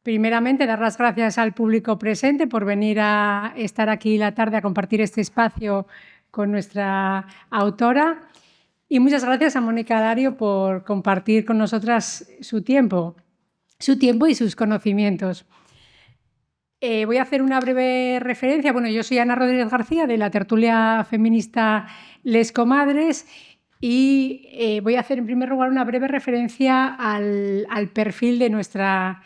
primeramente, dar las gracias al público presente por venir a estar aquí la tarde a compartir este espacio con nuestra autora. Y muchas gracias a Mónica Dario por compartir con nosotras su tiempo y sus conocimientos. Voy a hacer una breve referencia. Bueno, yo soy Ana Rodríguez García, de la tertulia feminista Les Comadres, y voy a hacer en primer lugar una breve referencia al perfil de nuestra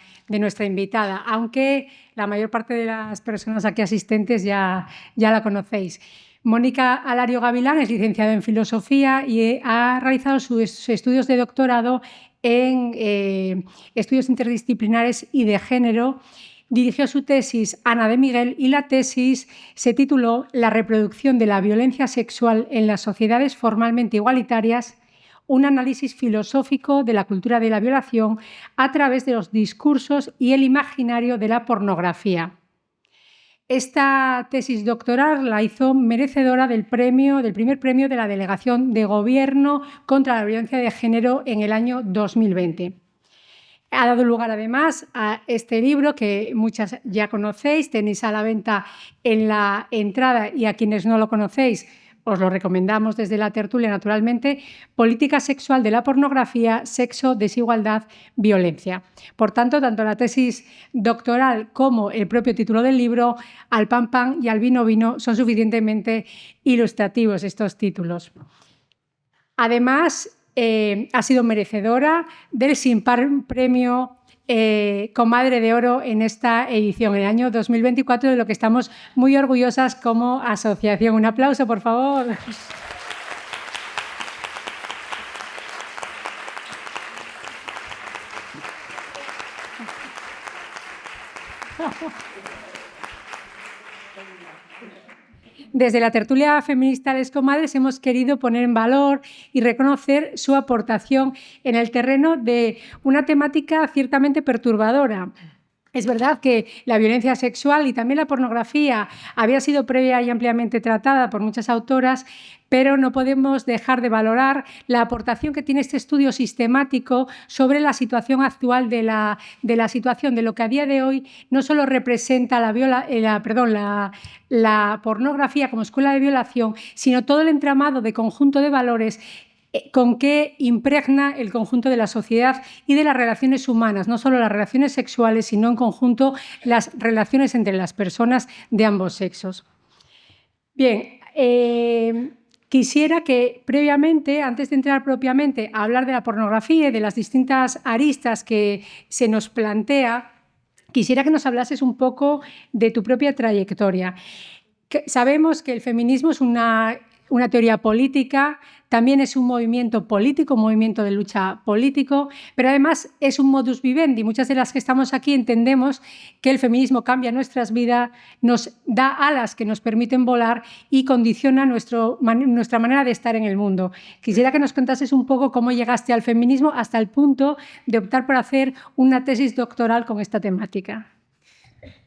invitada, aunque la mayor parte de las personas aquí asistentes ya la conocéis. Mónica Alario Gavilán es licenciada en Filosofía y ha realizado sus estudios de doctorado en estudios interdisciplinares y de género. Dirigió su tesis Ana de Miguel y la tesis se tituló La reproducción de la violencia sexual en las sociedades formalmente igualitarias, un análisis filosófico de la cultura de la violación a través de los discursos y el imaginario de la pornografía. Esta tesis doctoral la hizo merecedora del primer premio de la Delegación de Gobierno contra la Violencia de Género en el año 2020. Ha dado lugar, además, a este libro que muchas ya conocéis, tenéis a la venta en la entrada, y a quienes no lo conocéis os lo recomendamos desde la tertulia, naturalmente, Política sexual de la pornografía, sexo, desigualdad, violencia. Por tanto, tanto la tesis doctoral como el propio título del libro, al pan pan y al vino vino, son suficientemente ilustrativos estos títulos. Además, ha sido merecedora del Sin Par Premio Comadre de Oro en esta edición, en el año 2024, de lo que estamos muy orgullosas como asociación. Un aplauso, por favor. Desde la tertulia feminista Les Comadres hemos querido poner en valor y reconocer su aportación en el terreno de una temática ciertamente perturbadora. Es verdad que la violencia sexual y también la pornografía había sido previa y ampliamente tratada por muchas autoras, pero no podemos dejar de valorar la aportación que tiene este estudio sistemático sobre la situación actual de la situación, de lo que a día de hoy no solo representa la pornografía como escuela de violación, sino todo el entramado de conjunto de valores con que impregna el conjunto de la sociedad y de las relaciones humanas, no solo las relaciones sexuales, sino en conjunto las relaciones entre las personas de ambos sexos. Bien, quisiera que previamente, antes de entrar propiamente a hablar de la pornografía y de las distintas aristas que se nos plantea, quisiera que nos hablases un poco de tu propia trayectoria. Sabemos que el feminismo es una teoría política, también es un movimiento político, un movimiento de lucha político, pero además es un modus vivendi. Muchas de las que estamos aquí entendemos que el feminismo cambia nuestras vidas, nos da alas que nos permiten volar y condiciona nuestra manera de estar en el mundo. Quisiera que nos contases un poco cómo llegaste al feminismo hasta el punto de optar por hacer una tesis doctoral con esta temática.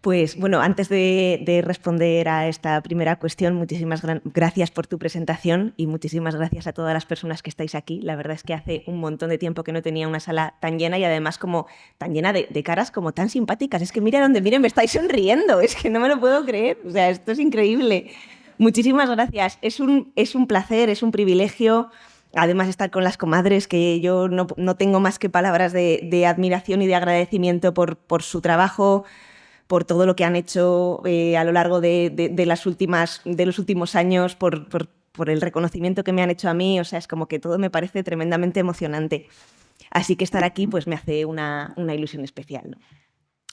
Pues bueno, antes de responder a esta primera cuestión, muchísimas gracias por tu presentación y muchísimas gracias a todas las personas que estáis aquí. La verdad es que hace un montón de tiempo que no tenía una sala tan llena y además como tan llena de caras como tan simpáticas. Es que mira donde miren, me estáis sonriendo, es que no me lo puedo creer. O sea, esto es increíble. Muchísimas gracias. Es un placer, es un privilegio. Además, estar con las comadres, que yo no tengo más que palabras de admiración y de agradecimiento por su trabajo, por todo lo que han hecho a lo largo de los últimos años, por el reconocimiento que me han hecho a mí. O sea, es como que todo me parece tremendamente emocionante. Así que estar aquí pues me hace una ilusión especial, ¿no?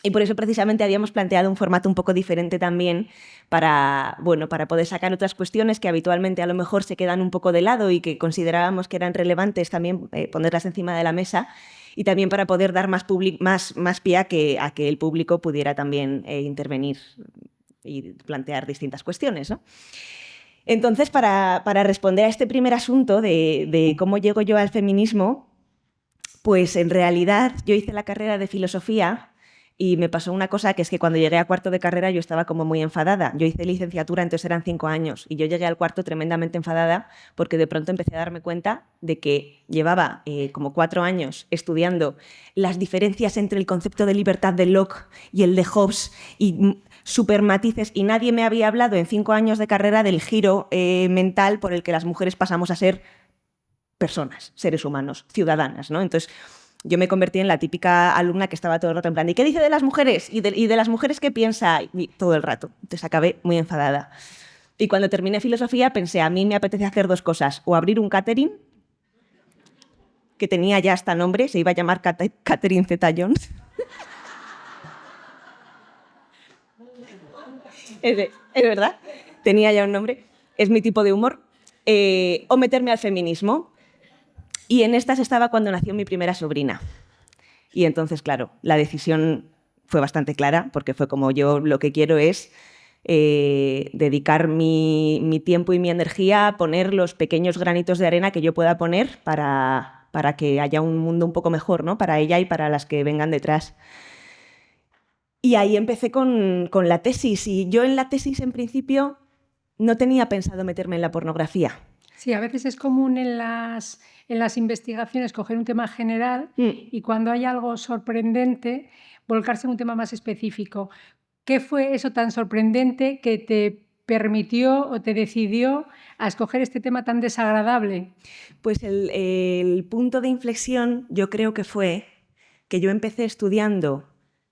Y por eso precisamente habíamos planteado un formato un poco diferente también para poder sacar otras cuestiones que habitualmente a lo mejor se quedan un poco de lado y que considerábamos que eran relevantes también ponerlas encima de la mesa. Y también para poder dar más pie a que el público pudiera también intervenir y plantear distintas cuestiones, ¿no? Entonces, para responder a este primer asunto de cómo llego yo al feminismo, pues en realidad yo hice la carrera de filosofía Y me pasó una cosa, que es que cuando llegué a cuarto de carrera yo estaba como muy enfadada. Yo hice licenciatura, entonces eran 5 años, y yo llegué al cuarto tremendamente enfadada porque de pronto empecé a darme cuenta de que llevaba como 4 años estudiando las diferencias entre el concepto de libertad de Locke y el de Hobbes y super matices, y nadie me había hablado en 5 años de carrera del giro mental por el que las mujeres pasamos a ser personas, seres humanos, ciudadanas, ¿no? Entonces yo me convertí en la típica alumna que estaba todo el rato en plan, ¿y qué dice de las mujeres? ¿Y de las mujeres qué piensa? Y todo el rato. Entonces acabé muy enfadada. Y cuando terminé filosofía pensé, a mí me apetece hacer 2 cosas, o abrir un catering, que tenía ya hasta nombre, se iba a llamar Catherine Zeta-Jones. Es verdad, tenía ya un nombre, es mi tipo de humor. O meterme al feminismo. Y en estas estaba cuando nació mi primera sobrina. Y entonces, claro, la decisión fue bastante clara, porque fue como yo lo que quiero es dedicar mi tiempo y mi energía a poner los pequeños granitos de arena que yo pueda poner para que haya un mundo un poco mejor, ¿no? Para ella y para las que vengan detrás. Y ahí empecé con la tesis. Y yo en la tesis, en principio, no tenía pensado meterme en la pornografía. Sí, a veces es común en las investigaciones coger un tema general y cuando hay algo sorprendente, volcarse en un tema más específico. ¿Qué fue eso tan sorprendente que te permitió o te decidió a escoger este tema tan desagradable? Pues el punto de inflexión yo creo que fue que yo empecé estudiando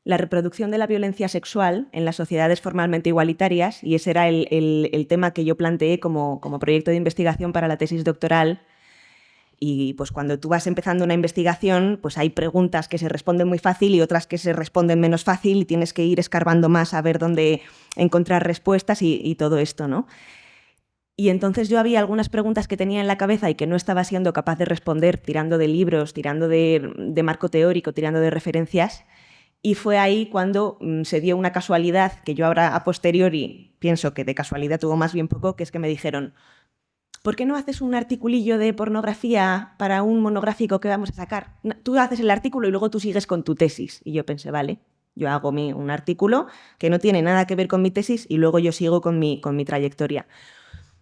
la reproducción de la violencia sexual en las sociedades formalmente igualitarias, y ese era el tema que yo planteé como proyecto de investigación para la tesis doctoral. Y pues cuando tú vas empezando una investigación, pues hay preguntas que se responden muy fácil y otras que se responden menos fácil, y tienes que ir escarbando más a ver dónde encontrar respuestas y todo esto, ¿no? Y entonces yo había algunas preguntas que tenía en la cabeza y que no estaba siendo capaz de responder tirando de libros, tirando de marco teórico, tirando de referencias. Y fue ahí cuando se dio una casualidad que yo ahora a posteriori pienso que de casualidad tuvo más bien poco, que es que me dijeron, ¿por qué no haces un articulillo de pornografía para un monográfico que vamos a sacar? Tú haces el artículo y luego tú sigues con tu tesis. Y yo pensé, vale, yo hago un artículo que no tiene nada que ver con mi tesis y luego yo sigo con mi trayectoria.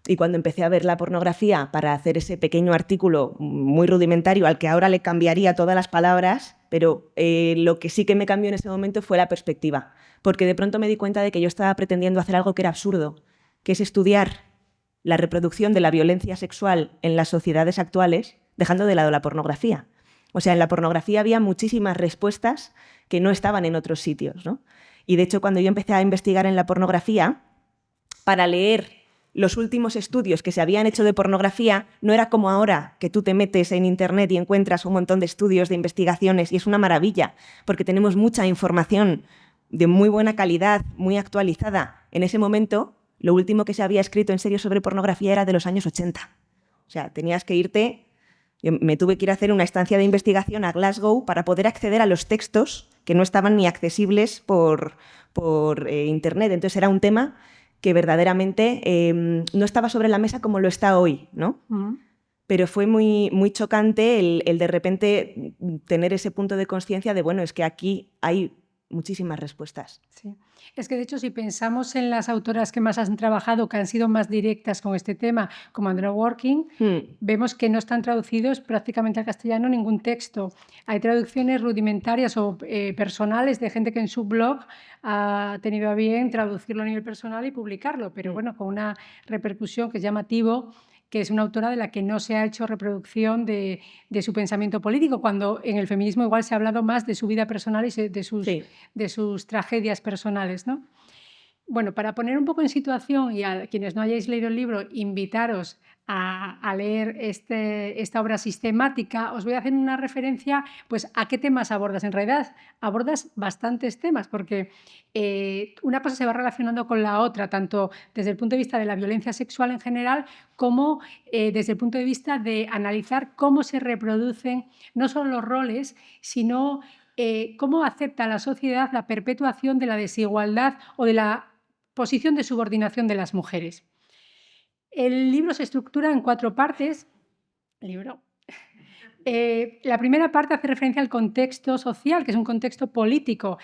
Y cuando empecé a ver la pornografía para hacer ese pequeño artículo muy rudimentario, al que ahora le cambiaría todas las palabras, pero lo que sí que me cambió en ese momento fue la perspectiva, porque de pronto me di cuenta de que yo estaba pretendiendo hacer algo que era absurdo, que es estudiar la reproducción de la violencia sexual en las sociedades actuales, dejando de lado la pornografía. O sea, en la pornografía había muchísimas respuestas que no estaban en otros sitios, ¿no? Y de hecho, cuando yo empecé a investigar en la pornografía, para leer los últimos estudios que se habían hecho de pornografía, no era como ahora, que tú te metes en internet y encuentras un montón de estudios, de investigaciones, y es una maravilla, porque tenemos mucha información de muy buena calidad, muy actualizada. En ese momento, lo último que se había escrito en serio sobre pornografía era de los años 80. O sea, tenías que irte... Yo me tuve que ir a hacer una estancia de investigación a Glasgow para poder acceder a los textos que no estaban ni accesibles por internet. Entonces era un tema que verdaderamente no estaba sobre la mesa como lo está hoy, ¿no? Pero fue muy, muy chocante el de repente tener ese punto de conciencia de, bueno, es que aquí hay muchísimas respuestas. Sí. Es que, de hecho, si pensamos en las autoras que más han trabajado, que han sido más directas con este tema, como Andrea Working, vemos que no están traducidos prácticamente al castellano ningún texto. Hay traducciones rudimentarias o personales de gente que en su blog ha tenido a bien traducirlo a nivel personal y publicarlo, pero bueno, con una repercusión que es llamativo, que es una autora de la que no se ha hecho reproducción de su pensamiento político, cuando en el feminismo igual se ha hablado más de su vida personal y de sus tragedias personales, ¿no? Bueno, para poner un poco en situación, y a quienes no hayáis leído el libro, invitaros a leer esta obra sistemática, os voy a hacer una referencia pues, a qué temas abordas. En realidad, abordas bastantes temas, porque una cosa se va relacionando con la otra, tanto desde el punto de vista de la violencia sexual en general, como desde el punto de vista de analizar cómo se reproducen no solo los roles, sino cómo acepta la sociedad la perpetuación de la desigualdad o de la posición de subordinación de las mujeres. El libro se estructura en 4 partes. La primera parte hace referencia al contexto social, que es un contexto político.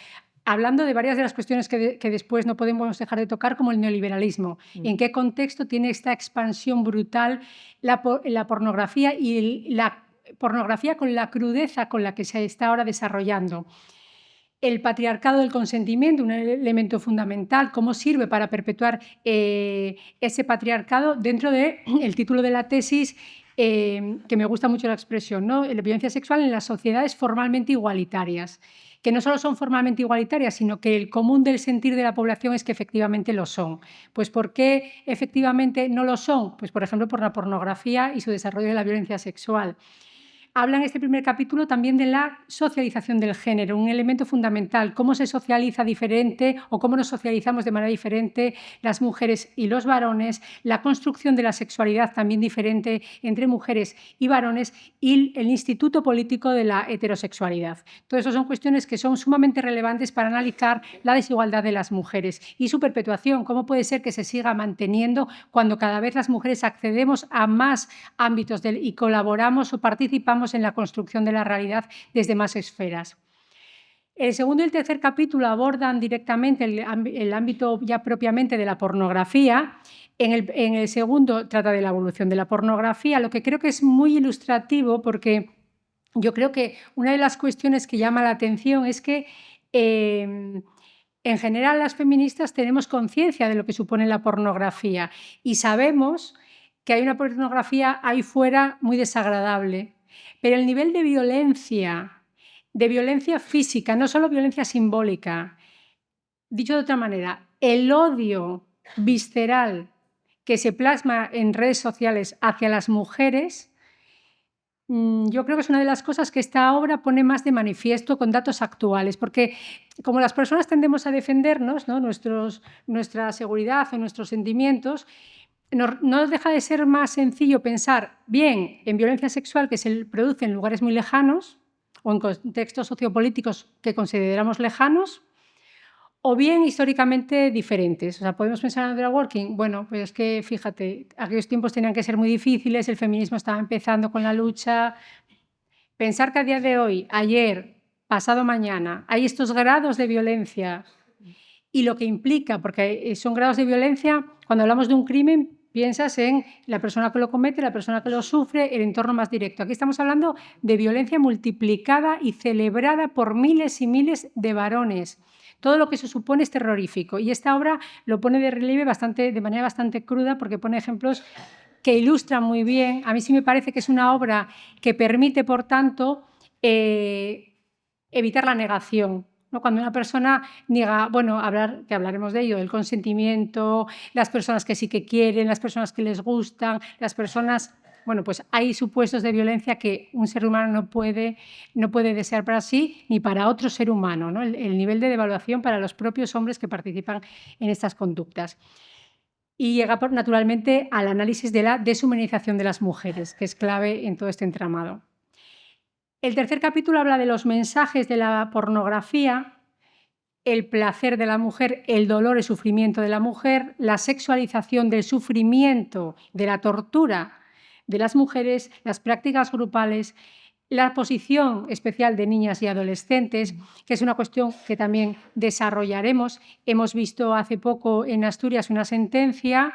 hablando de varias de las cuestiones que después no podemos dejar de tocar, como el neoliberalismo. ¿En qué contexto tiene esta expansión brutal la pornografía y la pornografía con la crudeza con la que se está ahora desarrollando? El patriarcado del consentimiento, un elemento fundamental, cómo sirve para perpetuar ese patriarcado dentro del título de la tesis, que me gusta mucho la expresión, ¿no? La violencia sexual en las sociedades formalmente igualitarias, que no solo son formalmente igualitarias, sino que el común del sentir de la población es que efectivamente lo son. Pues ¿por qué efectivamente no lo son? Pues por ejemplo por la pornografía y su desarrollo de la violencia sexual. Habla en este primer capítulo también de la socialización del género, un elemento fundamental, cómo se socializa diferente o cómo nos socializamos de manera diferente las mujeres y los varones, la construcción de la sexualidad también diferente entre mujeres y varones y el instituto político de la heterosexualidad. Todo eso son cuestiones que son sumamente relevantes para analizar la desigualdad de las mujeres y su perpetuación, cómo puede ser que se siga manteniendo cuando cada vez las mujeres accedemos a más ámbitos y colaboramos o participamos en la construcción de la realidad desde más esferas. El segundo y el tercer capítulo abordan directamente el ámbito ya propiamente de la pornografía. En el segundo trata de la evolución de la pornografía, lo que creo que es muy ilustrativo porque yo creo que una de las cuestiones que llama la atención es que en general las feministas tenemos conciencia de lo que supone la pornografía y sabemos que hay una pornografía ahí fuera muy desagradable. Pero el nivel de violencia física, no solo violencia simbólica, dicho de otra manera, el odio visceral que se plasma en redes sociales hacia las mujeres, yo creo que es una de las cosas que esta obra pone más de manifiesto con datos actuales, porque como las personas tendemos a defendernos, ¿no? Nuestra seguridad o nuestros sentimientos, no deja de ser más sencillo pensar bien en violencia sexual que se produce en lugares muy lejanos o en contextos sociopolíticos que consideramos lejanos o bien históricamente diferentes. O sea, podemos pensar en Andrea Dworkin, bueno, pues es que fíjate, aquellos tiempos tenían que ser muy difíciles, el feminismo estaba empezando con la lucha. Pensar que a día de hoy, ayer, pasado mañana, hay estos grados de violencia y lo que implica, porque son grados de violencia, cuando hablamos de un crimen, piensas en la persona que lo comete, la persona que lo sufre, el entorno más directo. Aquí estamos hablando de violencia multiplicada y celebrada por miles y miles de varones. Todo lo que eso supone es terrorífico. Y esta obra lo pone de relieve de manera bastante cruda porque pone ejemplos que ilustran muy bien. A mí sí me parece que es una obra que permite, por tanto, evitar la negación. ¿No? Cuando una persona niega, bueno, que hablaremos de ello, el consentimiento, las personas que sí que quieren, las personas que les gustan, las personas, bueno, pues hay supuestos de violencia que un ser humano no puede desear para sí ni para otro ser humano, ¿no? El nivel de devaluación para los propios hombres que participan en estas conductas. Y llega naturalmente al análisis de la deshumanización de las mujeres, que es clave en todo este entramado. El tercer capítulo habla de los mensajes de la pornografía, el placer de la mujer, el dolor y sufrimiento de la mujer, la sexualización del sufrimiento, de la tortura de las mujeres, las prácticas grupales, la posición especial de niñas y adolescentes, que es una cuestión que también desarrollaremos. Hemos visto hace poco en Asturias una sentencia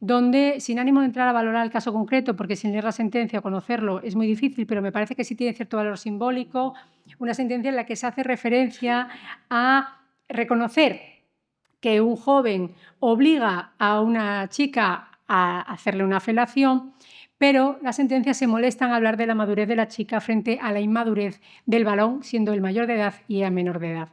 donde, sin ánimo de entrar a valorar el caso concreto, porque sin leer la sentencia o conocerlo es muy difícil, pero me parece que sí tiene cierto valor simbólico, una sentencia en la que se hace referencia a reconocer que un joven obliga a una chica a hacerle una felación, pero las sentencias se molestan a hablar de la madurez de la chica frente a la inmadurez del varón, siendo el mayor de edad y ella menor de edad.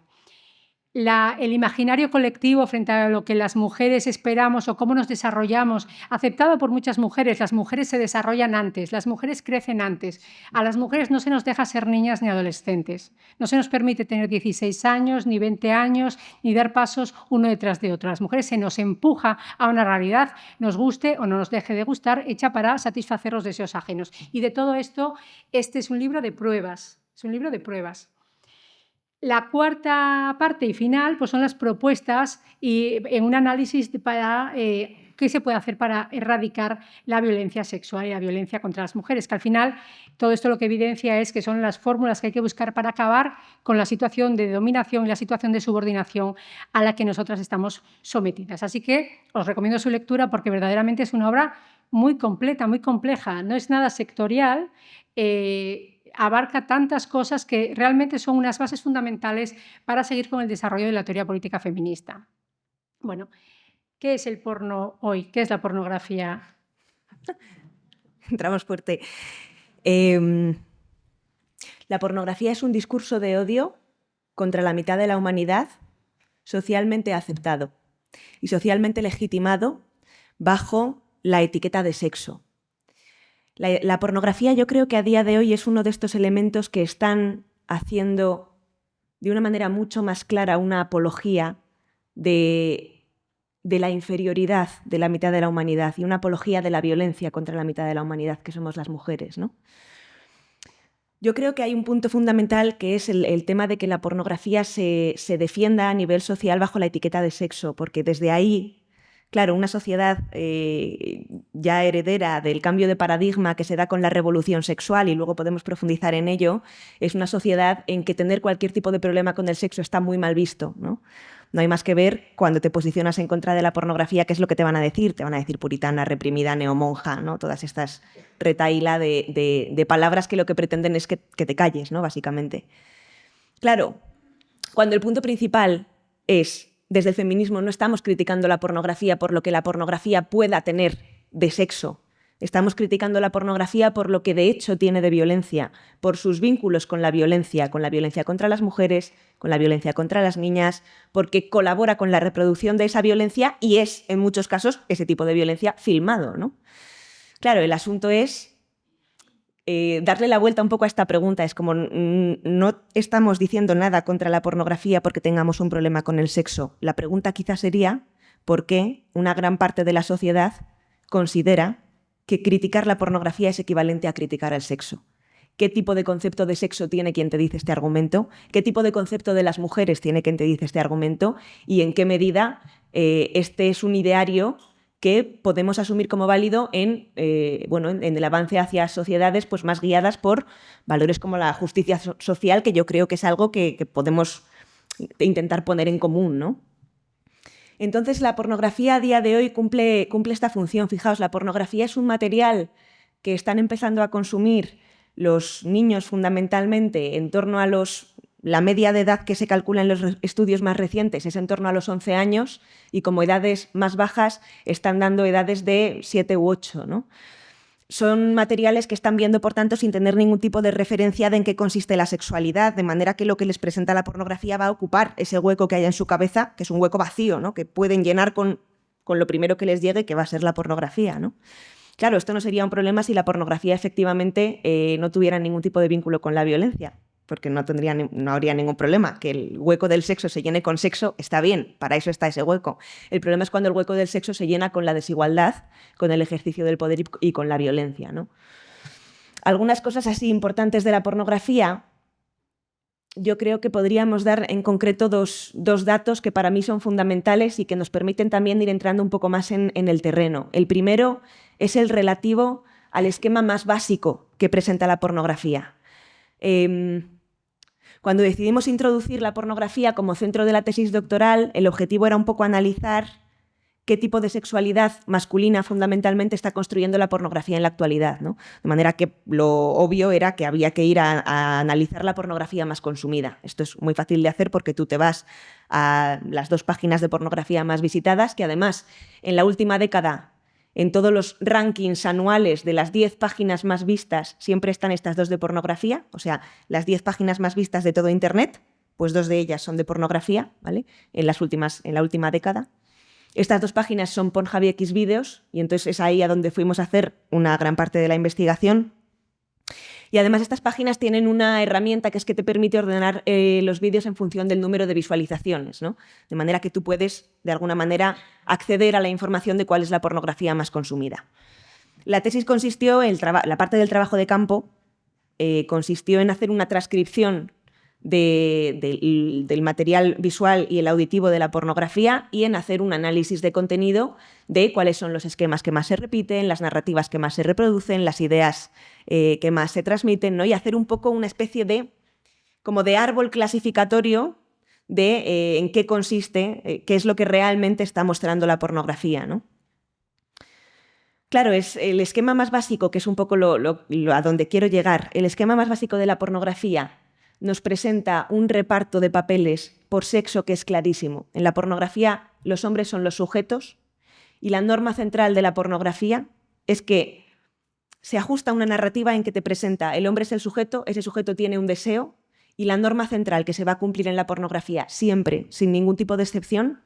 El imaginario colectivo frente a lo que las mujeres esperamos o cómo nos desarrollamos, aceptado por muchas mujeres. Las mujeres se desarrollan antes, las mujeres crecen antes. A las mujeres no se nos deja ser niñas ni adolescentes. No se nos permite tener 16 años, ni 20 años, ni dar pasos uno detrás de otro. A las mujeres se nos empuja a una realidad, nos guste o no nos deje de gustar, hecha para satisfacer los deseos ajenos. Y de todo esto, este es un libro de pruebas. Es un libro de pruebas. La cuarta parte y final pues son las propuestas y en un análisis para qué se puede hacer para erradicar la violencia sexual y la violencia contra las mujeres, que al final todo esto lo que evidencia es que son las fórmulas que hay que buscar para acabar con la situación de dominación y la situación de subordinación a la que nosotras estamos sometidas. Así que os recomiendo su lectura porque verdaderamente es una obra muy completa, muy compleja, no es nada sectorial, abarca tantas cosas que realmente son unas bases fundamentales para seguir con el desarrollo de la teoría política feminista. Bueno, ¿qué es el porno hoy? ¿Qué es la pornografía? Entramos fuerte. La pornografía es un discurso de odio contra la mitad de la humanidad socialmente aceptado y socialmente legitimado bajo la etiqueta de sexo. La pornografía yo creo que a día de hoy es uno de estos elementos que están haciendo de una manera mucho más clara una apología de la inferioridad de la mitad de la humanidad y una apología de la violencia contra la mitad de la humanidad, que somos las mujeres, ¿no? Yo creo que hay un punto fundamental que es el tema de que la pornografía se defienda a nivel social bajo la etiqueta de sexo, porque desde ahí, claro, una sociedad ya heredera del cambio de paradigma que se da con la revolución sexual, y luego podemos profundizar en ello, es una sociedad en que tener cualquier tipo de problema con el sexo está muy mal visto, ¿no? No hay más que ver cuando te posicionas en contra de la pornografía, qué es lo que te van a decir. Te van a decir puritana, reprimida, neomonja, ¿no? Todas estas retahíla de palabras que lo que pretenden es que te calles, ¿no? Básicamente. Claro, cuando el punto principal es, desde el feminismo no estamos criticando la pornografía por lo que la pornografía pueda tener de sexo. Estamos criticando la pornografía por lo que de hecho tiene de violencia, por sus vínculos con la violencia contra las mujeres, con la violencia contra las niñas, porque colabora con la reproducción de esa violencia y es, en muchos casos, ese tipo de violencia filmado, ¿no? Claro, el asunto es darle la vuelta un poco a esta pregunta. Es como, no estamos diciendo nada contra la pornografía porque tengamos un problema con el sexo. La pregunta quizás sería por qué una gran parte de la sociedad considera que criticar la pornografía es equivalente a criticar el sexo. ¿Qué tipo de concepto de sexo tiene quien te dice este argumento? ¿Qué tipo de concepto de las mujeres tiene quien te dice este argumento? ¿Y en qué medida este es un ideario que podemos asumir como válido en el avance hacia sociedades pues, más guiadas por valores como la justicia social, que yo creo que es algo que podemos intentar poner en común, ¿no? Entonces, la pornografía a día de hoy cumple esta función. Fijaos, la pornografía es un material que están empezando a consumir los niños fundamentalmente en torno a la media de edad que se calcula en los estudios más recientes es en torno a los 11 años y como edades más bajas están dando edades de 7 u 8, ¿no? Son materiales que están viendo, por tanto, sin tener ningún tipo de referencia de en qué consiste la sexualidad, de manera que lo que les presenta la pornografía va a ocupar ese hueco que hay en su cabeza, que es un hueco vacío, ¿no? Que pueden llenar con lo primero que les llegue, que va a ser la pornografía, ¿no? Claro, esto no sería un problema si la pornografía efectivamente no tuviera ningún tipo de vínculo con la violencia, porque no habría ningún problema. Que el hueco del sexo se llene con sexo está bien, para eso está ese hueco. El problema es cuando el hueco del sexo se llena con la desigualdad, con el ejercicio del poder y con la violencia, ¿no? Algunas cosas así importantes de la pornografía, yo creo que podríamos dar en concreto dos datos que para mí son fundamentales y que nos permiten también ir entrando un poco más en el terreno. El primero es el relativo al esquema más básico que presenta la pornografía. Cuando decidimos introducir la pornografía como centro de la tesis doctoral, el objetivo era un poco analizar qué tipo de sexualidad masculina fundamentalmente está construyendo la pornografía en la actualidad, ¿no? De manera que lo obvio era que había que ir a analizar la pornografía más consumida. Esto es muy fácil de hacer porque tú te vas a las 2 páginas de pornografía más visitadas, que además en la última década, en todos los rankings anuales de las 10 páginas más vistas, siempre están estas 2 de pornografía, o sea, las 10 páginas más vistas de todo Internet, pues 2 de ellas son de pornografía, ¿vale? En la última década. Estas 2 páginas son Pornhub y Xvideos, y entonces es ahí a donde fuimos a hacer una gran parte de la investigación. Y además estas páginas tienen una herramienta que es que te permite ordenar los vídeos en función del número de visualizaciones, ¿no? De manera que tú puedes, de alguna manera, acceder a la información de cuál es la pornografía más consumida. La tesis consistió, la parte del trabajo de campo, consistió en hacer una transcripción del material visual y el auditivo de la pornografía y en hacer un análisis de contenido de cuáles son los esquemas que más se repiten, las narrativas que más se reproducen, las ideas que más se transmiten, ¿no? Y hacer un poco una especie de, como de árbol clasificatorio de en qué consiste, qué es lo que realmente está mostrando la pornografía, ¿no? Claro, es el esquema más básico, que es un poco a donde quiero llegar. El esquema más básico de la pornografía nos presenta un reparto de papeles por sexo que es clarísimo. En la pornografía los hombres son los sujetos y la norma central de la pornografía es que se ajusta a una narrativa en que te presenta el hombre es el sujeto, ese sujeto tiene un deseo y la norma central que se va a cumplir en la pornografía siempre, sin ningún tipo de excepción,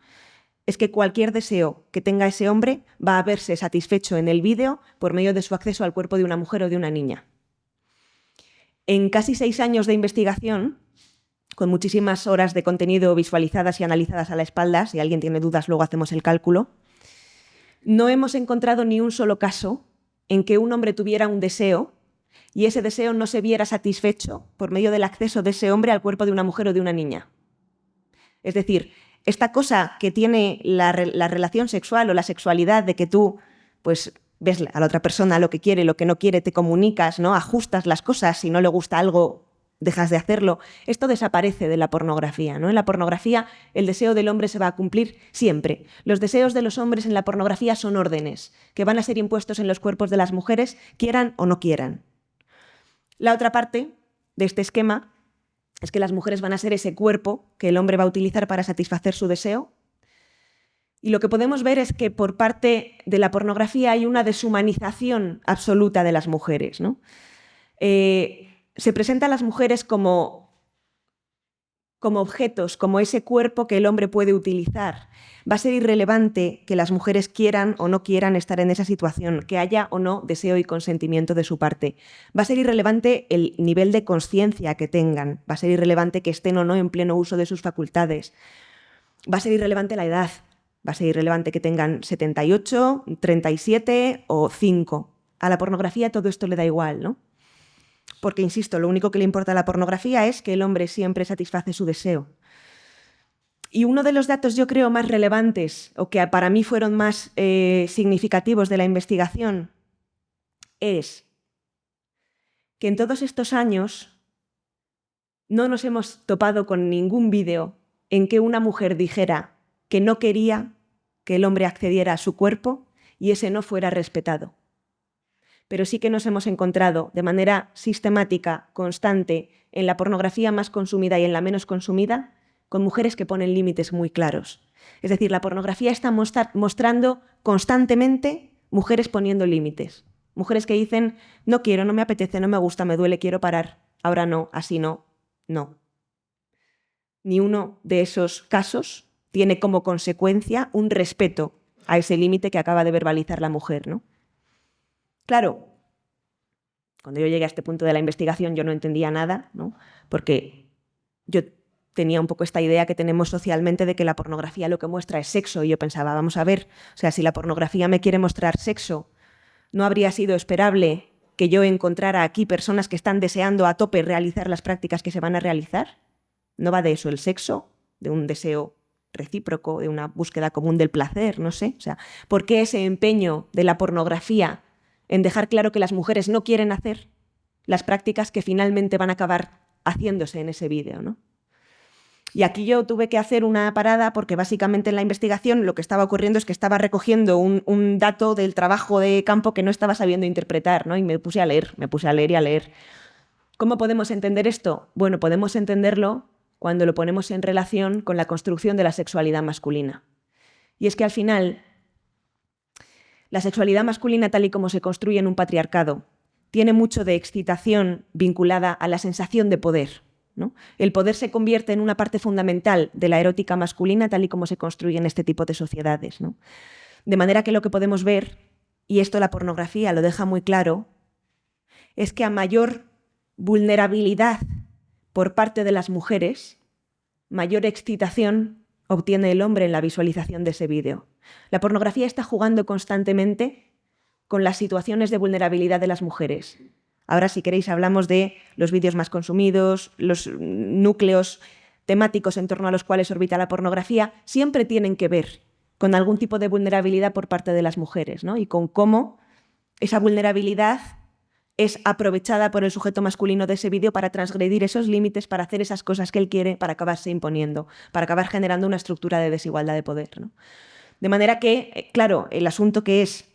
es que cualquier deseo que tenga ese hombre va a verse satisfecho en el vídeo por medio de su acceso al cuerpo de una mujer o de una niña. En casi 6 años de investigación, con muchísimas horas de contenido visualizadas y analizadas a la espalda, si alguien tiene dudas luego hacemos el cálculo, no hemos encontrado ni un solo caso en que un hombre tuviera un deseo y ese deseo no se viera satisfecho por medio del acceso de ese hombre al cuerpo de una mujer o de una niña. Es decir, esta cosa que tiene la relación sexual o la sexualidad de que tú pues, ves a la otra persona lo que quiere, lo que no quiere, te comunicas, ¿no? Ajustas las cosas, si no le gusta algo, dejas de hacerlo. Esto desaparece de la pornografía, ¿no? En la pornografía el deseo del hombre se va a cumplir siempre. Los deseos de los hombres en la pornografía son órdenes que van a ser impuestos en los cuerpos de las mujeres, quieran o no quieran. La otra parte de este esquema es que las mujeres van a ser ese cuerpo que el hombre va a utilizar para satisfacer su deseo. Y lo que podemos ver es que por parte de la pornografía hay una deshumanización absoluta de las mujeres, ¿no? Se presenta a las mujeres como objetos, como ese cuerpo que el hombre puede utilizar. Va a ser irrelevante que las mujeres quieran o no quieran estar en esa situación, que haya o no deseo y consentimiento de su parte. Va a ser irrelevante el nivel de conciencia que tengan, va a ser irrelevante que estén o no en pleno uso de sus facultades. Va a ser irrelevante la edad, va a ser irrelevante que tengan 78, 37 o 5. A la pornografía todo esto le da igual, ¿no? Porque, insisto, lo único que le importa a la pornografía es que el hombre siempre satisface su deseo. Y uno de los datos, yo creo, más relevantes, o que para mí fueron más significativos de la investigación, es que en todos estos años no nos hemos topado con ningún vídeo en que una mujer dijera que no quería que el hombre accediera a su cuerpo y ese no fuera respetado. Pero sí que nos hemos encontrado de manera sistemática, constante, en la pornografía más consumida y en la menos consumida, con mujeres que ponen límites muy claros. Es decir, la pornografía está mostrando constantemente mujeres poniendo límites. Mujeres que dicen, no quiero, no me apetece, no me gusta, me duele, quiero parar. Ahora no, así no, no. Ni uno de esos casos tiene como consecuencia un respeto a ese límite que acaba de verbalizar la mujer, ¿no? Claro, cuando yo llegué a este punto de la investigación yo no entendía nada, ¿no? Porque yo tenía un poco esta idea que tenemos socialmente de que la pornografía lo que muestra es sexo y yo pensaba, vamos a ver, o sea, si la pornografía me quiere mostrar sexo, ¿no habría sido esperable que yo encontrara aquí personas que están deseando a tope realizar las prácticas que se van a realizar? ¿No va de eso el sexo? ¿De un deseo recíproco, de una búsqueda común del placer? No sé, o sea, ¿por qué ese empeño de la pornografía en dejar claro que las mujeres no quieren hacer las prácticas que finalmente van a acabar haciéndose en ese vídeo, ¿no? Y aquí yo tuve que hacer una parada porque básicamente en la investigación lo que estaba ocurriendo es que estaba recogiendo un dato del trabajo de campo que no estaba sabiendo interpretar, ¿no? Y me puse a leer y a leer. ¿Cómo podemos entender esto? Bueno, podemos entenderlo cuando lo ponemos en relación con la construcción de la sexualidad masculina. Y es que al final la sexualidad masculina, tal y como se construye en un patriarcado, tiene mucho de excitación vinculada a la sensación de poder, ¿no? El poder se convierte en una parte fundamental de la erótica masculina, tal y como se construye en este tipo de sociedades, ¿no? De manera que lo que podemos ver, y esto la pornografía lo deja muy claro, es que a mayor vulnerabilidad por parte de las mujeres, mayor excitación obtiene el hombre en la visualización de ese vídeo. La pornografía está jugando constantemente con las situaciones de vulnerabilidad de las mujeres. Ahora, si queréis, hablamos de los vídeos más consumidos, los núcleos temáticos en torno a los cuales orbita la pornografía, siempre tienen que ver con algún tipo de vulnerabilidad por parte de las mujeres, ¿no? Y con cómo esa vulnerabilidad es aprovechada por el sujeto masculino de ese vídeo para transgredir esos límites, para hacer esas cosas que él quiere, para acabarse imponiendo, para acabar generando una estructura de desigualdad de poder, ¿no? De manera que, claro, el asunto que es,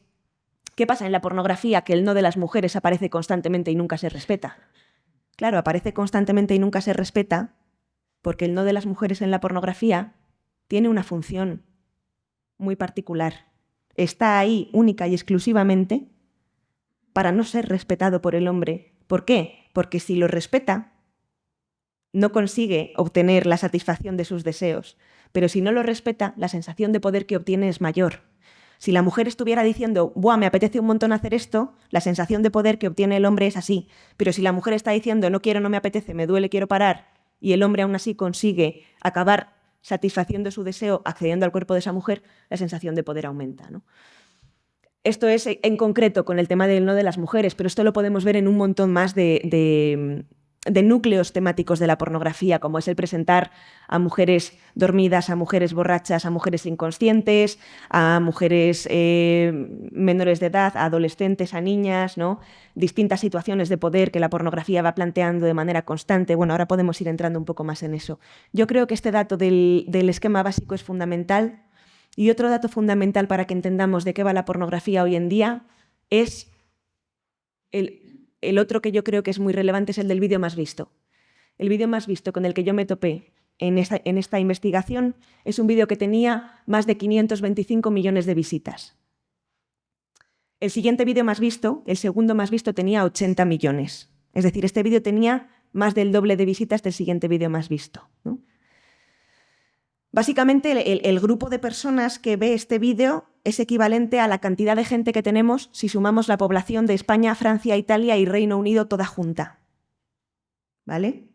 ¿qué pasa en la pornografía? Que el no de las mujeres aparece constantemente y nunca se respeta. Claro, aparece constantemente y nunca se respeta porque el no de las mujeres en la pornografía tiene una función muy particular. Está ahí única y exclusivamente para no ser respetado por el hombre. ¿Por qué? Porque si lo respeta, no consigue obtener la satisfacción de sus deseos. Pero si no lo respeta, la sensación de poder que obtiene es mayor. Si la mujer estuviera diciendo, ¡buah, me apetece un montón hacer esto!, la sensación de poder que obtiene el hombre es así. Pero si la mujer está diciendo, no quiero, no me apetece, me duele, quiero parar, y el hombre aún así consigue acabar satisfaciendo su deseo, accediendo al cuerpo de esa mujer, la sensación de poder aumenta, ¿no? Esto es en concreto con el tema del no de las mujeres, pero esto lo podemos ver en un montón más de núcleos temáticos de la pornografía, como es el presentar a mujeres dormidas, a mujeres borrachas, a mujeres inconscientes, a mujeres menores de edad, a adolescentes, a niñas, ¿no? Distintas situaciones de poder que la pornografía va planteando de manera constante. Bueno, ahora podemos ir entrando un poco más en eso. Yo creo que este dato del esquema básico es fundamental. Y otro dato fundamental para que entendamos de qué va la pornografía hoy en día es el otro que yo creo que es muy relevante, es el del vídeo más visto. El vídeo más visto con el que yo me topé en esta investigación es un vídeo que tenía más de 525 millones de visitas. El siguiente vídeo más visto, el segundo más visto, tenía 80 millones. Es decir, este vídeo tenía más del doble de visitas del siguiente vídeo más visto, ¿no? Básicamente, el grupo de personas que ve este vídeo es equivalente a la cantidad de gente que tenemos si sumamos la población de España, Francia, Italia y Reino Unido toda junta. ¿Vale?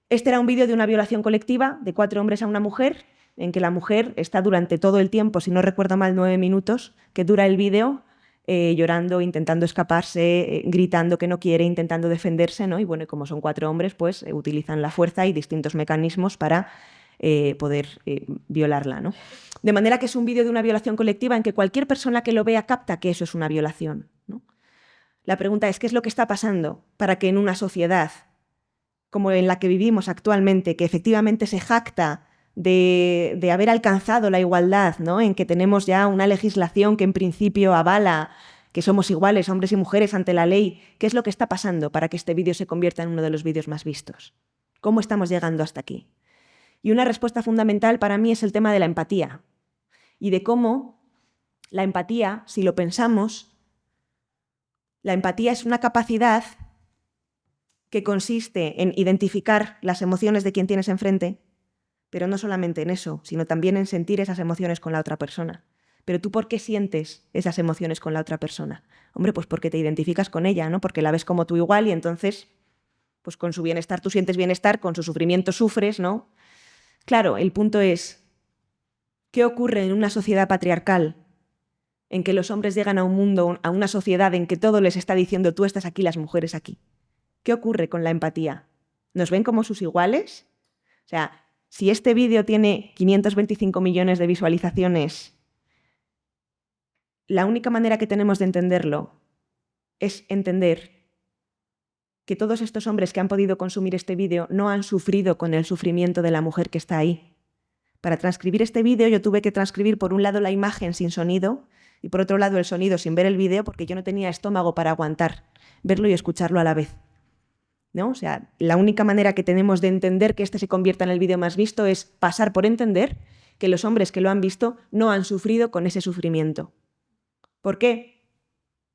Este era un vídeo de una violación colectiva de 4 hombres a una mujer, en que la mujer está durante todo el tiempo, si no recuerdo mal, 9 minutos, que dura el vídeo, llorando, intentando escaparse, gritando que no quiere, intentando defenderse, ¿no? Y bueno, como son 4 hombres, pues utilizan la fuerza y distintos mecanismos para poder violarla, ¿no? De manera que es un vídeo de una violación colectiva en que cualquier persona que lo vea capta que eso es una violación, ¿no? La pregunta es, ¿qué es lo que está pasando para que en una sociedad como en la que vivimos actualmente, que efectivamente se jacta de haber alcanzado la igualdad, ¿no? En que tenemos ya una legislación que en principio avala que somos iguales, hombres y mujeres, ante la ley, ¿qué es lo que está pasando para que este vídeo se convierta en uno de los vídeos más vistos? ¿Cómo estamos llegando hasta aquí? Y una respuesta fundamental para mí es el tema de la empatía y de cómo la empatía, si lo pensamos, la empatía es una capacidad que consiste en identificar las emociones de quien tienes enfrente, pero no solamente en eso, sino también en sentir esas emociones con la otra persona. Pero ¿tú por qué sientes esas emociones con la otra persona? Hombre, pues porque te identificas con ella, ¿no? Porque la ves como tú igual y entonces, pues con su bienestar tú sientes bienestar, con su sufrimiento sufres, ¿no? Claro, el punto es, ¿qué ocurre en una sociedad patriarcal en que los hombres llegan a un mundo, a una sociedad en que todo les está diciendo tú estás aquí, las mujeres aquí? ¿Qué ocurre con la empatía? ¿Nos ven como sus iguales? O sea, si este vídeo tiene 525 millones de visualizaciones, la única manera que tenemos de entenderlo es entender que todos estos hombres que han podido consumir este vídeo no han sufrido con el sufrimiento de la mujer que está ahí. Para transcribir este vídeo yo tuve que transcribir por un lado la imagen sin sonido y por otro lado el sonido sin ver el vídeo porque yo no tenía estómago para aguantar verlo y escucharlo a la vez, ¿no? O sea, la única manera que tenemos de entender que este se convierta en el vídeo más visto es pasar por entender que los hombres que lo han visto no han sufrido con ese sufrimiento. ¿Por qué?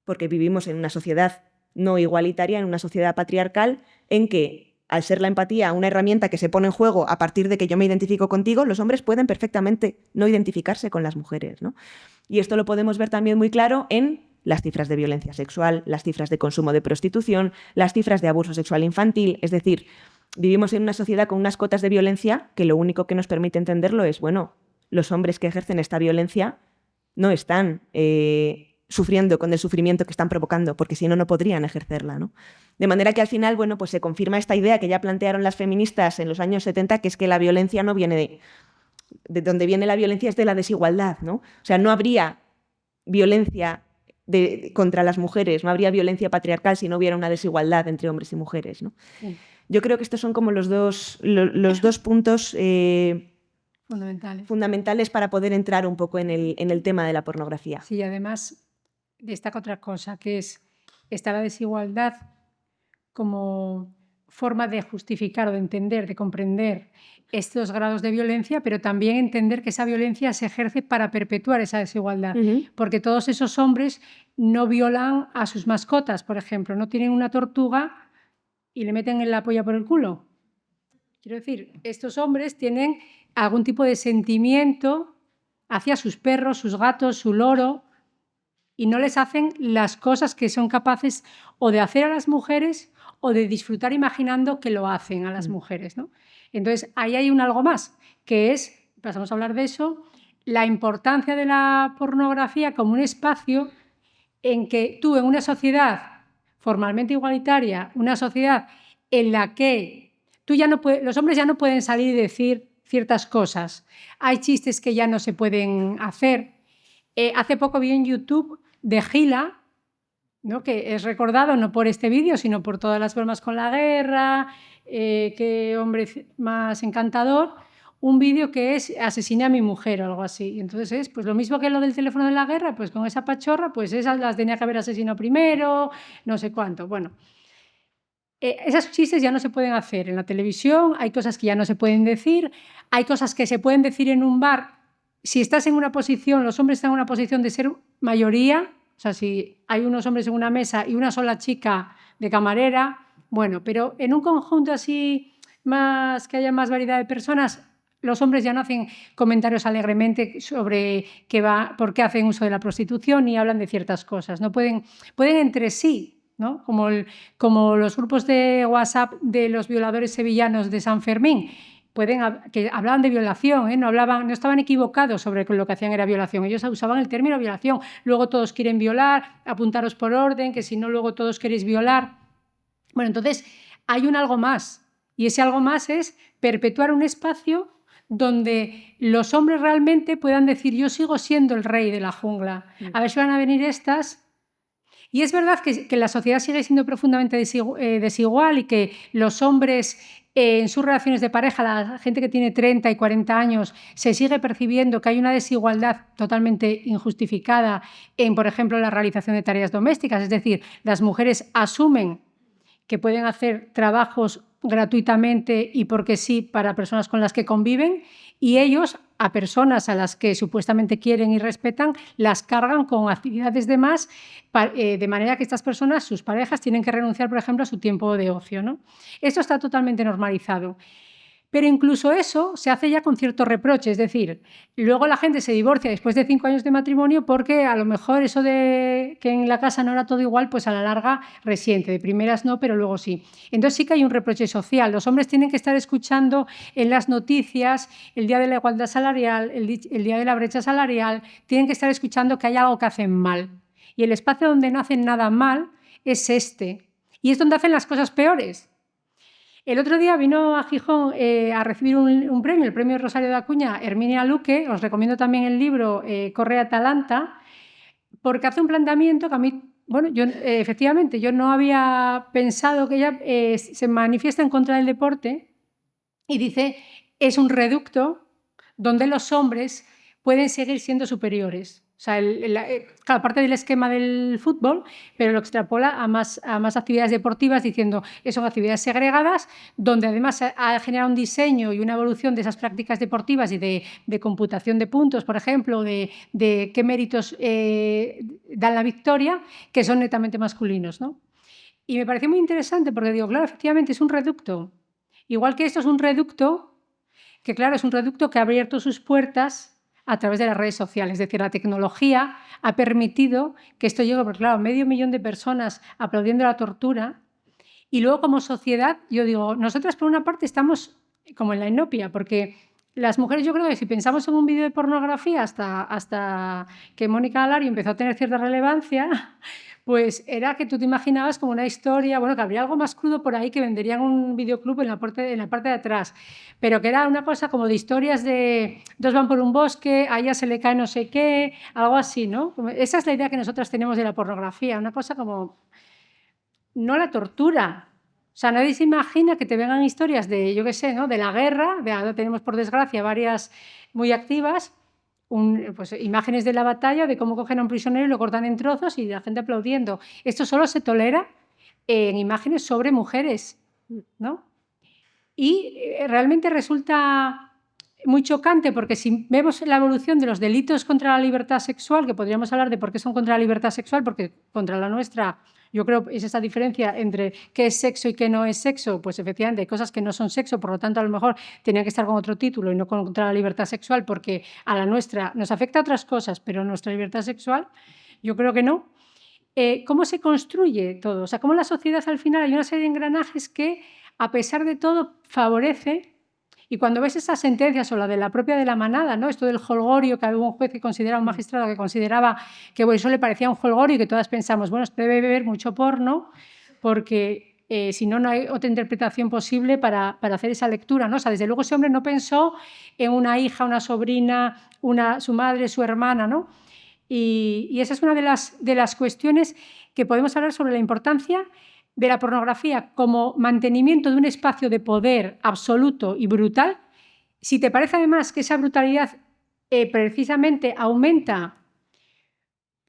Porque vivimos en una sociedad no igualitaria, en una sociedad patriarcal, en que, al ser la empatía una herramienta que se pone en juego a partir de que yo me identifico contigo, los hombres pueden perfectamente no identificarse con las mujeres, ¿no? Y esto lo podemos ver también muy claro en las cifras de violencia sexual, las cifras de consumo de prostitución, las cifras de abuso sexual infantil. Es decir, vivimos en una sociedad con unas cotas de violencia que lo único que nos permite entenderlo es, bueno, los hombres que ejercen esta violencia no están sufriendo con el sufrimiento que están provocando, porque si no, no podrían ejercerla, ¿no? De manera que al final, bueno, pues se confirma esta idea que ya plantearon las feministas en los años 70, que es que la violencia no viene de donde viene la violencia es de la desigualdad, ¿no? O sea, no habría violencia contra las mujeres, no habría violencia patriarcal si no hubiera una desigualdad entre hombres y mujeres, ¿no? Sí. Yo creo que estos son como los dos puntos fundamentales para poder entrar un poco en el tema de la pornografía. Sí, además destaca otra cosa, que está la desigualdad como forma de justificar o de entender, de comprender estos grados de violencia, pero también entender que esa violencia se ejerce para perpetuar esa desigualdad, porque todos esos hombres no violan a sus mascotas, por ejemplo, no tienen una tortuga y le meten la polla por el culo. Quiero decir, estos hombres tienen algún tipo de sentimiento hacia sus perros, sus gatos, su loro, y no les hacen las cosas que son capaces o de hacer a las mujeres o de disfrutar imaginando que lo hacen a las mujeres, ¿no? Entonces, ahí hay un algo más, que es, pasamos a hablar de eso, la importancia de la pornografía como un espacio en que tú, en una sociedad formalmente igualitaria, una sociedad en la que los hombres ya no pueden salir y decir ciertas cosas, hay chistes que ya no se pueden hacer. Hace poco vi en YouTube de Gila, ¿no?, que es recordado no por este vídeo, sino por todas las bromas con la guerra, qué hombre más encantador, un vídeo que es asesiné a mi mujer o algo así. Entonces es pues lo mismo que lo del teléfono de la guerra, pues con esa pachorra, pues esas las tenía que haber asesinado primero, no sé cuánto. Bueno, esos chistes ya no se pueden hacer en la televisión, hay cosas que ya no se pueden decir, hay cosas que se pueden decir en un bar. Si estás en una posición, los hombres están en una posición de ser mayoría, o sea, si hay unos hombres en una mesa y una sola chica de camarera, bueno, pero en un conjunto así, que haya más variedad de personas, los hombres ya no hacen comentarios alegremente sobre por qué hacen uso de la prostitución ni hablan de ciertas cosas, ¿no? Pueden entre sí, ¿no? Como los grupos de WhatsApp de los violadores sevillanos de San Fermín, que hablaban de violación, no estaban equivocados sobre que lo que hacían era violación, ellos usaban el término violación, luego todos quieren violar, apuntaros por orden, que si no luego todos queréis violar. Bueno, entonces hay un algo más, y ese algo más es perpetuar un espacio donde los hombres realmente puedan decir yo sigo siendo el rey de la jungla, a ver si van a venir estas. Y es verdad que la sociedad sigue siendo profundamente desigual y que los hombres en sus relaciones de pareja, la gente que tiene 30 y 40 años, se sigue percibiendo que hay una desigualdad totalmente injustificada en, por ejemplo, la realización de tareas domésticas. Es decir, las mujeres asumen que pueden hacer trabajos gratuitamente y porque sí para personas con las que conviven, y ellos a personas a las que supuestamente quieren y respetan las cargan con actividades de más, de manera que estas personas, sus parejas, tienen que renunciar, por ejemplo, a su tiempo de ocio, ¿no? Esto está totalmente normalizado. Pero incluso eso se hace ya con cierto reproche, es decir, luego la gente se divorcia después de 5 años de matrimonio porque a lo mejor eso de que en la casa no era todo igual, pues a la larga resiente, de primeras no, pero luego sí. Entonces sí que hay un reproche social, los hombres tienen que estar escuchando en las noticias el día de la igualdad salarial, el día de la brecha salarial, tienen que estar escuchando que hay algo que hacen mal. Y el espacio donde no hacen nada mal es este, y es donde hacen las cosas peores. El otro día vino a Gijón a recibir un premio, el premio Rosario de Acuña, Herminia Luque. Os recomiendo también el libro Corre Atalanta, porque hace un planteamiento que a mí, bueno, efectivamente, yo no había pensado que ella se manifiesta en contra del deporte y dice, es un reducto donde los hombres pueden seguir siendo superiores. O sea, claro, parte del esquema del fútbol, pero lo extrapola a más actividades deportivas diciendo que son actividades segregadas, donde además ha generado un diseño y una evolución de esas prácticas deportivas y de computación de puntos, por ejemplo, de qué méritos dan la victoria, que son netamente masculinos, ¿no? Y me pareció muy interesante porque digo, claro, efectivamente es un reducto. Igual que esto es un reducto, que claro, es un reducto que ha abierto sus puertas a través de las redes sociales. Es decir, la tecnología ha permitido que esto llegue, porque claro, 500.000 de personas aplaudiendo la tortura, y luego como sociedad, yo digo, nosotras por una parte estamos como en la inopia, porque las mujeres, yo creo que si pensamos en un vídeo de pornografía hasta que Mónica Alario empezó a tener cierta relevancia, pues era que tú te imaginabas como una historia, bueno, que habría algo más crudo por ahí, que venderían un videoclub en la parte de atrás, pero que era una cosa como de historias de dos van por un bosque, a ella se le cae no sé qué, algo así, ¿no? Esa es la idea que nosotras tenemos de la pornografía, una cosa como, no la tortura. O sea, nadie se imagina que te vengan historias de, yo qué sé, ¿no? De la guerra, ahora tenemos por desgracia varias muy activas, pues, imágenes de la batalla, de cómo cogen a un prisionero y lo cortan en trozos y la gente aplaudiendo. Esto solo se tolera en imágenes sobre mujeres, ¿no? Y realmente resulta muy chocante, porque si vemos la evolución de los delitos contra la libertad sexual, que podríamos hablar de por qué son contra la libertad sexual, porque contra la nuestra, yo creo que es esa diferencia entre qué es sexo y qué no es sexo, pues efectivamente hay cosas que no son sexo, por lo tanto a lo mejor tenían que estar con otro título y no contra la libertad sexual, porque a la nuestra nos afecta a otras cosas, pero nuestra libertad sexual, yo creo que no. ¿Cómo se construye todo? O sea, cómo la sociedad al final hay una serie de engranajes que, a pesar de todo, favorece. Y cuando ves esas sentencias o la de la propia de la manada, ¿no? Esto del jolgorio, que había un juez que consideraba, un magistrado que consideraba que bueno, eso le parecía un jolgorio y que todas pensamos, bueno, esto debe beber mucho porno porque si no, no hay otra interpretación posible para hacer esa lectura, ¿no? O sea, desde luego ese hombre no pensó en una hija, una sobrina, su madre, su hermana, ¿no? Y esa es una de las cuestiones que podemos hablar sobre la importancia de la pornografía como mantenimiento de un espacio de poder absoluto y brutal. Si te parece además que esa brutalidad precisamente aumenta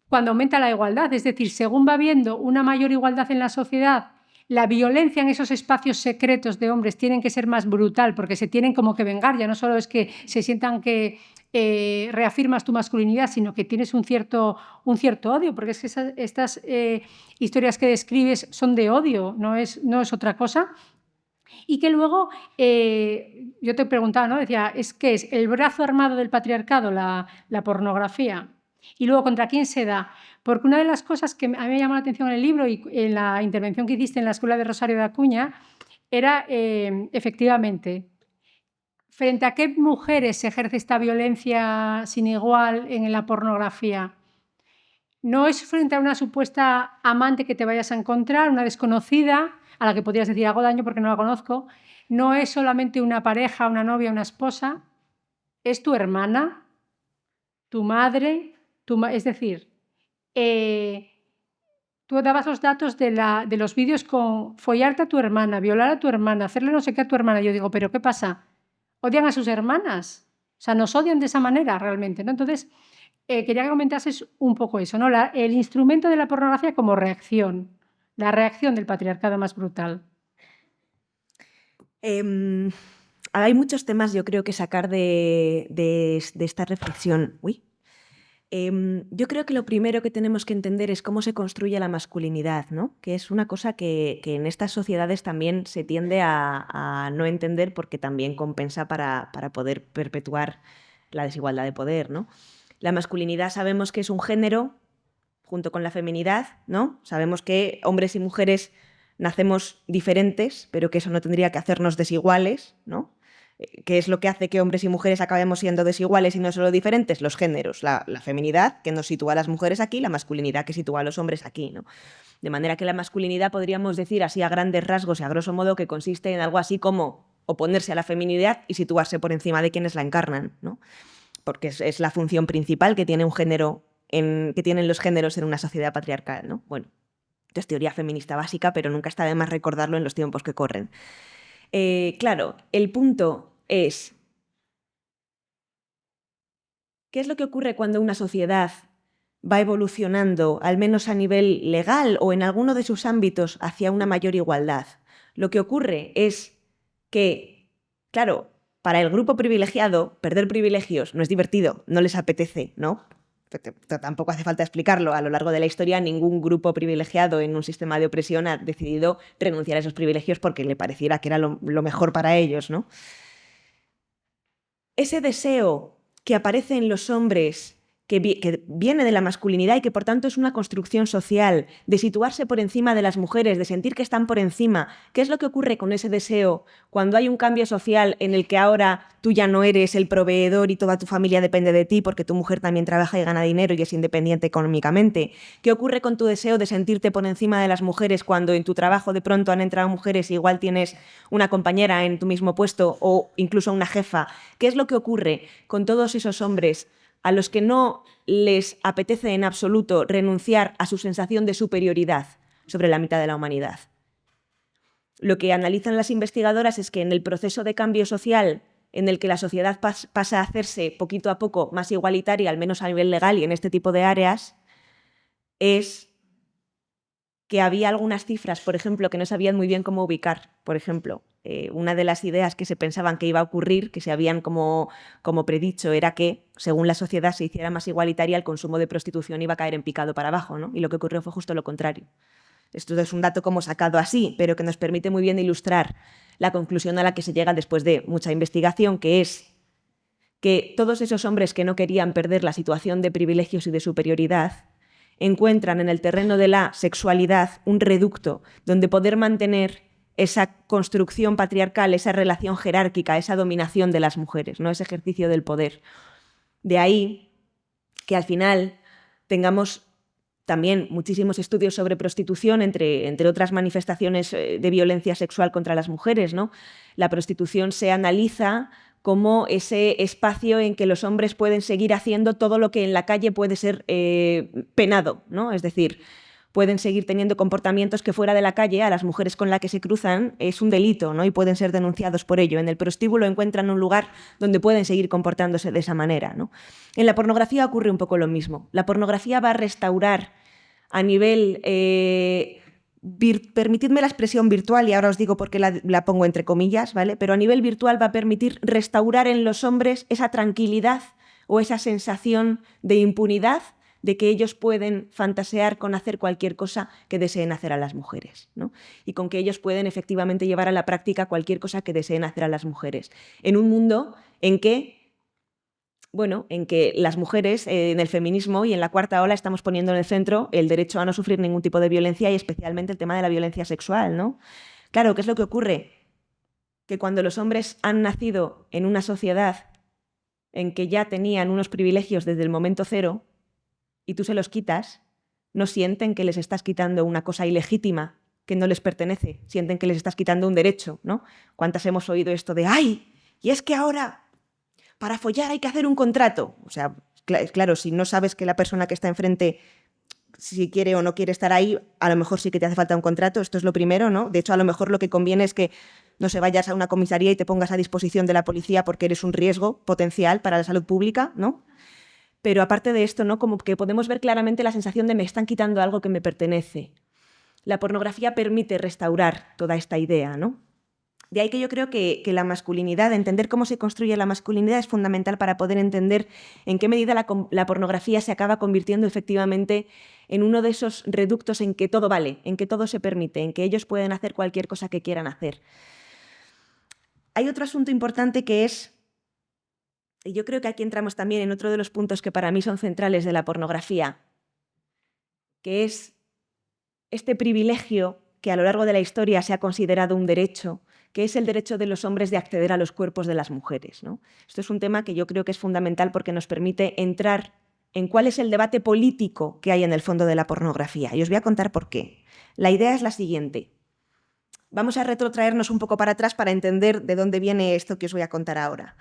cuando aumenta la igualdad, es decir, según va habiendo una mayor igualdad en la sociedad, la violencia en esos espacios secretos de hombres tienen que ser más brutal porque se tienen como que vengar, ya no solo es que se sientan que reafirmas tu masculinidad, sino que tienes un cierto odio, porque es que estas historias que describes son de odio, no es otra cosa. Y que luego, yo te preguntaba, ¿no? Decía, ¿qué es el brazo armado del patriarcado, la pornografía? Y luego, ¿contra quién se da? Porque una de las cosas que a mí me llamó la atención en el libro y en la intervención que hiciste en la Escuela de Rosario de Acuña era, efectivamente, ¿frente a qué mujeres se ejerce esta violencia sin igual en la pornografía? No es frente a una supuesta amante que te vayas a encontrar, una desconocida, a la que podrías decir hago daño porque no la conozco. No es solamente una pareja, una novia, una esposa. Es tu hermana, tu madre, es decir, tú dabas los datos de los vídeos con follarte a tu hermana, violar a tu hermana, hacerle no sé qué a tu hermana. Yo digo, ¿pero qué pasa? ¿Odian a sus hermanas? O sea, nos odian de esa manera realmente, ¿no? Entonces, quería que comentases un poco eso, ¿no? El instrumento de la pornografía como reacción, la reacción del patriarcado más brutal. Hay muchos temas, yo creo, que sacar de esta reflexión. Yo creo que lo primero que tenemos que entender es cómo se construye la masculinidad, ¿no? Que es una cosa que en estas sociedades también se tiende a no entender porque también compensa para poder perpetuar la desigualdad de poder, ¿no? La masculinidad sabemos que es un género junto con la feminidad, ¿no? Sabemos que hombres y mujeres nacemos diferentes, pero que eso no tendría que hacernos desiguales, ¿no? ¿Qué es lo que hace que hombres y mujeres acabemos siendo desiguales y no solo diferentes? Los géneros, la feminidad, que nos sitúa a las mujeres aquí, la masculinidad, que sitúa a los hombres aquí, ¿no? De manera que la masculinidad podríamos decir así a grandes rasgos y a grosso modo que consiste en algo así como oponerse a la feminidad y situarse por encima de quienes la encarnan, ¿no? Porque es la función principal que tiene un género, que tienen los géneros en una sociedad patriarcal, ¿no? Bueno, esto es teoría feminista básica, pero nunca está de más recordarlo en los tiempos que corren. Claro, el punto es, ¿qué es lo que ocurre cuando una sociedad va evolucionando, al menos a nivel legal o en alguno de sus ámbitos, hacia una mayor igualdad? Lo que ocurre es que, claro, para el grupo privilegiado, perder privilegios no es divertido, no les apetece, ¿no? Tampoco hace falta explicarlo. A lo largo de la historia, ningún grupo privilegiado en un sistema de opresión ha decidido renunciar a esos privilegios porque le pareciera que era lo mejor para ellos, ¿no? Ese deseo que aparece en los hombres, que viene de la masculinidad y que por tanto es una construcción social, de situarse por encima de las mujeres, de sentir que están por encima. ¿Qué es lo que ocurre con ese deseo cuando hay un cambio social en el que ahora tú ya no eres el proveedor y toda tu familia depende de ti porque tu mujer también trabaja y gana dinero y es independiente económicamente? ¿Qué ocurre con tu deseo de sentirte por encima de las mujeres cuando en tu trabajo de pronto han entrado mujeres y igual tienes una compañera en tu mismo puesto o incluso una jefa? ¿Qué es lo que ocurre con todos esos hombres a los que no les apetece en absoluto renunciar a su sensación de superioridad sobre la mitad de la humanidad? Lo que analizan las investigadoras es que en el proceso de cambio social en el que la sociedad pasa a hacerse poquito a poco más igualitaria, al menos a nivel legal y en este tipo de áreas, es que había algunas cifras, por ejemplo, que no sabían muy bien cómo ubicar. Por ejemplo, una de las ideas que se pensaban que iba a ocurrir, que se habían como predicho, era que, según la sociedad se hiciera más igualitaria, el consumo de prostitución iba a caer en picado para abajo, ¿no? Y lo que ocurrió fue justo lo contrario. Esto es un dato como sacado así, pero que nos permite muy bien ilustrar la conclusión a la que se llega después de mucha investigación, que es que todos esos hombres que no querían perder la situación de privilegios y de superioridad encuentran en el terreno de la sexualidad un reducto donde poder mantener esa construcción patriarcal, esa relación jerárquica, esa dominación de las mujeres, ¿no? Ese ejercicio del poder. De ahí que al final tengamos también muchísimos estudios sobre prostitución, entre otras manifestaciones de violencia sexual contra las mujeres, ¿no? La prostitución se analiza como ese espacio en que los hombres pueden seguir haciendo todo lo que en la calle puede ser penado, ¿no? Es decir, pueden seguir teniendo comportamientos que fuera de la calle a las mujeres con las que se cruzan es un delito, ¿no? Y pueden ser denunciados por ello. En el prostíbulo encuentran un lugar donde pueden seguir comportándose de esa manera, ¿no? En la pornografía ocurre un poco lo mismo. La pornografía va a restaurar a nivel... permitidme la expresión virtual, y ahora os digo por qué la pongo entre comillas, ¿vale? Pero a nivel virtual va a permitir restaurar en los hombres esa tranquilidad o esa sensación de impunidad de que ellos pueden fantasear con hacer cualquier cosa que deseen hacer a las mujeres, ¿no? Y con que ellos pueden efectivamente llevar a la práctica cualquier cosa que deseen hacer a las mujeres. En un mundo en que las mujeres en el feminismo y en la cuarta ola estamos poniendo en el centro el derecho a no sufrir ningún tipo de violencia y especialmente el tema de la violencia sexual, ¿no? Claro, ¿qué es lo que ocurre? Que cuando los hombres han nacido en una sociedad en que ya tenían unos privilegios desde el momento cero y tú se los quitas, no sienten que les estás quitando una cosa ilegítima que no les pertenece, sienten que les estás quitando un derecho, ¿no? ¿Cuántas hemos oído esto de ¡ay! Y es que ahora... para follar hay que hacer un contrato. O sea, claro, si no sabes que la persona que está enfrente, si quiere o no quiere estar ahí, a lo mejor sí que te hace falta un contrato, esto es lo primero, ¿no? De hecho, a lo mejor lo que conviene es que no se vayas a una comisaría y te pongas a disposición de la policía porque eres un riesgo potencial para la salud pública, ¿no? Pero aparte de esto, ¿no? Como que podemos ver claramente la sensación de me están quitando algo que me pertenece. La pornografía permite restaurar toda esta idea, ¿no? De ahí que yo creo que la masculinidad, entender cómo se construye la masculinidad es fundamental para poder entender en qué medida la pornografía se acaba convirtiendo efectivamente en uno de esos reductos en que todo vale, en que todo se permite, en que ellos pueden hacer cualquier cosa que quieran hacer. Hay otro asunto importante que es, y yo creo que aquí entramos también en otro de los puntos que para mí son centrales de la pornografía, que es este privilegio que a lo largo de la historia se ha considerado un derecho, que es el derecho de los hombres de acceder a los cuerpos de las mujeres, ¿no? Esto es un tema que yo creo que es fundamental porque nos permite entrar en cuál es el debate político que hay en el fondo de la pornografía. Y os voy a contar por qué. La idea es la siguiente. Vamos a retrotraernos un poco para atrás para entender de dónde viene esto que os voy a contar ahora.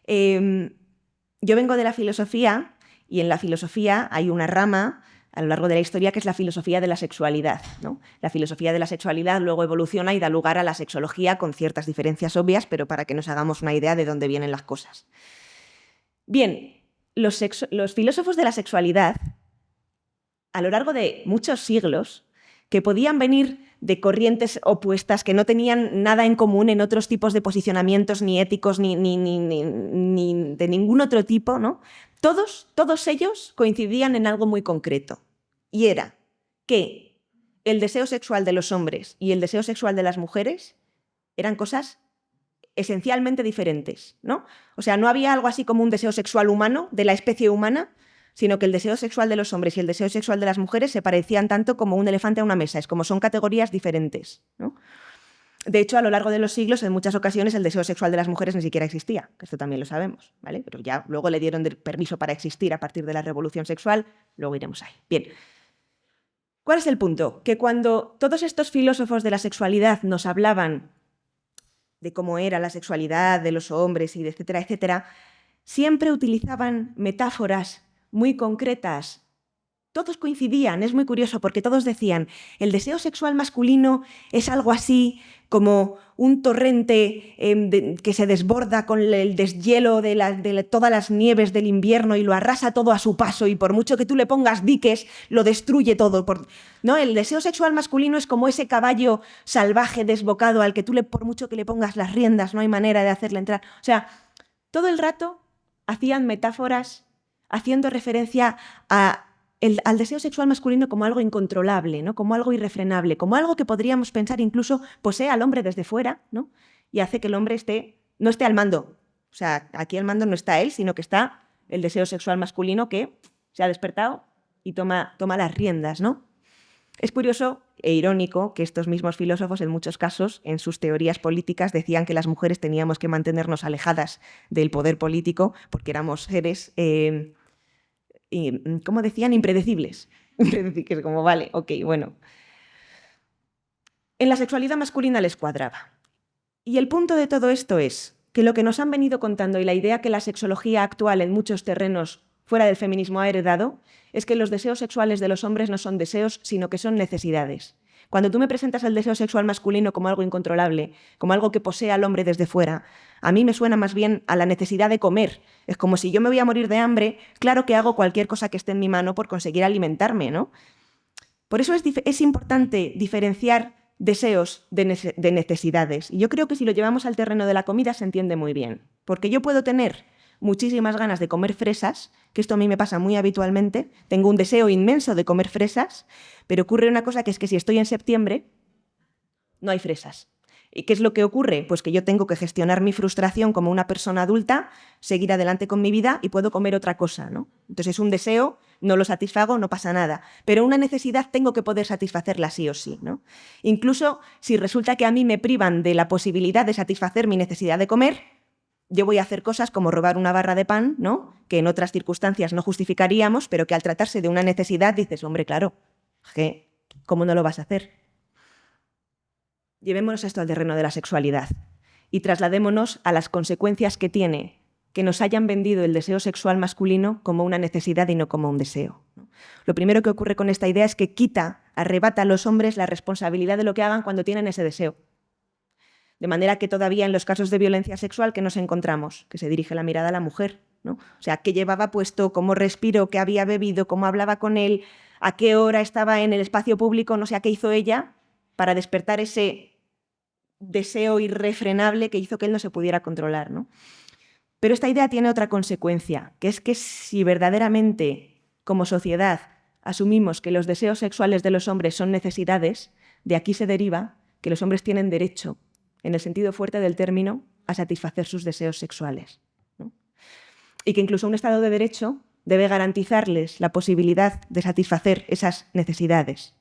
Yo vengo de la filosofía y en la filosofía hay una rama a lo largo de la historia, que es la filosofía de la sexualidad, ¿no? La filosofía de la sexualidad luego evoluciona y da lugar a la sexología con ciertas diferencias obvias, pero para que nos hagamos una idea de dónde vienen las cosas. Bien, los filósofos de la sexualidad, a lo largo de muchos siglos, que podían venir de corrientes opuestas, que no tenían nada en común en otros tipos de posicionamientos, ni éticos, ni de ningún otro tipo, ¿no? Todos ellos coincidían en algo muy concreto. Y era que el deseo sexual de los hombres y el deseo sexual de las mujeres eran cosas esencialmente diferentes, ¿no? O sea, no había algo así como un deseo sexual humano de la especie humana, sino que el deseo sexual de los hombres y el deseo sexual de las mujeres se parecían tanto como un elefante a una mesa, es como son categorías diferentes, ¿no? De hecho, a lo largo de los siglos, en muchas ocasiones, el deseo sexual de las mujeres ni siquiera existía, que esto también lo sabemos, ¿vale? Pero ya luego le dieron permiso para existir a partir de la revolución sexual, luego iremos ahí. Bien. ¿Cuál es el punto? Que cuando todos estos filósofos de la sexualidad nos hablaban de cómo era la sexualidad de los hombres y de etcétera, etcétera, siempre utilizaban metáforas muy concretas. Todos coincidían, es muy curioso, porque todos decían, el deseo sexual masculino es algo así como un torrente que se desborda con el deshielo de todas las nieves del invierno y lo arrasa todo a su paso, y por mucho que tú le pongas diques, lo destruye todo. ¿No? El deseo sexual masculino es como ese caballo salvaje, desbocado, al que tú por mucho que le pongas las riendas, no hay manera de hacerle entrar. O sea, todo el rato hacían metáforas haciendo referencia al deseo sexual masculino como algo incontrolable, ¿no? Como algo irrefrenable, como algo que podríamos pensar incluso posee al hombre desde fuera, ¿no? Y hace que el hombre no esté al mando. O sea, aquí al mando no está él, sino que está el deseo sexual masculino que se ha despertado y toma las riendas, ¿no? Es curioso e irónico que estos mismos filósofos, en muchos casos, en sus teorías políticas, decían que las mujeres teníamos que mantenernos alejadas del poder político porque éramos seres... ¿cómo decían? Impredecibles. Que es como, vale, ok, bueno. En la sexualidad masculina les cuadraba. Y el punto de todo esto es que lo que nos han venido contando y la idea que la sexología actual en muchos terrenos fuera del feminismo ha heredado es que los deseos sexuales de los hombres no son deseos, sino que son necesidades. Cuando tú me presentas el deseo sexual masculino como algo incontrolable, como algo que posee al hombre desde fuera, a mí me suena más bien a la necesidad de comer. Es como si yo me voy a morir de hambre, claro que hago cualquier cosa que esté en mi mano por conseguir alimentarme, ¿no? Por eso es importante diferenciar deseos de necesidades. Y yo creo que si lo llevamos al terreno de la comida se entiende muy bien. Porque yo puedo tener muchísimas ganas de comer fresas, que esto a mí me pasa muy habitualmente, tengo un deseo inmenso de comer fresas, pero ocurre una cosa, que es que si estoy en septiembre, no hay fresas. ¿Y qué es lo que ocurre? Pues que yo tengo que gestionar mi frustración como una persona adulta, seguir adelante con mi vida y puedo comer otra cosa, ¿no? Entonces es un deseo, no lo satisfago, no pasa nada. Pero una necesidad tengo que poder satisfacerla sí o sí, ¿no? Incluso si resulta que a mí me privan de la posibilidad de satisfacer mi necesidad de comer, yo voy a hacer cosas como robar una barra de pan, ¿no? Que en otras circunstancias no justificaríamos, pero que al tratarse de una necesidad dices, hombre, claro, ¿cómo no lo vas a hacer? Llevémonos esto al terreno de la sexualidad y trasladémonos a las consecuencias que tiene que nos hayan vendido el deseo sexual masculino como una necesidad y no como un deseo. Lo primero que ocurre con esta idea es que arrebata a los hombres la responsabilidad de lo que hagan cuando tienen ese deseo. De manera que todavía en los casos de violencia sexual que nos encontramos, que se dirige la mirada a la mujer, ¿no? O sea, qué llevaba puesto, cómo respiró, qué había bebido, cómo hablaba con él, a qué hora estaba en el espacio público, no sé a qué hizo ella para despertar ese deseo irrefrenable que hizo que él no se pudiera controlar, ¿no? Pero esta idea tiene otra consecuencia, que es que si verdaderamente como sociedad asumimos que los deseos sexuales de los hombres son necesidades, de aquí se deriva que los hombres tienen derecho, en el sentido fuerte del término, a satisfacer sus deseos sexuales, ¿no? Y que incluso un Estado de Derecho debe garantizarles la posibilidad de satisfacer esas necesidades.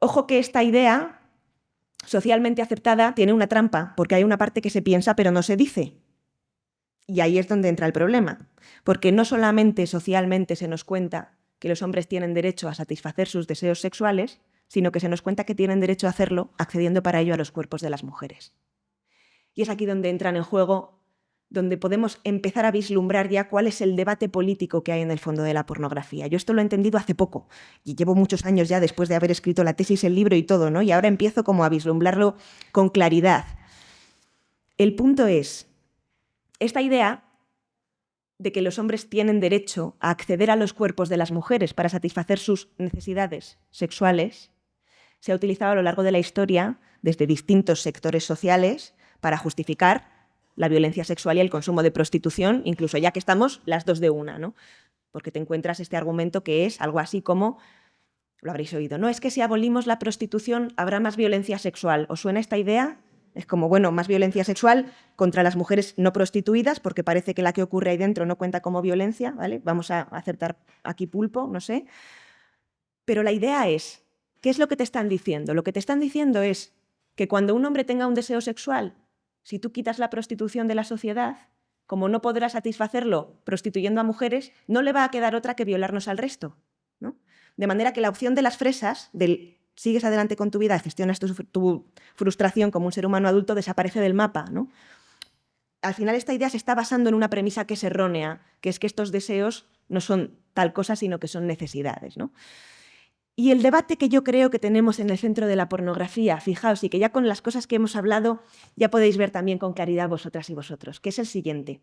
Ojo que esta idea socialmente aceptada tiene una trampa, porque hay una parte que se piensa pero no se dice. Y ahí es donde entra el problema, porque no solamente socialmente se nos cuenta que los hombres tienen derecho a satisfacer sus deseos sexuales, sino que se nos cuenta que tienen derecho a hacerlo accediendo para ello a los cuerpos de las mujeres. Y es aquí donde entran en juego, donde podemos empezar a vislumbrar ya cuál es el debate político que hay en el fondo de la pornografía. Yo esto lo he entendido hace poco, y llevo muchos años ya después de haber escrito la tesis, el libro y todo, ¿no? Y ahora empiezo como a vislumbrarlo con claridad. El punto es, esta idea de que los hombres tienen derecho a acceder a los cuerpos de las mujeres para satisfacer sus necesidades sexuales se ha utilizado a lo largo de la historia desde distintos sectores sociales para justificar la violencia sexual y el consumo de prostitución, incluso ya que estamos las dos de una, ¿no? Porque te encuentras este argumento que es algo así como, lo habréis oído, no es que si abolimos la prostitución habrá más violencia sexual. ¿Os suena esta idea? Es como, bueno, más violencia sexual contra las mujeres no prostituidas, porque parece que la que ocurre ahí dentro no cuenta como violencia, ¿vale? Vamos a aceptar aquí pulpo, no sé. Pero la idea es, ¿qué es lo que te están diciendo? Lo que te están diciendo es que cuando un hombre tenga un deseo sexual, si tú quitas la prostitución de la sociedad, como no podrá satisfacerlo prostituyendo a mujeres, no le va a quedar otra que violarnos al resto, ¿no? De manera que la opción de las fresas, del sigues adelante con tu vida, gestionas tu frustración como un ser humano adulto, desaparece del mapa, ¿no? Al final esta idea se está basando en una premisa que es errónea, que es que estos deseos no son tal cosa, sino que son necesidades, ¿no? Y el debate que yo creo que tenemos en el centro de la pornografía, fijaos, y que ya con las cosas que hemos hablado ya podéis ver también con claridad vosotras y vosotros, que es el siguiente.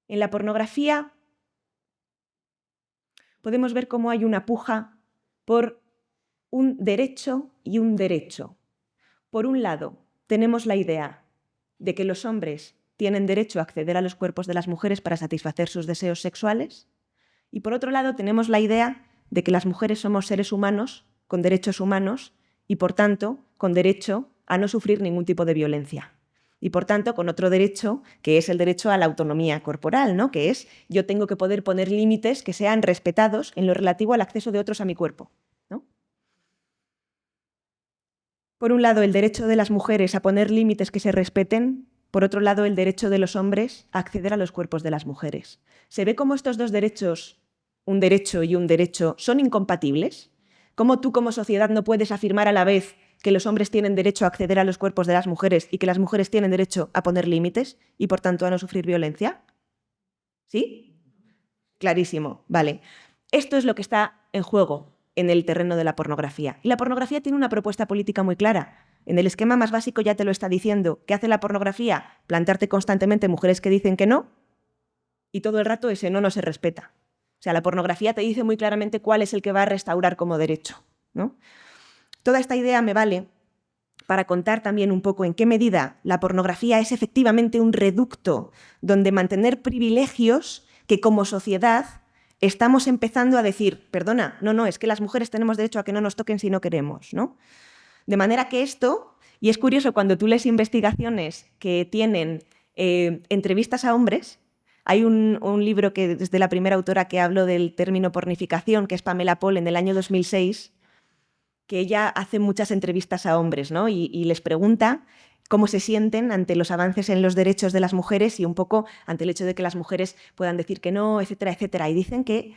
En la pornografía podemos ver cómo hay una puja por un derecho y un derecho. Por un lado, tenemos la idea de que los hombres tienen derecho a acceder a los cuerpos de las mujeres para satisfacer sus deseos sexuales, y por otro lado tenemos la idea de que las mujeres somos seres humanos con derechos humanos y, por tanto, con derecho a no sufrir ningún tipo de violencia. Y, por tanto, con otro derecho, que es el derecho a la autonomía corporal, ¿no? Que es yo tengo que poder poner límites que sean respetados en lo relativo al acceso de otros a mi cuerpo, ¿no? Por un lado, el derecho de las mujeres a poner límites que se respeten. Por otro lado, el derecho de los hombres a acceder a los cuerpos de las mujeres. ¿Se ve cómo estos dos derechos, un derecho y un derecho, son incompatibles? ¿Cómo tú como sociedad no puedes afirmar a la vez que los hombres tienen derecho a acceder a los cuerpos de las mujeres y que las mujeres tienen derecho a poner límites y, por tanto, a no sufrir violencia? ¿Sí? Clarísimo, vale. Esto es lo que está en juego en el terreno de la pornografía. Y la pornografía tiene una propuesta política muy clara. En el esquema más básico ya te lo está diciendo. ¿Qué hace la pornografía? Plantearte constantemente mujeres que dicen que no y todo el rato ese no se respeta. O sea, la pornografía te dice muy claramente cuál es el que va a restaurar como derecho, ¿no? Toda esta idea me vale para contar también un poco en qué medida la pornografía es efectivamente un reducto donde mantener privilegios que como sociedad estamos empezando a decir, perdona, no, es que las mujeres tenemos derecho a que no nos toquen si no queremos, ¿no? De manera que esto, y es curioso cuando tú lees investigaciones que tienen entrevistas a hombres, hay un libro que desde la primera autora que hablo del término pornificación, que es Pamela Paul, en el año 2006, que ella hace muchas entrevistas a hombres, ¿no? Y les pregunta cómo se sienten ante los avances en los derechos de las mujeres y un poco ante el hecho de que las mujeres puedan decir que no, etcétera, etcétera. Y dicen que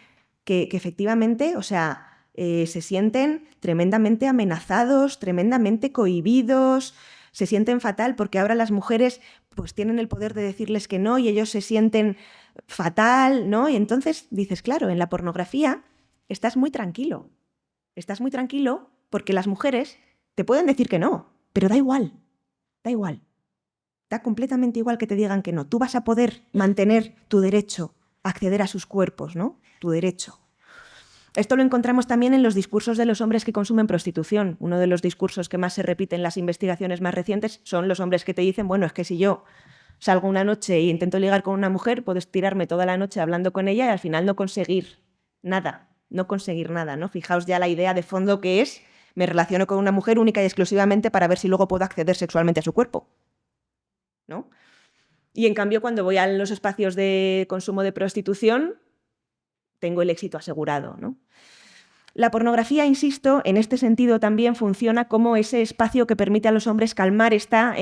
efectivamente, o sea, se sienten tremendamente amenazados, tremendamente cohibidos, se sienten fatal porque ahora las mujeres pues tienen el poder de decirles que no y ellos se sienten fatal, ¿no? Y entonces dices, claro, en la pornografía estás muy tranquilo porque las mujeres te pueden decir que no, pero da igual, da completamente igual que te digan que no. Tú vas a poder mantener tu derecho a acceder a sus cuerpos, ¿no? Tu derecho. Esto lo encontramos también en los discursos de los hombres que consumen prostitución. Uno de los discursos que más se repite en las investigaciones más recientes son los hombres que te dicen, bueno, es que si yo salgo una noche e intento ligar con una mujer, puedo estirarme toda la noche hablando con ella y al final no conseguir nada, ¿no? Fijaos ya la idea de fondo que es, me relaciono con una mujer única y exclusivamente para ver si luego puedo acceder sexualmente a su cuerpo, ¿no? Y en cambio, cuando voy a los espacios de consumo de prostitución, tengo el éxito asegurado, ¿no? La pornografía, insisto, en este sentido también funciona como ese espacio que permite a los hombres calmar esta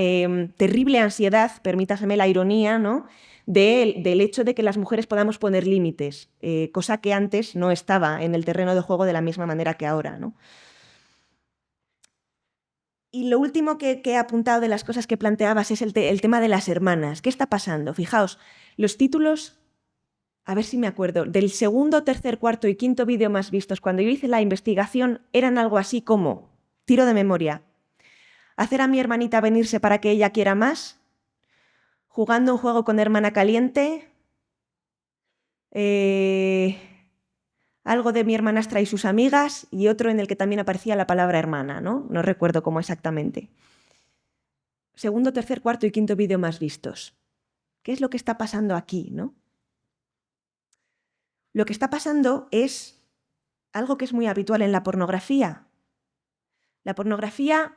terrible ansiedad, permítaseme la ironía, ¿no? del hecho de que las mujeres podamos poner límites, cosa que antes no estaba en el terreno de juego de la misma manera que ahora, ¿no? Y lo último que he apuntado de las cosas que planteabas es el tema de las hermanas. ¿Qué está pasando? Fijaos, los títulos, a ver si me acuerdo, del segundo, tercer, cuarto y quinto vídeo más vistos cuando yo hice la investigación eran algo así como, tiro de memoria, hacer a mi hermanita venirse para que ella quiera más, jugando un juego con hermana caliente, algo de mi hermanastra y sus amigas y otro en el que también aparecía la palabra hermana, ¿no? No recuerdo cómo exactamente. Segundo, tercer, cuarto y quinto vídeo más vistos. ¿Qué es lo que está pasando aquí, no? Lo que está pasando es algo que es muy habitual en la pornografía. La pornografía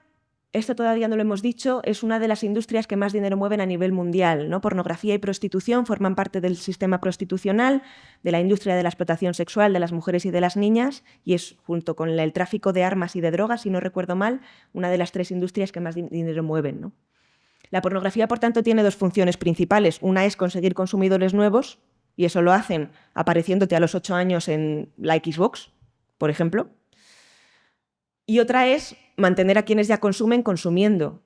esto todavía no lo hemos dicho, es una de las industrias que más dinero mueven a nivel mundial, ¿no? Pornografía y prostitución forman parte del sistema prostitucional, de la industria de la explotación sexual de las mujeres y de las niñas, y es, junto con el tráfico de armas y de drogas, si no recuerdo mal, una de las 3 industrias que más dinero mueven, ¿no? La pornografía, por tanto, tiene 2 funciones principales. Una es conseguir consumidores nuevos, y eso lo hacen apareciéndote a los 8 años en la Xbox, por ejemplo. Y otra es mantener a quienes ya consumen consumiendo,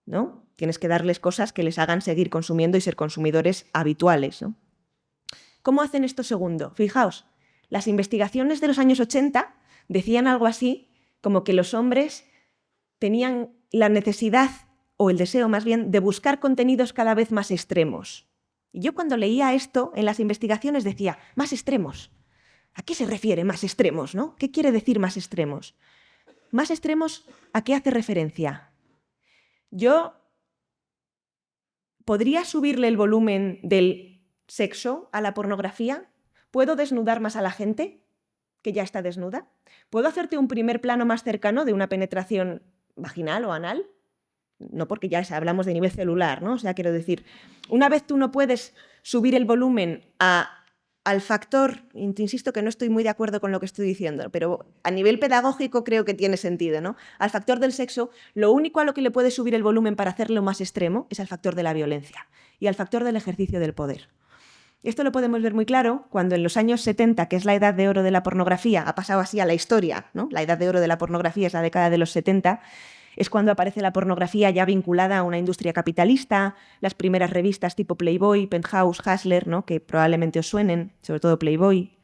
¿no? Tienes que darles cosas que les hagan seguir consumiendo y ser consumidores habituales, ¿no? ¿Cómo hacen esto segundo? Fijaos, las investigaciones de los años 80 decían algo así como que los hombres tenían la necesidad, o el deseo más bien, de buscar contenidos cada vez más extremos. Y yo cuando leía esto en las investigaciones decía, más extremos. ¿A qué se refiere más extremos, no? ¿Qué quiere decir más extremos? Más extremos, ¿a qué hace referencia? Yo podría subirle el volumen del sexo a la pornografía. ¿Puedo desnudar más a la gente que ya está desnuda? ¿Puedo hacerte un primer plano más cercano de una penetración vaginal o anal? No, porque ya hablamos de nivel celular, ¿no? O sea, quiero decir, una vez tú no puedes subir el volumen al factor, insisto que no estoy muy de acuerdo con lo que estoy diciendo, pero a nivel pedagógico creo que tiene sentido, ¿no? Al factor del sexo, lo único a lo que le puedes subir el volumen para hacerlo más extremo es al factor de la violencia y al factor del ejercicio del poder. Esto lo podemos ver muy claro cuando en los años 70, que es la edad de oro de la pornografía, ha pasado así a la historia, ¿no? La edad de oro de la pornografía es la década de los 70, es cuando aparece la pornografía ya vinculada a una industria capitalista, las primeras revistas tipo Playboy, Penthouse, Hustler, ¿no? Que probablemente os suenen, sobre todo Playboy.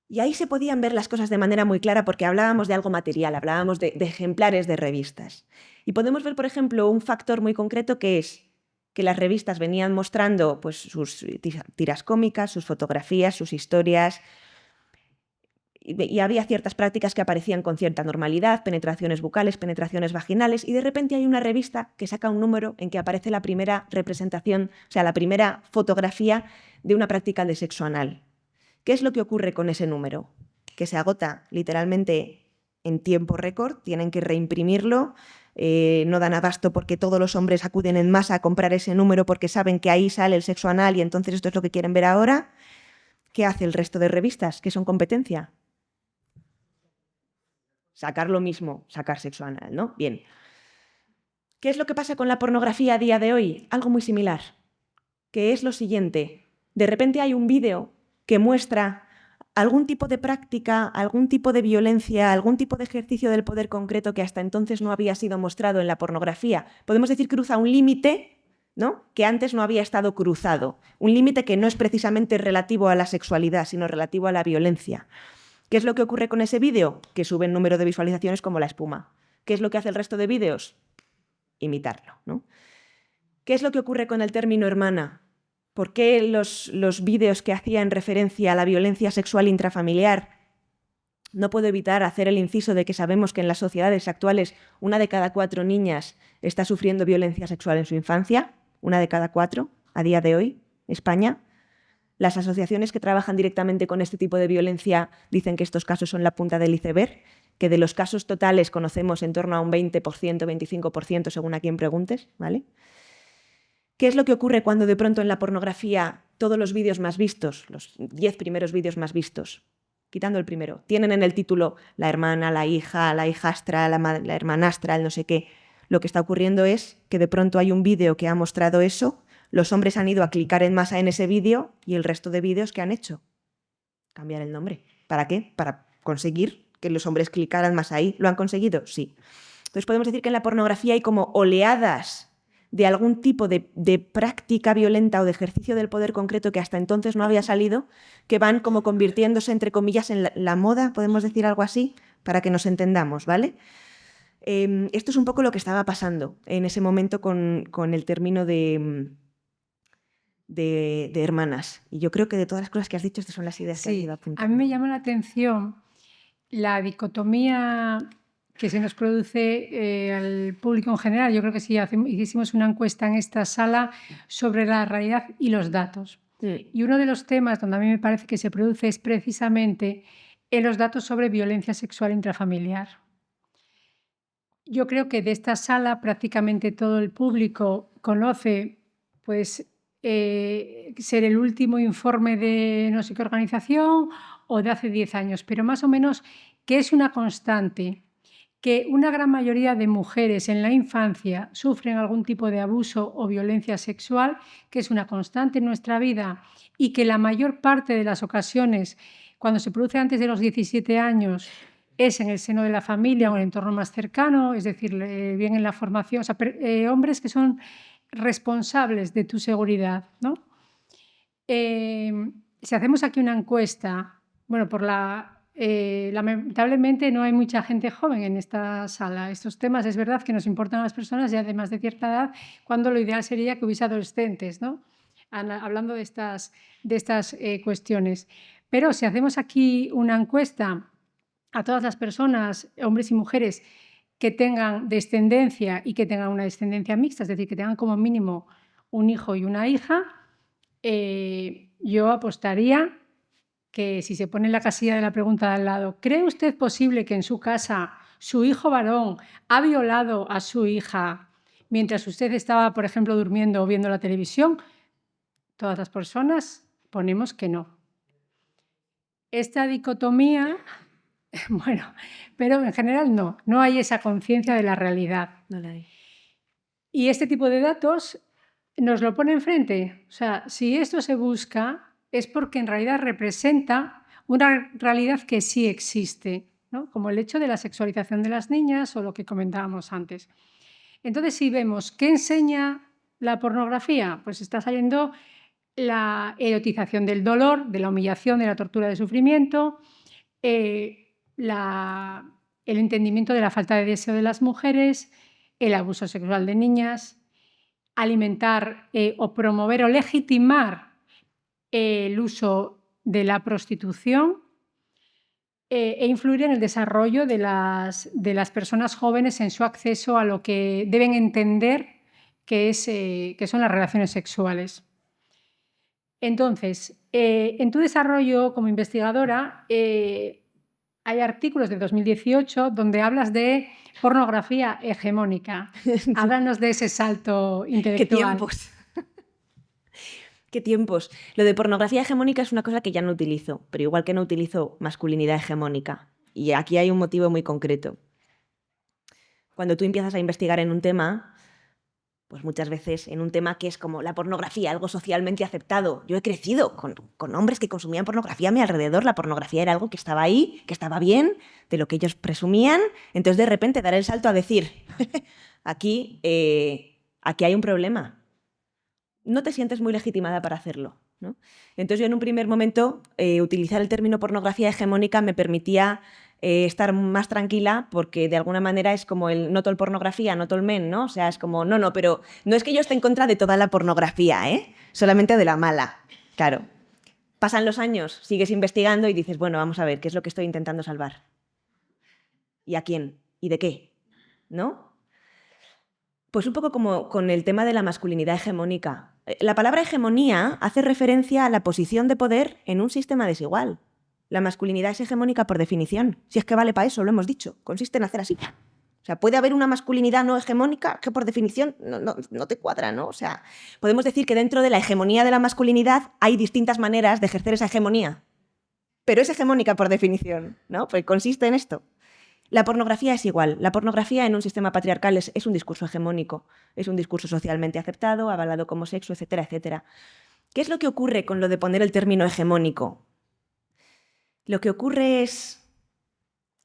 Y ahí se podían ver las cosas de manera muy clara porque hablábamos de algo material, hablábamos de ejemplares de revistas. Y podemos ver, por ejemplo, un factor muy concreto que es que las revistas venían mostrando pues, sus tiras cómicas, sus fotografías, sus historias, y había ciertas prácticas que aparecían con cierta normalidad, penetraciones bucales, penetraciones vaginales, y de repente hay una revista que saca un número en que aparece la primera representación, o sea, la primera fotografía de una práctica de sexo anal. ¿Qué es lo que ocurre con ese número? Que se agota literalmente en tiempo récord, tienen que reimprimirlo, no dan abasto porque todos los hombres acuden en masa a comprar ese número porque saben que ahí sale el sexo anal y entonces esto es lo que quieren ver ahora. ¿Qué hace el resto de revistas que son competencia? Sacar lo mismo, sacar sexo anal, ¿no? Bien. ¿Qué es lo que pasa con la pornografía a día de hoy? Algo muy similar, que es lo siguiente. De repente hay un vídeo que muestra algún tipo de práctica, algún tipo de violencia, algún tipo de ejercicio del poder concreto que hasta entonces no había sido mostrado en la pornografía. Podemos decir cruza un límite, ¿no? Que antes no había estado cruzado. Un límite que no es precisamente relativo a la sexualidad, sino relativo a la violencia. ¿Qué es lo que ocurre con ese vídeo? Que sube el número de visualizaciones como la espuma. ¿Qué es lo que hace el resto de vídeos? Imitarlo, ¿no? ¿Qué es lo que ocurre con el término hermana? ¿Por qué los vídeos que hacían referencia a la violencia sexual intrafamiliar? No puedo evitar hacer el inciso de que sabemos que en las sociedades actuales 1 de cada 4 niñas está sufriendo violencia sexual en su infancia. 1 de cada 4 a día de hoy, España. Las asociaciones que trabajan directamente con este tipo de violencia dicen que estos casos son la punta del iceberg, que de los casos totales conocemos en torno a un 20%, 25%, según a quien preguntes, ¿vale? ¿Qué es lo que ocurre cuando de pronto en la pornografía todos los vídeos más vistos, los 10 primeros vídeos más vistos, quitando el primero, tienen en el título la hermana, la hijastra, la hermanastra, el no sé qué? Lo que está ocurriendo es que de pronto hay un vídeo que ha mostrado eso. Los hombres han ido a clicar en masa en ese vídeo y el resto de vídeos ¿qué han hecho? Cambiar el nombre. ¿Para qué? Para conseguir que los hombres clicaran más ahí. ¿Lo han conseguido? Sí. Entonces podemos decir que en la pornografía hay como oleadas de algún tipo de práctica violenta o de ejercicio del poder concreto que hasta entonces no había salido, que van como convirtiéndose, entre comillas, en la moda, podemos decir algo así, para que nos entendamos, ¿vale? Esto es un poco lo que estaba pasando en ese momento con el término de hermanas. Y yo creo que de todas las cosas que has dicho, estas son las ideas que has ido apuntando. A mí me llama la atención la dicotomía que se nos produce al público en general. Yo creo que sí, hicimos una encuesta en esta sala sobre la realidad y los datos. Y uno de los temas donde a mí me parece que se produce es precisamente en los datos sobre violencia sexual intrafamiliar. yo creo que de esta sala prácticamente todo el público conoce, pues, ser el último informe de no sé qué organización o de hace 10 años, pero más o menos que es una constante, que una gran mayoría de mujeres en la infancia sufren algún tipo de abuso o violencia sexual, que es una constante en nuestra vida y que la mayor parte de las ocasiones, cuando se produce antes de los 17 años, es en el seno de la familia o en el entorno más cercano, es decir, bien en la formación, o sea, hombres que son responsables de tu seguridad, ¿no? Si hacemos aquí una encuesta, bueno, lamentablemente no hay mucha gente joven en esta sala. Estos temas es verdad que nos importan a las personas ya de más de cierta edad, cuando lo ideal sería que hubiese adolescentes, ¿no? Hablando de estas cuestiones. Pero si hacemos aquí una encuesta a todas las personas, hombres y mujeres, que tengan descendencia y que tengan una descendencia mixta, es decir, que tengan como mínimo un hijo y una hija, yo apostaría que si se pone en la casilla de la pregunta de al lado, ¿cree usted posible que en su casa su hijo varón ha violado a su hija mientras usted estaba, por ejemplo, durmiendo o viendo la televisión? Todas las personas ponemos que no. Esta dicotomía, bueno, pero en general no hay esa conciencia de la realidad. No la hay. Y este tipo de datos nos lo pone enfrente. O sea, si esto se busca es porque en realidad representa una realidad que sí existe, ¿no? Como el hecho de la sexualización de las niñas o lo que comentábamos antes. Entonces, si vemos qué enseña la pornografía, pues está saliendo la erotización del dolor, de la humillación, de la tortura, del sufrimiento, el entendimiento de la falta de deseo de las mujeres, el abuso sexual de niñas, alimentar o promover o legitimar el uso de la prostitución e influir en el desarrollo de las personas jóvenes en su acceso a lo que deben entender que son las relaciones sexuales. Entonces, en tu desarrollo como investigadora, hay artículos de 2018 donde hablas de pornografía hegemónica. Háblanos de ese salto intelectual. ¡Qué tiempos! ¡Qué tiempos! Lo de pornografía hegemónica es una cosa que ya no utilizo, pero igual que no utilizo masculinidad hegemónica. Y aquí hay un motivo muy concreto. Cuando tú empiezas a investigar en un tema, pues muchas veces en un tema que es como la pornografía, algo socialmente aceptado. Yo he crecido con hombres que consumían pornografía a mi alrededor. La pornografía era algo que estaba ahí, que estaba bien, de lo que ellos presumían. Entonces, de repente, dar el salto a decir, aquí hay un problema. No te sientes muy legitimada para hacerlo, ¿no? Entonces, yo en un primer momento, utilizar el término pornografía hegemónica me permitía estar más tranquila, porque de alguna manera es como el no todo pornografía, no todo men, ¿no? O sea, es como, no, pero no es que yo esté en contra de toda la pornografía, solamente de la mala. Claro. Pasan los años, sigues investigando y dices, bueno, vamos a ver, ¿qué es lo que estoy intentando salvar? ¿Y a quién? ¿Y de qué? ¿No? Pues un poco como con el tema de la masculinidad hegemónica. La palabra hegemonía hace referencia a la posición de poder en un sistema desigual. La masculinidad es hegemónica por definición. Si es que vale para eso, lo hemos dicho. Consiste en hacer así. O sea, puede haber una masculinidad no hegemónica que por definición no te cuadra, ¿no? O sea, podemos decir que dentro de la hegemonía de la masculinidad hay distintas maneras de ejercer esa hegemonía. Pero es hegemónica por definición, ¿no? Pues consiste en esto. La pornografía es igual. La pornografía en un sistema patriarcal es un discurso hegemónico. Es un discurso socialmente aceptado, avalado como sexo, etcétera, etcétera. ¿Qué es lo que ocurre con lo de poner el término hegemónico? Lo que ocurre es...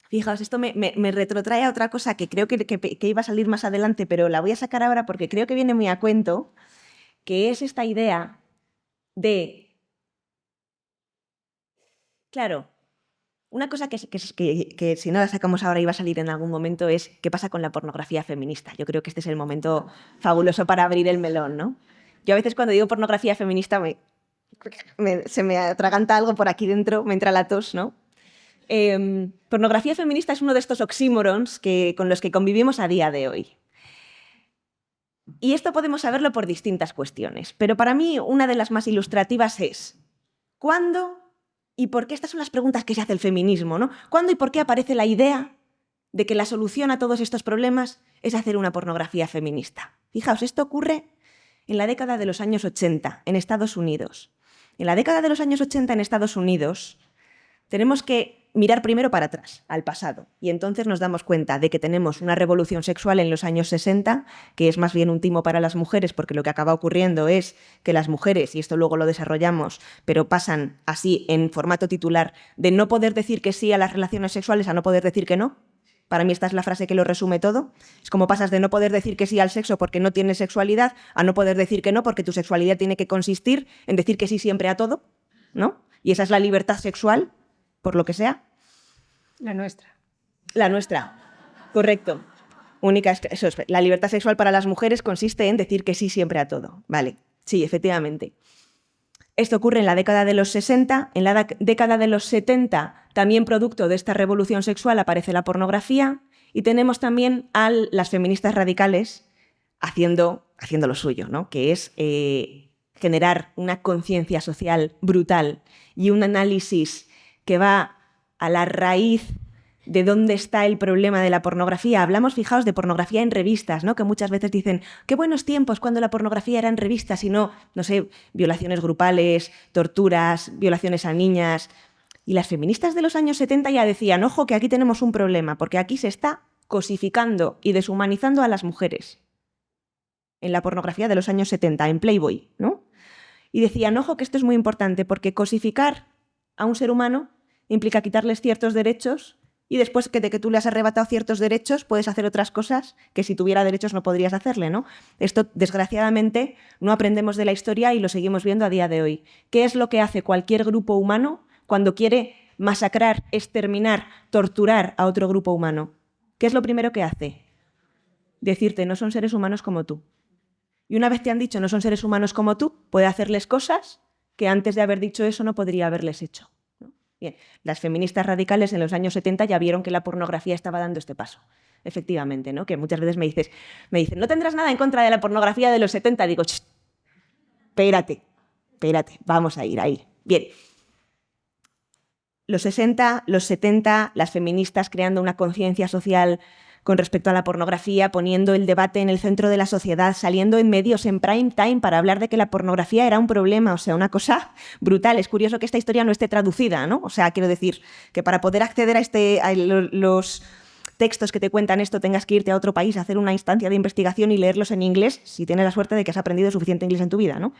Fijaos, esto me retrotrae a otra cosa que creo que iba a salir más adelante, pero la voy a sacar ahora porque creo que viene muy a cuento, que es esta idea de... Claro, una cosa que si no la sacamos ahora iba a salir en algún momento es qué pasa con la pornografía feminista. Yo creo que este es el momento fabuloso para abrir el melón, ¿no? Yo a veces cuando digo pornografía feminista se me atraganta algo por aquí dentro, me entra la tos, ¿no? Pornografía feminista es uno de estos oxímorons con los que convivimos a día de hoy. Y esto podemos saberlo por distintas cuestiones, pero para mí una de las más ilustrativas es ¿cuándo y por qué? Estas son las preguntas que se hace el feminismo, ¿no? ¿Cuándo y por qué aparece la idea de que la solución a todos estos problemas es hacer una pornografía feminista. Fijaos, esto ocurre en la década de los años 80, en Estados Unidos. En la década de los años 80 en Estados Unidos tenemos que mirar primero para atrás, al pasado, y entonces nos damos cuenta de que tenemos una revolución sexual en los años 60, que es más bien un timo para las mujeres, porque lo que acaba ocurriendo es que las mujeres, y esto luego lo desarrollamos, pero pasan así en formato titular, de no poder decir que sí a las relaciones sexuales a no poder decir que no. Para mí esta es la frase que lo resume todo. Es como pasas de no poder decir que sí al sexo porque no tienes sexualidad a no poder decir que no porque tu sexualidad tiene que consistir en decir que sí siempre a todo, ¿no? Y esa es la libertad sexual, por lo que sea. La nuestra. La nuestra, correcto. Eso es, la libertad sexual para las mujeres consiste en decir que sí siempre a todo. Vale, sí, efectivamente. Esto ocurre en la década de los 60, en la década de los 70, también producto de esta revolución sexual, aparece la pornografía, y tenemos también a las feministas radicales haciendo lo suyo, ¿no? Que es generar una conciencia social brutal y un análisis que va a la raíz de dónde está el problema de la pornografía. Hablamos, fijaos, de pornografía en revistas, ¿no? Que muchas veces dicen, qué buenos tiempos cuando la pornografía era en revistas y no sé, violaciones grupales, torturas, violaciones a niñas. Y las feministas de los años 70 ya decían, ojo, que aquí tenemos un problema, porque aquí se está cosificando y deshumanizando a las mujeres. En la pornografía de los años 70, en Playboy, ¿no? Y decían, ojo, que esto es muy importante, porque cosificar a un ser humano implica quitarles ciertos derechos y después de que tú le has arrebatado ciertos derechos puedes hacer otras cosas que si tuviera derechos no podrías hacerle, ¿no? Esto, desgraciadamente, no aprendemos de la historia y lo seguimos viendo a día de hoy. ¿Qué es lo que hace cualquier grupo humano cuando quiere masacrar, exterminar, torturar a otro grupo humano? ¿Qué es lo primero que hace? Decirte, no son seres humanos como tú. Y una vez te han dicho, no son seres humanos como tú, puede hacerles cosas que antes de haber dicho eso no podría haberles hecho. Bien, las feministas radicales en los años 70 ya vieron que la pornografía estaba dando este paso. Efectivamente, ¿no? Que muchas veces me dicen, ¿no tendrás nada en contra de la pornografía de los 70? Digo, espérate, vamos a ir ahí. Bien, los 60, los 70, las feministas creando una conciencia social con respecto a la pornografía, poniendo el debate en el centro de la sociedad, saliendo en medios en prime time para hablar de que la pornografía era un problema, o sea, una cosa brutal. Es curioso que esta historia no esté traducida, ¿no? O sea, quiero decir que para poder acceder a los textos que te cuentan esto tengas que irte a otro país a hacer una instancia de investigación y leerlos en inglés, si tienes la suerte de que has aprendido suficiente inglés en tu vida, ¿no?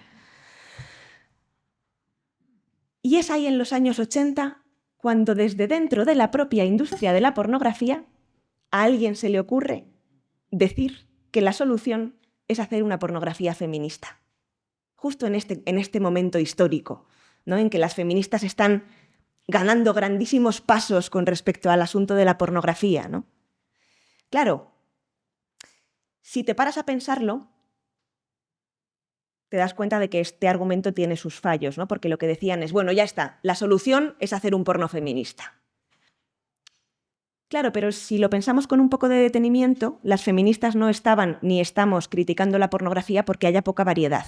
Y es ahí en los años 80 cuando desde dentro de la propia industria de la pornografía a alguien se le ocurre decir que la solución es hacer una pornografía feminista. Justo en este momento histórico, ¿no? En que las feministas están ganando grandísimos pasos con respecto al asunto de la pornografía, ¿no? Claro, si te paras a pensarlo, te das cuenta de que este argumento tiene sus fallos, ¿no? Porque lo que decían es, bueno, ya está, la solución es hacer un porno feminista. Claro, pero si lo pensamos con un poco de detenimiento, las feministas no estaban ni estamos criticando la pornografía porque haya poca variedad.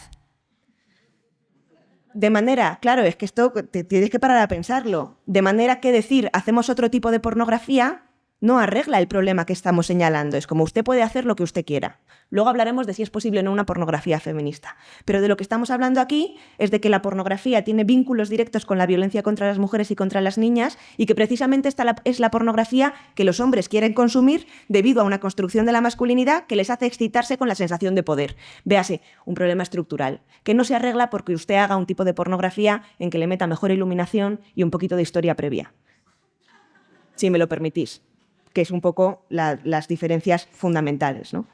De manera, claro, es que esto te tienes que parar a pensarlo, de manera que decir hacemos otro tipo de pornografía no arregla el problema que estamos señalando. Es como usted puede hacer lo que usted quiera. Luego hablaremos de si es posible o no una pornografía feminista. Pero de lo que estamos hablando aquí es de que la pornografía tiene vínculos directos con la violencia contra las mujeres y contra las niñas y que precisamente esta es la pornografía que los hombres quieren consumir debido a una construcción de la masculinidad que les hace excitarse con la sensación de poder. Véase, un problema estructural que no se arregla porque usted haga un tipo de pornografía en que le meta mejor iluminación y un poquito de historia previa. Si me lo permitís. Que es un poco las diferencias fundamentales, ¿no?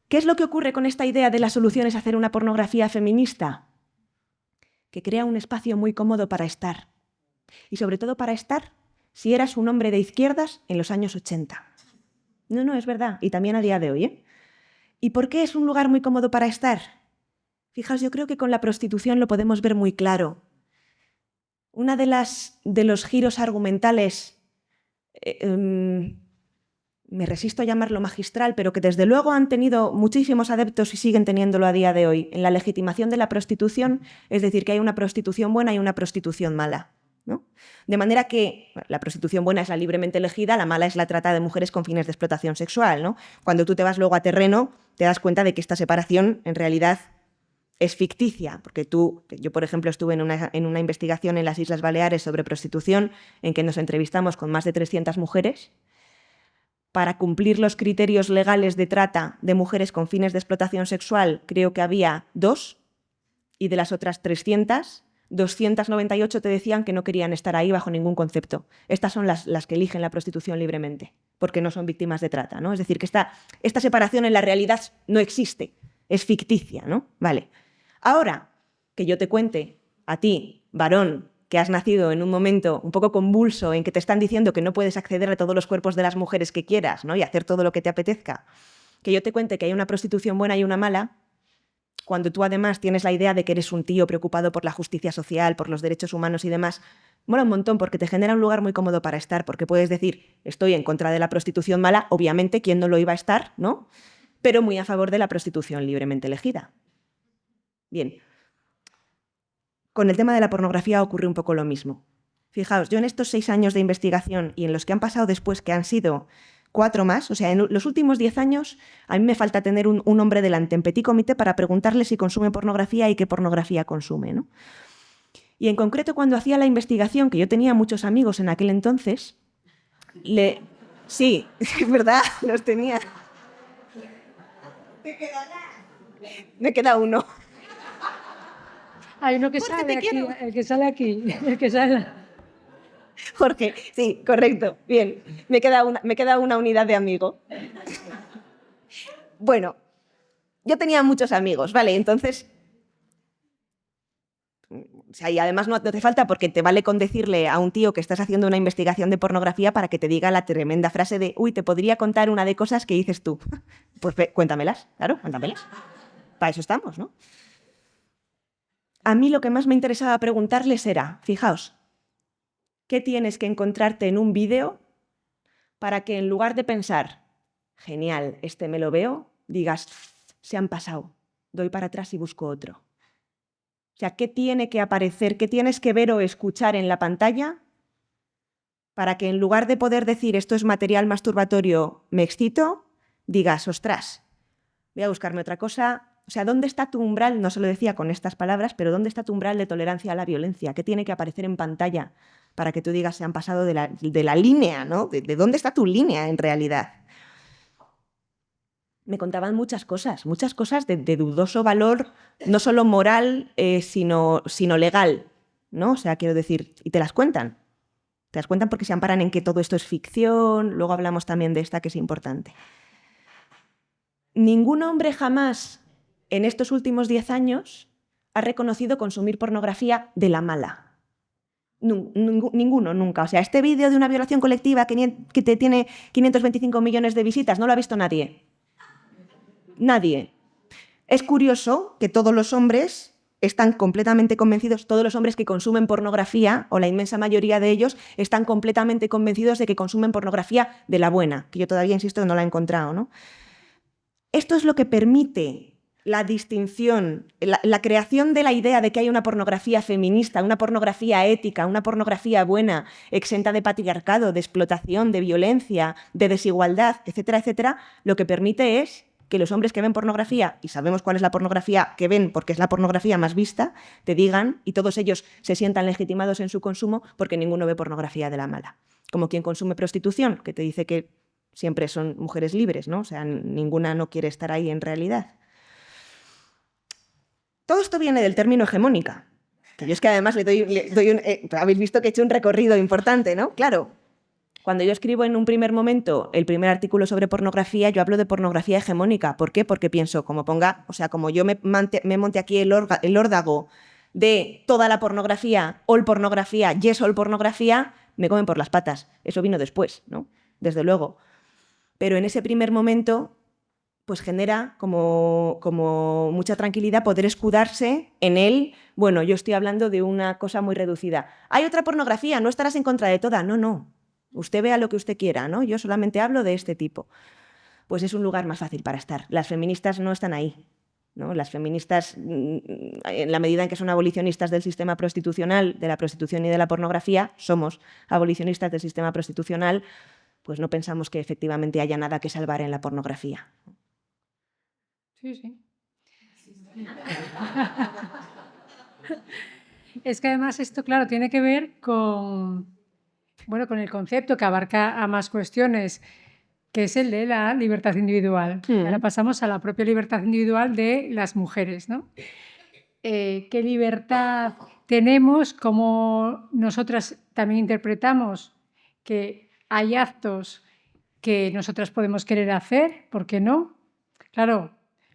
¿Qué es lo que ocurre con esta idea de la solución es hacer una pornografía feminista? Que crea un espacio muy cómodo para estar. Y sobre todo para estar si eras un hombre de izquierdas en los años 80. No, es verdad. Y también a día de hoy, ¿eh? ¿Y por qué es un lugar muy cómodo para estar? Fijaos, yo creo que con la prostitución lo podemos ver muy claro. Una de los giros argumentales me resisto a llamarlo magistral, pero que desde luego han tenido muchísimos adeptos y siguen teniéndolo a día de hoy, en la legitimación de la prostitución, es decir, que hay una prostitución buena y una prostitución mala, ¿no? De manera que la prostitución buena es la libremente elegida, la mala es la trata de mujeres con fines de explotación sexual, ¿no? Cuando tú te vas luego a terreno, te das cuenta de que esta separación en realidad es ficticia, porque yo por ejemplo estuve en una investigación en las Islas Baleares sobre prostitución en que nos entrevistamos con más de 300 mujeres. Para cumplir los criterios legales de trata de mujeres con fines de explotación sexual, creo que había 2, y de las otras 300, 298 te decían que no querían estar ahí bajo ningún concepto. Estas son las que eligen la prostitución libremente, porque no son víctimas de trata, ¿no? Es decir, que esta separación en la realidad no existe, es ficticia, ¿no? Vale. Ahora, que yo te cuente a ti, varón, que has nacido en un momento un poco convulso en que te están diciendo que no puedes acceder a todos los cuerpos de las mujeres que quieras, ¿no? Y hacer todo lo que te apetezca, que yo te cuente que hay una prostitución buena y una mala, cuando tú además tienes la idea de que eres un tío preocupado por la justicia social, por los derechos humanos y demás, mola un montón porque te genera un lugar muy cómodo para estar, porque puedes decir, estoy en contra de la prostitución mala, obviamente, ¿quién no lo iba a estar, no? Pero muy a favor de la prostitución libremente elegida. Bien. Con el tema de la pornografía ocurre un poco lo mismo. Fijaos, yo en estos 6 años de investigación y en los que han pasado después, que han sido 4 más, o sea, en los últimos 10 años, a mí me falta tener un hombre delante en petit comité para preguntarle si consume pornografía y qué pornografía consume, ¿no? Y en concreto, cuando hacía la investigación, que yo tenía muchos amigos en aquel entonces, sí, es verdad, los tenía. Me queda uno. Hay uno que sale aquí, el que sale aquí, el que sale... Jorge, sí, correcto. Bien, me queda una unidad de amigo. Bueno, yo tenía muchos amigos, ¿vale? Entonces, o sea, y además no te falta porque te vale con decirle a un tío que estás haciendo una investigación de pornografía para que te diga la tremenda frase de uy, te podría contar una de cosas que dices tú. Pues cuéntamelas, claro, cuéntamelas. Para eso estamos, ¿no? A mí lo que más me interesaba preguntarles era, fijaos, ¿qué tienes que encontrarte en un vídeo para que en lugar de pensar, genial, este me lo veo, digas, se han pasado, doy para atrás y busco otro? O sea, ¿qué tiene que aparecer, qué tienes que ver o escuchar en la pantalla para que en lugar de poder decir esto es material masturbatorio, me excito, digas, ostras, voy a buscarme otra cosa? O sea, ¿dónde está tu umbral? No se lo decía con estas palabras, pero ¿dónde está tu umbral de tolerancia a la violencia? ¿Qué tiene que aparecer en pantalla para que tú digas se han pasado de la línea, ¿no? ¿De dónde está tu línea en realidad? Me contaban muchas cosas de dudoso valor, no solo moral, sino legal, ¿no? O sea, quiero decir, y te las cuentan. Te das cuenta porque se amparan en que todo esto es ficción, luego hablamos también de esta que es importante. Ningún hombre jamás en estos últimos 10 años ha reconocido consumir pornografía de la mala. Ninguno, nunca. O sea, este vídeo de una violación colectiva que te tiene 525 millones de visitas, no lo ha visto nadie. Nadie. Es curioso que todos los hombres están completamente convencidos, todos los hombres que consumen pornografía, o la inmensa mayoría de ellos, están completamente convencidos de que consumen pornografía de la buena, que yo todavía insisto que no la he encontrado, ¿no? Esto es lo que permite la distinción, la creación de la idea de que hay una pornografía feminista, una pornografía ética, una pornografía buena, exenta de patriarcado, de explotación, de violencia, de desigualdad, etcétera, etcétera. Lo que permite es que los hombres que ven pornografía, y sabemos cuál es la pornografía que ven porque es la pornografía más vista, te digan, y todos ellos se sientan legitimados en su consumo porque ninguno ve pornografía de la mala. Como quien consume prostitución, que te dice que siempre son mujeres libres, ¿no? O sea, ninguna no quiere estar ahí en realidad. Todo esto viene del término hegemónica. Que yo es que además le doy habéis visto que he hecho un recorrido importante, ¿no? Claro. Cuando yo escribo en un primer momento el primer artículo sobre pornografía, yo hablo de pornografía hegemónica. ¿Por qué? Porque pienso, como yo me monte aquí el órdago de toda la pornografía, all pornografía, yes all pornografía, me comen por las patas. Eso vino después, ¿no? Desde luego. Pero en ese primer momento, pues genera como mucha tranquilidad poder escudarse en él. Bueno, yo estoy hablando de una cosa muy reducida. Hay otra pornografía, no estarás en contra de toda. No. Usted vea lo que usted quiera, ¿no? Yo solamente hablo de este tipo. Pues es un lugar más fácil para estar. Las feministas no están ahí. ¿no? Las feministas, en la medida en que son abolicionistas del sistema prostitucional, de la prostitución y de la pornografía, somos abolicionistas del sistema prostitucional, pues no pensamos que efectivamente haya nada que salvar en la pornografía. Sí, sí. Es que además esto, claro, tiene que ver con, bueno, con el concepto que abarca a más cuestiones, que es el de la libertad individual. Ahora pasamos a la propia libertad individual de las mujeres, ¿no? ¿Qué libertad tenemos? ¿Cómo nosotras también interpretamos que hay actos que nosotras podemos querer hacer? ¿Por qué no? Claro,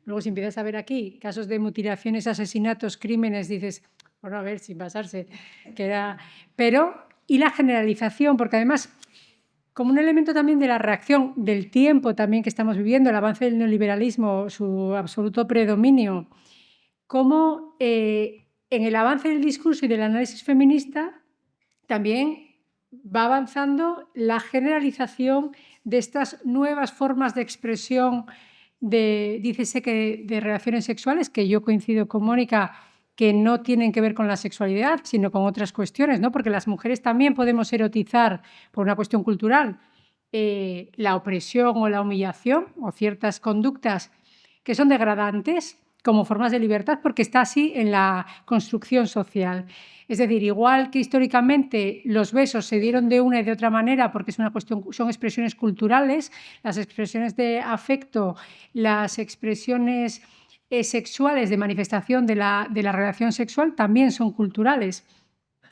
luego si empiezas a ver aquí casos de mutilaciones, asesinatos, crímenes, dices, bueno, a ver, sin pasarse, que era... Pero, y la generalización, porque además, como un elemento también de la reacción del tiempo también que estamos viviendo, el avance del neoliberalismo, su absoluto predominio, cómo en el avance del discurso y del análisis feminista también va avanzando la generalización de estas nuevas formas de expresión dícese que de relaciones sexuales, que yo coincido con Mónica, que no tienen que ver con la sexualidad, sino con otras cuestiones, ¿no? Porque las mujeres también podemos erotizar, por una cuestión cultural, la opresión o la humillación o ciertas conductas que son degradantes como formas de libertad, porque está así en la construcción social. Es decir, igual que históricamente los besos se dieron de una y de otra manera porque es una cuestión, son expresiones culturales, las expresiones de afecto, las expresiones sexuales de manifestación de la relación sexual también son culturales.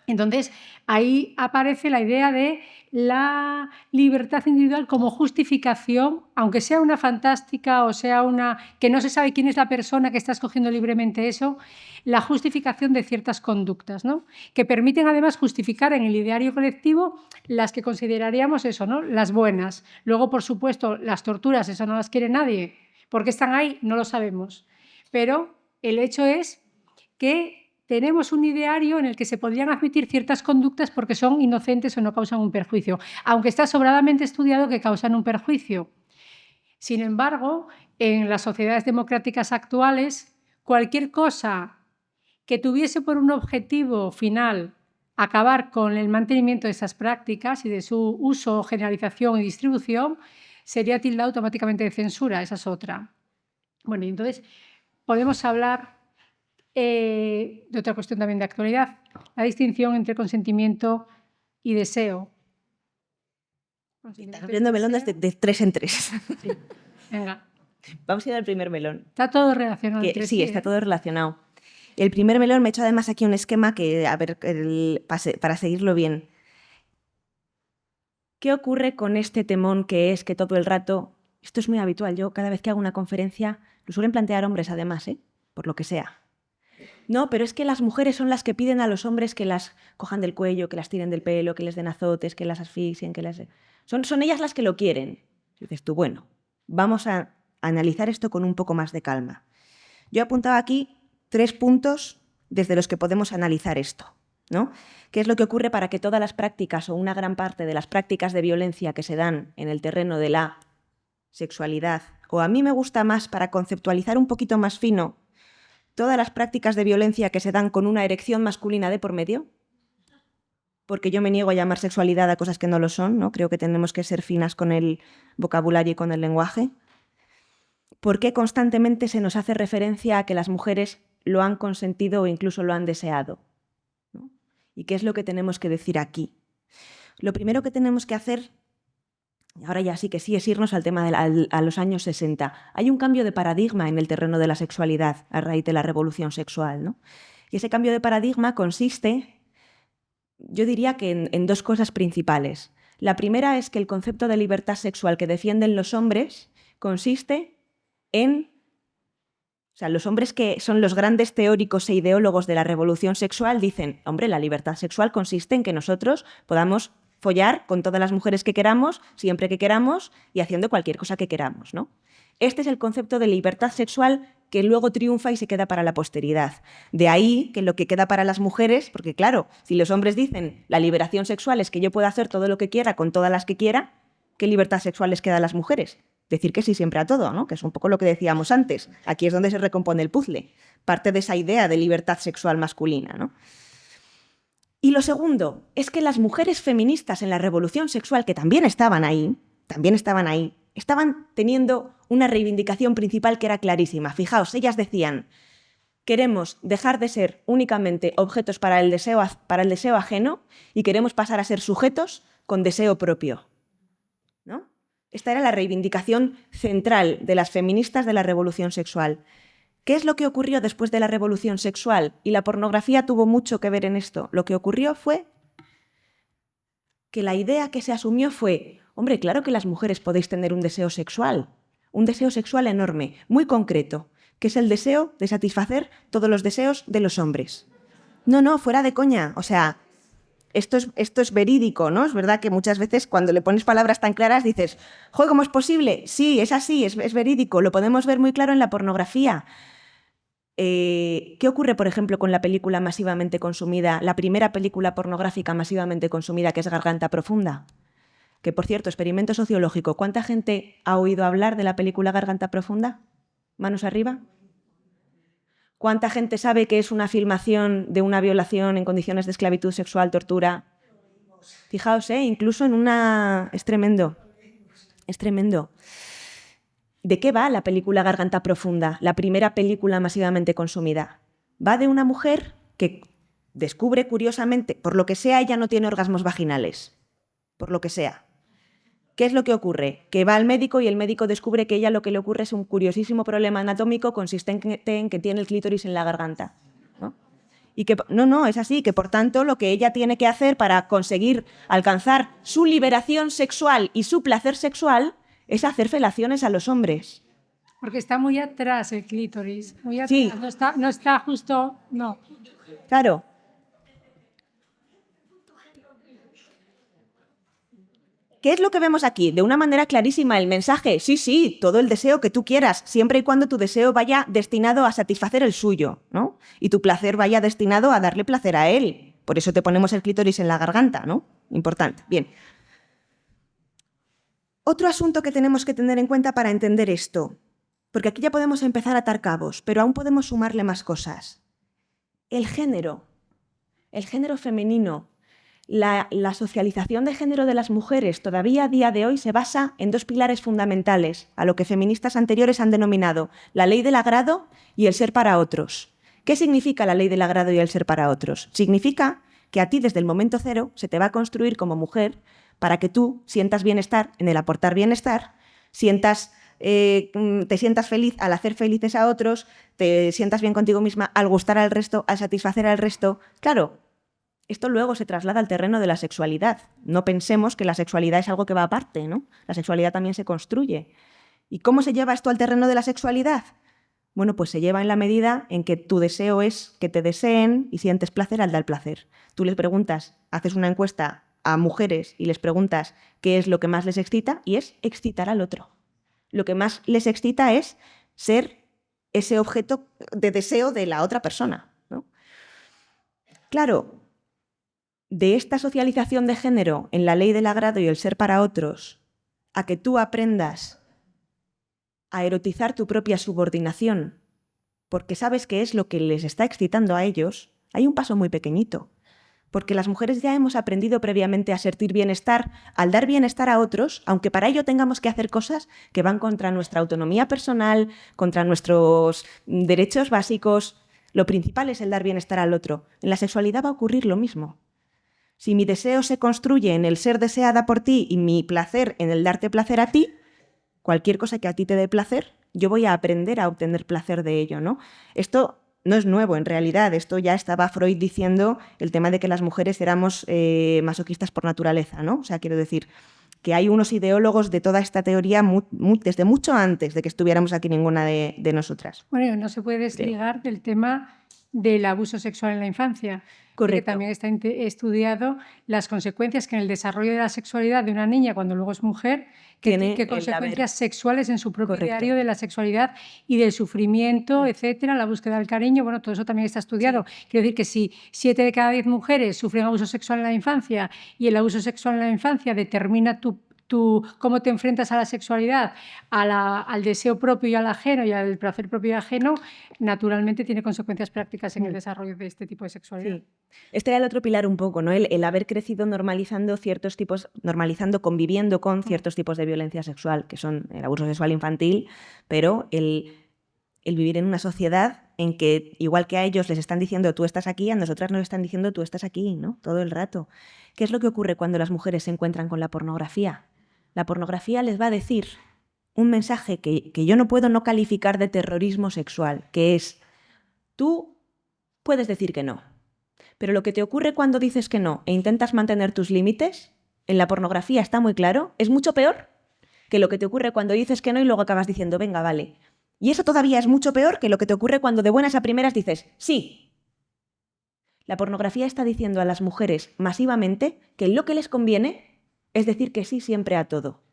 Entonces, ahí aparece la idea de la libertad individual como justificación, aunque sea una fantástica o sea una que no se sabe quién es la persona que está escogiendo libremente eso, la justificación de ciertas conductas, ¿no? Que permiten además justificar en el ideario colectivo las que consideraríamos eso, ¿no? Las buenas. Luego, por supuesto, las torturas, eso no las quiere nadie. ¿Por qué están ahí? No lo sabemos. Pero el hecho es que tenemos un ideario en el que se podrían admitir ciertas conductas porque son inocentes o no causan un perjuicio, aunque está sobradamente estudiado que causan un perjuicio. Sin embargo, en las sociedades democráticas actuales, cualquier cosa que tuviese por un objetivo final acabar con el mantenimiento de esas prácticas y de su uso, generalización y distribución, sería tildado automáticamente de censura. Esa es otra. Bueno, y entonces podemos hablar de otra cuestión también de actualidad, la distinción entre consentimiento y deseo. Estás abriendo melones de 3 en 3. Sí. Venga. Vamos a ir al primer melón. Está todo relacionado. Sí, está todo relacionado. El primer melón, me he hecho además aquí un esquema que, a ver, para seguirlo bien. ¿Qué ocurre con este temón que es que todo el rato, esto es muy habitual, yo cada vez que hago una conferencia, lo suelen plantear hombres además, por lo que sea. No, pero es que las mujeres son las que piden a los hombres que las cojan del cuello, que las tiren del pelo, que les den azotes, que las asfixien, que las... Son ellas las que lo quieren. Y dices tú, bueno, vamos a analizar esto con un poco más de calma. Yo he apuntado aquí 3 puntos desde los que podemos analizar esto, ¿no? ¿Qué es lo que ocurre para que todas las prácticas o una gran parte de las prácticas de violencia que se dan en el terreno de la sexualidad, o a mí me gusta más para conceptualizar un poquito más fino, todas las prácticas de violencia que se dan con una erección masculina de por medio? Porque yo me niego a llamar sexualidad a cosas que no lo son, ¿no? Creo que tenemos que ser finas con el vocabulario y con el lenguaje. ¿Por qué constantemente se nos hace referencia a que las mujeres lo han consentido o incluso lo han deseado? ¿No? ¿Y qué es lo que tenemos que decir aquí? Lo primero que tenemos que hacer, ahora ya sí que sí, es irnos al tema a los años 60. Hay un cambio de paradigma en el terreno de la sexualidad a raíz de la revolución sexual, ¿no? Y ese cambio de paradigma consiste, yo diría que en 2 cosas principales. La primera es que el concepto de libertad sexual que defienden los hombres consiste en... O sea, los hombres que son los grandes teóricos e ideólogos de la revolución sexual dicen, hombre, la libertad sexual consiste en que nosotros podamos follar con todas las mujeres que queramos, siempre que queramos y haciendo cualquier cosa que queramos, ¿no? Este es el concepto de libertad sexual que luego triunfa y se queda para la posteridad. De ahí que lo que queda para las mujeres, porque claro, si los hombres dicen la liberación sexual es que yo puedo hacer todo lo que quiera con todas las que quiera, ¿qué libertad sexual les queda a las mujeres? decir que sí siempre a todo, ¿no? Que es un poco lo que decíamos antes. Aquí es donde se recompone el puzzle. Parte de esa idea de libertad sexual masculina, ¿no? Y lo segundo es que las mujeres feministas en la revolución sexual, que también estaban ahí, estaban teniendo una reivindicación principal que era clarísima. Fijaos, ellas decían: queremos dejar de ser únicamente objetos para el deseo ajeno y queremos pasar a ser sujetos con deseo propio, ¿no? Esta era la reivindicación central de las feministas de la revolución sexual. ¿Qué es lo que ocurrió después de la revolución sexual? Y la pornografía tuvo mucho que ver en esto. Lo que ocurrió fue que la idea que se asumió fue: hombre, claro que las mujeres podéis tener un deseo sexual enorme, muy concreto, que es el deseo de satisfacer todos los deseos de los hombres. No, fuera de coña. O sea, esto es verídico, ¿no? Es verdad que muchas veces cuando le pones palabras tan claras dices: ¡joder, cómo es posible! Sí, es así, es verídico. Lo podemos ver muy claro en la pornografía. ¿Qué ocurre, por ejemplo, con la película masivamente consumida, la primera película pornográfica masivamente consumida, que es Garganta Profunda? Que, por cierto, experimento sociológico, ¿cuánta gente ha oído hablar de la película Garganta Profunda? ¿Manos arriba? ¿Cuánta gente sabe que es una filmación de una violación en condiciones de esclavitud sexual, tortura? Fijaos, incluso en una... Es tremendo. Es tremendo. ¿De qué va la película Garganta Profunda, la primera película masivamente consumida? Va de una mujer que descubre curiosamente, por lo que sea, ella no tiene orgasmos vaginales. Por lo que sea. ¿Qué es lo que ocurre? Que va al médico y el médico descubre que ella lo que le ocurre es un curiosísimo problema anatómico consistente en que tiene el clítoris en la garganta, ¿no? Y que no, es así, que por tanto lo que ella tiene que hacer para conseguir alcanzar su liberación sexual y su placer sexual es hacer felaciones a los hombres. Porque está muy atrás el clítoris, muy atrás, sí. no está justo, no. Claro. ¿Qué es lo que vemos aquí? De una manera clarísima el mensaje: sí, todo el deseo que tú quieras, siempre y cuando tu deseo vaya destinado a satisfacer el suyo, ¿no? Y tu placer vaya destinado a darle placer a él. Por eso te ponemos el clítoris en la garganta, ¿no? Importante. Bien. Otro asunto que tenemos que tener en cuenta para entender esto, porque aquí ya podemos empezar a atar cabos, pero aún podemos sumarle más cosas. El género femenino. La socialización de género de las mujeres todavía a día de hoy se basa en dos pilares fundamentales, a lo que feministas anteriores han denominado la ley del agrado y el ser para otros. ¿Qué significa la ley del agrado y el ser para otros? Significa que a ti desde el momento cero se te va a construir como mujer para que tú sientas bienestar en el aportar bienestar, te sientas feliz al hacer felices a otros, te sientas bien contigo misma al gustar al resto, al satisfacer al resto. Claro, esto luego se traslada al terreno de la sexualidad. No pensemos que la sexualidad es algo que va aparte, ¿no? La sexualidad también se construye. ¿Y cómo se lleva esto al terreno de la sexualidad? Bueno, pues se lleva en la medida en que tu deseo es que te deseen y sientes placer al dar placer. Tú les preguntas, haces una encuesta a mujeres y les preguntas qué es lo que más les excita, y es excitar al otro. Lo que más les excita es ser ese objeto de deseo de la otra persona, ¿no? Claro, de esta socialización de género en la ley del agrado y el ser para otros, a que tú aprendas a erotizar tu propia subordinación, porque sabes qué es lo que les está excitando a ellos, hay un paso muy pequeñito. Porque las mujeres ya hemos aprendido previamente a sentir bienestar al dar bienestar a otros, aunque para ello tengamos que hacer cosas que van contra nuestra autonomía personal, contra nuestros derechos básicos. Lo principal es el dar bienestar al otro. En la sexualidad va a ocurrir lo mismo. Si mi deseo se construye en el ser deseada por ti y mi placer en el darte placer a ti, cualquier cosa que a ti te dé placer, yo voy a aprender a obtener placer de ello, ¿no? Esto no es nuevo, en realidad. Esto ya estaba Freud diciendo, el tema de que las mujeres éramos masoquistas por naturaleza, ¿no? O sea, quiero decir que hay unos ideólogos de toda esta teoría desde mucho antes de que estuviéramos aquí ninguna de nosotras. Bueno, no se puede desligar del tema del abuso sexual en la infancia. Correcto. Que también está estudiado las consecuencias que en el desarrollo de la sexualidad de una niña cuando luego es mujer, qué consecuencias sexuales en su propio diario de la sexualidad y del sufrimiento, etcétera, la búsqueda del cariño. Bueno, todo eso también está estudiado. Sí. Quiero decir que si 7 de cada 10 mujeres sufren abuso sexual en la infancia y el abuso sexual en la infancia determina tu cómo te enfrentas a la sexualidad, al deseo propio y al ajeno y al placer propio y ajeno, naturalmente tiene consecuencias prácticas en el desarrollo de este tipo de sexualidad. Sí. Este era el otro pilar un poco, ¿no? El haber crecido normalizando ciertos tipos, conviviendo con ciertos tipos de violencia sexual, que son el abuso sexual infantil, pero el vivir en una sociedad en que, igual que a ellos les están diciendo tú estás aquí, a nosotras nos están diciendo tú estás aquí, ¿no? Todo el rato. ¿Qué es lo que ocurre cuando las mujeres se encuentran con la pornografía? La pornografía les va a decir un mensaje que yo no puedo no calificar de terrorismo sexual, que es, tú puedes decir que no, pero lo que te ocurre cuando dices que no e intentas mantener tus límites, en la pornografía está muy claro, es mucho peor que lo que te ocurre cuando dices que no y luego acabas diciendo, venga, vale. Y eso todavía es mucho peor que lo que te ocurre cuando de buenas a primeras dices, sí. La pornografía está diciendo a las mujeres masivamente que lo que les conviene es decir que sí siempre a todo.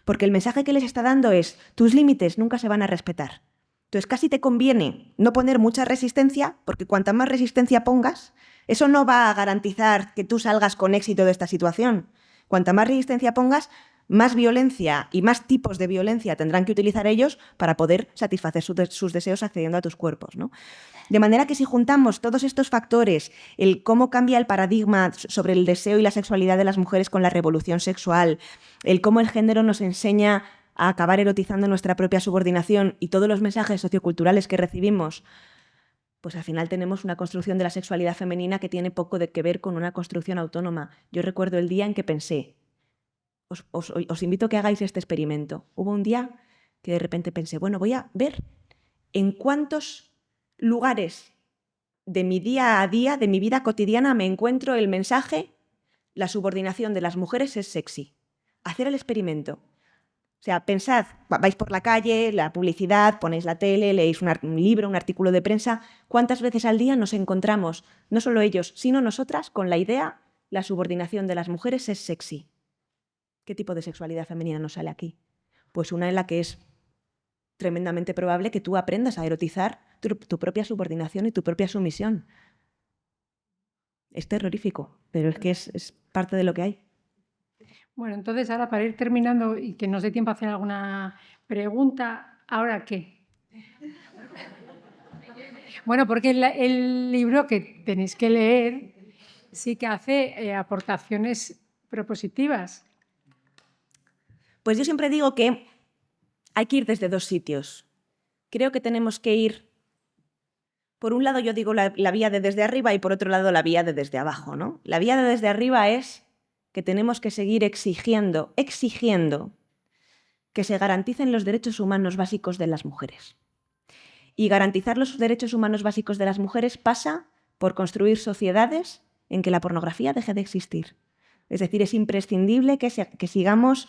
Porque el mensaje que les está dando es, tus límites nunca se van a respetar. Entonces casi te conviene no poner mucha resistencia, porque cuanta más resistencia pongas, eso no va a garantizar que tú salgas con éxito de esta situación. Cuanta más resistencia pongas, más violencia y más tipos de violencia tendrán que utilizar ellos para poder satisfacer sus deseos accediendo a tus cuerpos, ¿no? De manera que si juntamos todos estos factores, el cómo cambia el paradigma sobre el deseo y la sexualidad de las mujeres con la revolución sexual, el cómo el género nos enseña a acabar erotizando nuestra propia subordinación y todos los mensajes socioculturales que recibimos, pues al final tenemos una construcción de la sexualidad femenina que tiene poco que ver con una construcción autónoma. Yo recuerdo el día en que pensé, os invito a que hagáis este experimento. Hubo un día que de repente pensé, bueno, voy a ver en cuántos lugares de mi día a día, de mi vida cotidiana, me encuentro el mensaje, la subordinación de las mujeres es sexy. Hacer el experimento. O sea, pensad, vais por la calle, la publicidad, ponéis la tele, leéis un libro, un artículo de prensa, ¿cuántas veces al día nos encontramos, no solo ellos, sino nosotras, con la idea, la subordinación de las mujeres es sexy? ¿Qué tipo de sexualidad femenina nos sale aquí? Pues una en la que es tremendamente probable que tú aprendas a erotizar tu propia subordinación y tu propia sumisión. Es terrorífico, pero es que es parte de lo que hay. Bueno, entonces ahora para ir terminando y que nos dé tiempo a hacer alguna pregunta, ¿ahora qué? Bueno, porque el libro que tenéis que leer sí que hace aportaciones propositivas. Pues yo siempre digo que hay que ir desde dos sitios. Creo que tenemos que ir, por un lado yo digo la vía de desde arriba y por otro lado la vía de desde abajo, ¿no? La vía de desde arriba es que tenemos que seguir exigiendo que se garanticen los derechos humanos básicos de las mujeres. Y garantizar los derechos humanos básicos de las mujeres pasa por construir sociedades en que la pornografía deje de existir. Es decir, es imprescindible que sigamos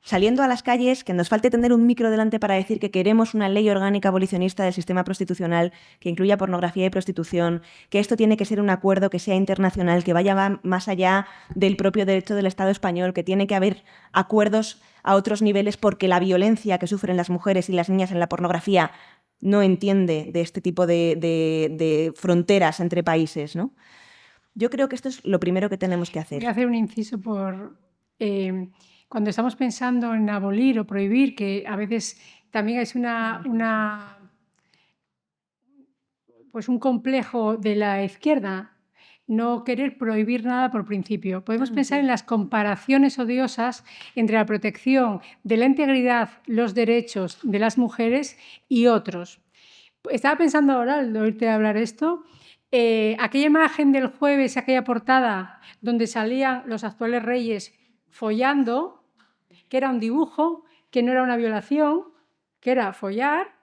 saliendo a las calles, que nos falte tener un micro delante para decir que queremos una ley orgánica abolicionista del sistema prostitucional que incluya pornografía y prostitución, que esto tiene que ser un acuerdo que sea internacional, que vaya más allá del propio derecho del Estado español, que tiene que haber acuerdos a otros niveles porque la violencia que sufren las mujeres y las niñas en la pornografía no entiende de este tipo de fronteras entre países, ¿no? Yo creo que esto es lo primero que tenemos que hacer. Voy a hacer un inciso por... cuando estamos pensando en abolir o prohibir, que a veces también es pues un complejo de la izquierda, no querer prohibir nada por principio. Podemos pensar en las comparaciones odiosas entre la protección de la integridad, los derechos de las mujeres y otros. Estaba pensando ahora, al oírte hablar esto, aquella imagen del jueves, aquella portada donde salían los actuales reyes follando, que era un dibujo, que no era una violación, que era follar,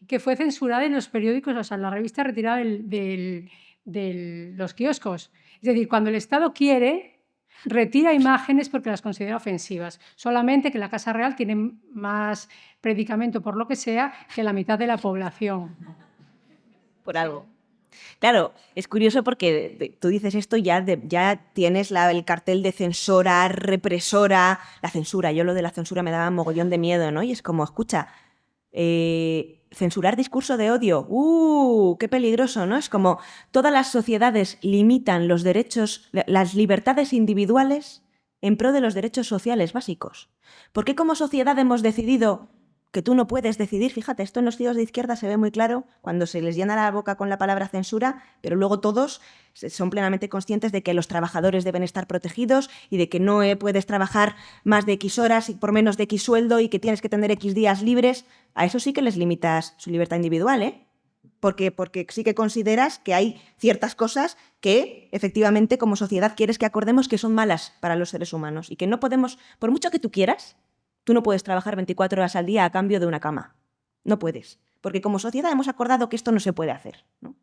que fue censurada en los periódicos, o sea, en la revista retirada de los kioscos. Es decir, cuando el Estado quiere, retira imágenes porque las considera ofensivas. Solamente que la Casa Real tiene más predicamento, por lo que sea, que la mitad de la población. Por algo. Claro, es curioso porque tú dices esto y ya tienes el cartel de censora, represora, la censura. Yo lo de la censura me daba mogollón de miedo, ¿no? Y es como, escucha, censurar discurso de odio, qué peligroso, ¿no? Es como todas las sociedades limitan los derechos, las libertades individuales en pro de los derechos sociales básicos? ¿Por qué como sociedad hemos decidido que tú no puedes decidir? Fíjate, esto en los tíos de izquierda se ve muy claro cuando se les llena la boca con la palabra censura, pero luego todos son plenamente conscientes de que los trabajadores deben estar protegidos y de que no puedes trabajar más de X horas y por menos de X sueldo y que tienes que tener X días libres. A eso sí que les limitas su libertad individual, ¿eh? Porque sí que consideras que hay ciertas cosas que efectivamente como sociedad quieres que acordemos que son malas para los seres humanos y que no podemos, por mucho que tú quieras, tú no puedes trabajar 24 horas al día a cambio de una cama. No puedes. Porque como sociedad hemos acordado que esto no se puede hacer, ¿no?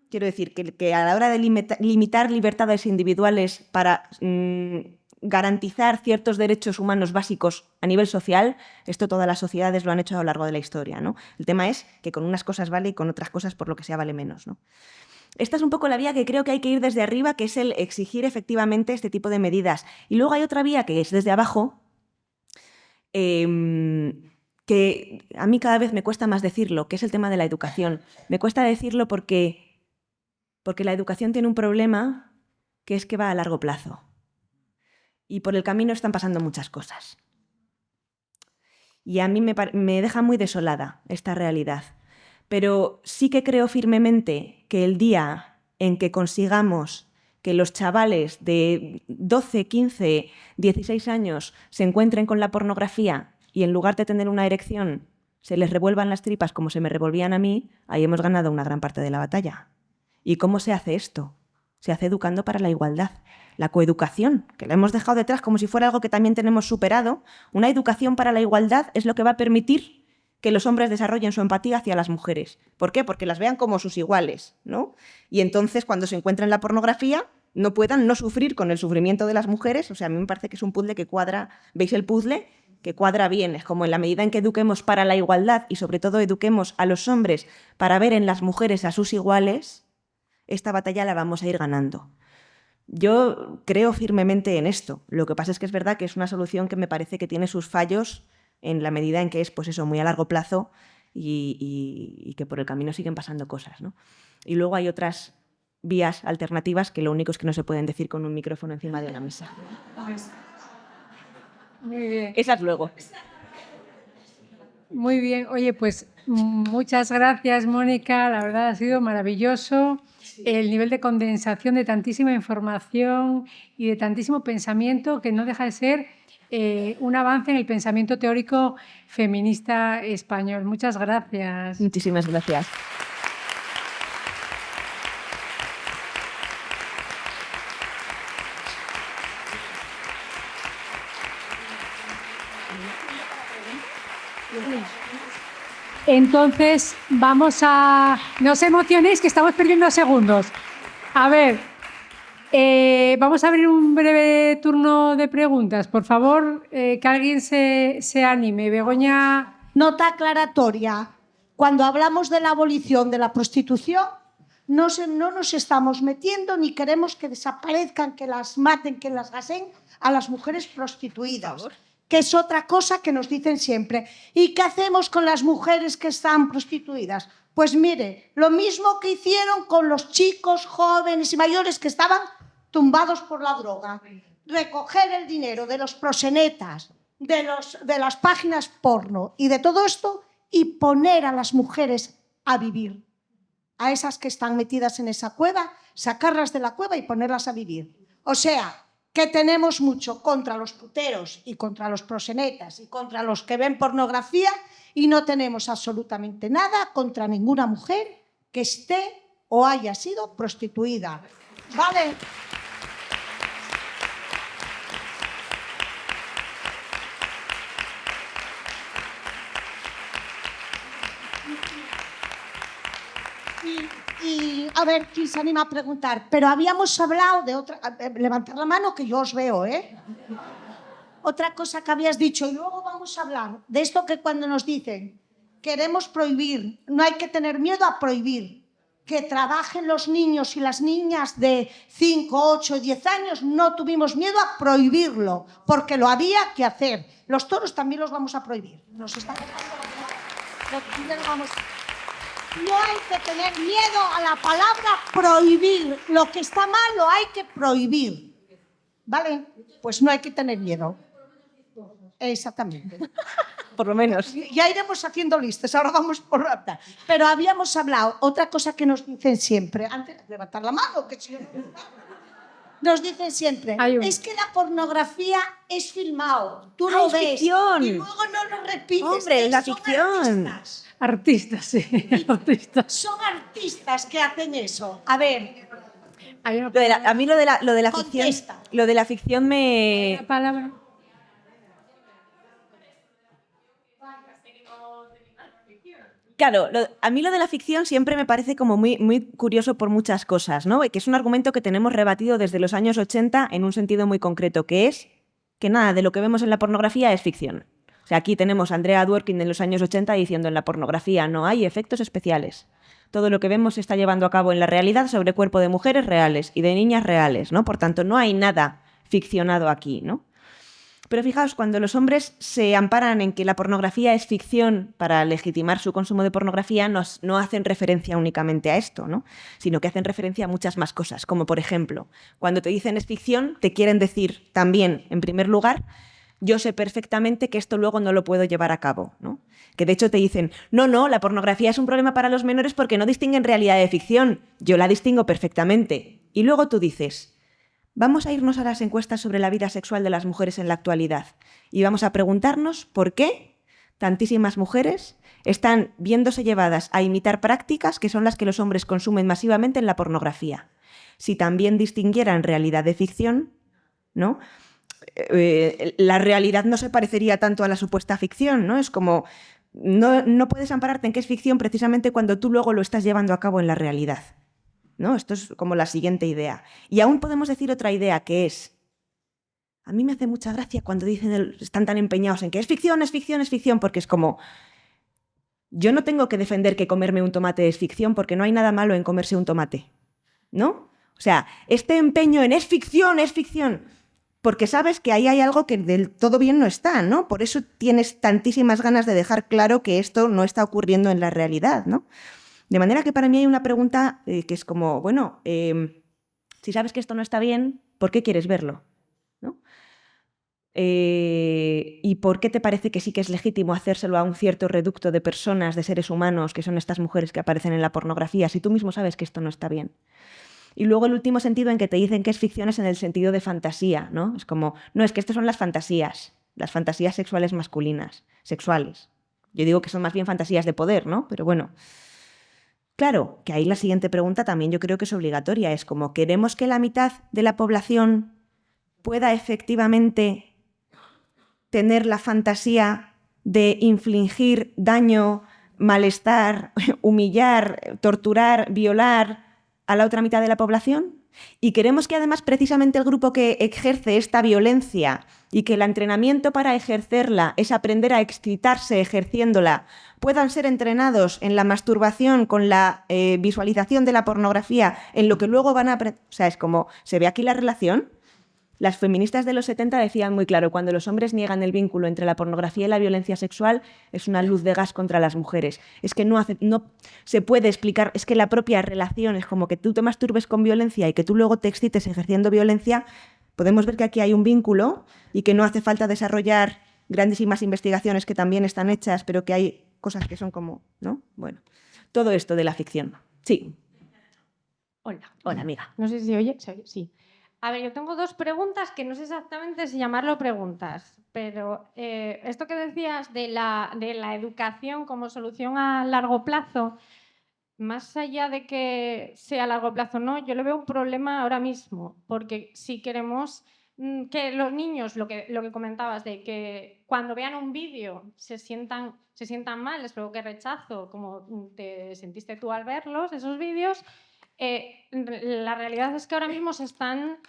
Quiero decir que a la hora de limitar libertades individuales para garantizar ciertos derechos humanos básicos a nivel social, esto todas las sociedades lo han hecho a lo largo de la historia, ¿no? El tema es que con unas cosas vale y con otras cosas por lo que sea vale menos, ¿no? Esta es un poco la vía que creo que hay que ir desde arriba, que es el exigir efectivamente este tipo de medidas. Y luego hay otra vía que es desde abajo, que a mí cada vez me cuesta más decirlo, que es el tema de la educación. Me cuesta decirlo porque la educación tiene un problema que es que va a largo plazo. Y por el camino están pasando muchas cosas. Y a mí me deja muy desolada esta realidad. Pero sí que creo firmemente que el día en que consigamos que los chavales de 12, 15, 16 años se encuentren con la pornografía y en lugar de tener una erección se les revuelvan las tripas como se me revolvían a mí, ahí hemos ganado una gran parte de la batalla. ¿Y cómo se hace esto? Se hace educando para la igualdad. La coeducación, que la hemos dejado detrás como si fuera algo que también tenemos superado. Una educación para la igualdad es lo que va a permitir que los hombres desarrollen su empatía hacia las mujeres. ¿Por qué? Porque las vean como sus iguales, ¿no? Y entonces, cuando se encuentren la pornografía, no puedan no sufrir con el sufrimiento de las mujeres. O sea, a mí me parece que es un puzzle que cuadra. ¿Veis el puzzle? Que cuadra bien. Es como en la medida en que eduquemos para la igualdad y sobre todo eduquemos a los hombres para ver en las mujeres a sus iguales, esta batalla la vamos a ir ganando. Yo creo firmemente en esto. Lo que pasa es que es verdad que es una solución que me parece que tiene sus fallos en la medida en que es, pues eso, muy a largo plazo y que por el camino siguen pasando cosas, ¿no? Y luego hay otras vías alternativas que lo único es que no se pueden decir con un micrófono encima de una mesa. Muy bien. Esas luego. Muy bien. Oye, pues muchas gracias, Mónica. La verdad ha sido maravilloso. El nivel de condensación de tantísima información y de tantísimo pensamiento que no deja de ser un avance en el pensamiento teórico feminista español. Muchas gracias. Muchísimas gracias. Entonces, vamos a... No os emocionéis, que estamos perdiendo segundos. A ver, vamos a abrir un breve turno de preguntas. Por favor, que alguien se anime. Begoña... Nota aclaratoria. Cuando hablamos de la abolición de la prostitución, no nos estamos metiendo ni queremos que desaparezcan, que las maten, que las gasen a las mujeres prostituidas. Que es otra cosa que nos dicen siempre. ¿Y qué hacemos con las mujeres que están prostituidas? Pues mire, lo mismo que hicieron con los chicos jóvenes y mayores que estaban tumbados por la droga. Recoger el dinero de los proxenetas, de las páginas porno y de todo esto y poner a las mujeres a vivir. A esas que están metidas en esa cueva, sacarlas de la cueva y ponerlas a vivir. O sea, que tenemos mucho contra los puteros y contra los proxenetas y contra los que ven pornografía y no tenemos absolutamente nada contra ninguna mujer que esté o haya sido prostituida. ¿Vale? Y a ver, ¿quién se anima a preguntar? Pero habíamos hablado de otra... Levantar la mano que yo os veo, ¿eh? Otra cosa que habías dicho, y luego vamos a hablar de esto que cuando nos dicen queremos prohibir, no hay que tener miedo a prohibir, que trabajen los niños y las niñas de 5, 8, 10 años, no tuvimos miedo a prohibirlo, porque lo había que hacer. Los toros también los vamos a prohibir. Nos está... No hay que tener miedo a la palabra prohibir. Lo que está mal lo hay que prohibir. ¿vale? Pues no hay que tener miedo. Exactamente. Por lo menos. Ya iremos haciendo listas, ahora vamos por rapta. Pero habíamos hablado, otra cosa que nos dicen siempre, antes de levantar la mano, que si no... Nos dicen siempre, es que la pornografía es filmado, tú lo ves ficción. y luego no lo repites. Hombre, la son ficción. Artistas. Sí, artistas. Son artistas que hacen eso. A ver, A mí lo de la ficción, contesta. lo de la ficción me... La palabra. Claro, a mí lo de la ficción siempre me parece como muy, muy curioso por muchas cosas, ¿no? Que es un argumento que tenemos rebatido desde los años 80 en un sentido muy concreto, que es que nada de lo que vemos en la pornografía es ficción. O sea, aquí tenemos a Andrea Dworkin en los años 80 diciendo en la pornografía no hay efectos especiales. Todo lo que vemos se está llevando a cabo en la realidad sobre cuerpo de mujeres reales y de niñas reales, ¿no? Por tanto, no hay nada ficcionado aquí, ¿no? Pero fijaos, cuando los hombres se amparan en que la pornografía es ficción para legitimar su consumo de pornografía, no hacen referencia únicamente a esto, ¿no? Sino que hacen referencia a muchas más cosas, como por ejemplo, cuando te dicen es ficción, te quieren decir también, en primer lugar, yo sé perfectamente que esto luego no lo puedo llevar a cabo, ¿no? Que de hecho te dicen, no, la pornografía es un problema para los menores porque no distinguen realidad de ficción, yo la distingo perfectamente. Y luego tú dices... Vamos a irnos a las encuestas sobre la vida sexual de las mujeres en la actualidad y vamos a preguntarnos por qué tantísimas mujeres están viéndose llevadas a imitar prácticas que son las que los hombres consumen masivamente en la pornografía. Si también distinguieran realidad de ficción, ¿no? La realidad no se parecería tanto a la supuesta ficción, ¿no? Es como, no puedes ampararte en que es ficción precisamente cuando tú luego lo estás llevando a cabo en la realidad. ¿No? Esto es como la siguiente idea. Y aún podemos decir otra idea que es, a mí me hace mucha gracia cuando dicen, están tan empeñados en que es ficción, porque es como, yo no tengo que defender que comerme un tomate es ficción porque no hay nada malo en comerse un tomate, ¿no? O sea, este empeño en es ficción, porque sabes que ahí hay algo que del todo bien no está, ¿no? Por eso tienes tantísimas ganas de dejar claro que esto no está ocurriendo en la realidad, ¿no? De manera que para mí hay una pregunta que es como, bueno, si sabes que esto no está bien, ¿por qué quieres verlo? ¿No? ¿Y por qué te parece que sí que es legítimo hacérselo a un cierto reducto de personas, de seres humanos, que son estas mujeres que aparecen en la pornografía, si tú mismo sabes que esto no está bien? Y luego el último sentido en que te dicen que es ficción es en el sentido de fantasía, ¿no? Es como, no, es que estas son las fantasías sexuales masculinas, sexuales. Yo digo que son más bien fantasías de poder, ¿no? Pero bueno... Claro, que ahí la siguiente pregunta también yo creo que es obligatoria. Es como, ¿queremos que la mitad de la población pueda efectivamente tener la fantasía de infligir daño, malestar, humillar, torturar, violar a la otra mitad de la población? ¿Y queremos que además precisamente el grupo que ejerce esta violencia y que el entrenamiento para ejercerla es aprender a excitarse ejerciéndola, puedan ser entrenados en la masturbación con la visualización de la pornografía, en lo que luego van a aprender? O sea, es como, ¿se ve aquí la relación? Las feministas de los 70 decían muy claro, cuando los hombres niegan el vínculo entre la pornografía y la violencia sexual, es una luz de gas contra las mujeres. Es que no se puede explicar, es que la propia relación es como que tú te masturbes con violencia y que tú luego te excites ejerciendo violencia. Podemos ver que aquí hay un vínculo y que no hace falta desarrollar grandísimas investigaciones que también están hechas, pero que hay cosas que son como, ¿no? Bueno, todo esto de la ficción. Sí. Hola, amiga. No sé si oye. Sí. A ver, yo tengo dos preguntas que no sé exactamente si llamarlo preguntas, pero esto que decías de la educación como solución a largo plazo, más allá de que sea a largo plazo o no, yo le veo un problema ahora mismo, porque si queremos que los niños, lo que comentabas, de que cuando vean un vídeo se sientan mal, les provoque rechazo, como te sentiste tú al verlos, esos vídeos, la realidad es que ahora mismo se están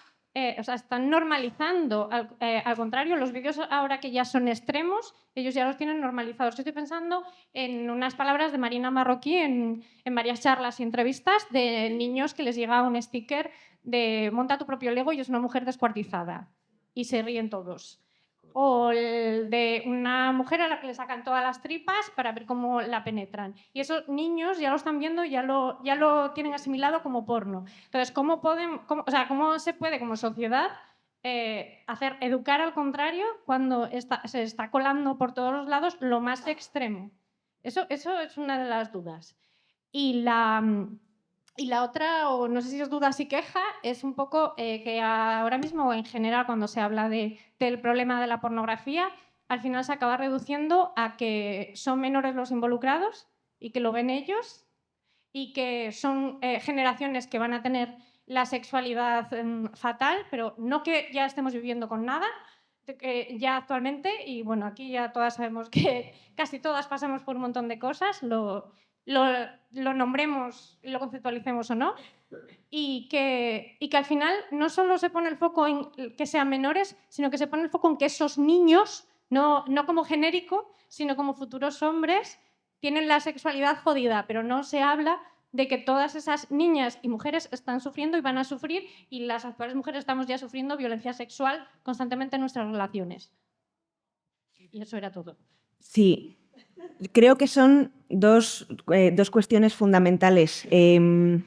normalizando. Al contrario, los vídeos ahora que ya son extremos, ellos ya los tienen normalizados. Yo estoy pensando en unas palabras de Marina Marroquí en varias charlas y entrevistas de niños que les llega un sticker de monta tu propio Lego y es una mujer descuartizada. Y se ríen todos. O el de una mujer a la que le sacan todas las tripas para ver cómo la penetran. Y esos niños ya lo están viendo, ya lo tienen asimilado como porno. Entonces, ¿cómo se puede como sociedad educar al contrario cuando se está colando por todos los lados lo más extremo. Eso es una de las dudas. Y la otra, o no sé si es duda o queja, es un poco que ahora mismo, en general, cuando se habla del problema de la pornografía, al final se acaba reduciendo a que son menores los involucrados y que lo ven ellos y que son generaciones que van a tener la sexualidad fatal, pero no que ya estemos viviendo con nada, que ya actualmente, y bueno, aquí ya todas sabemos que casi todas pasamos por un montón de cosas, lo nombremos, lo conceptualicemos o no, y que al final no solo se pone el foco en que sean menores, sino que se pone el foco en que esos niños, no como genérico, sino como futuros hombres, tienen la sexualidad jodida, pero no se habla de que todas esas niñas y mujeres están sufriendo y van a sufrir, y las actuales mujeres estamos ya sufriendo violencia sexual constantemente en nuestras relaciones. Y eso era todo. Sí, creo que son dos cuestiones fundamentales. El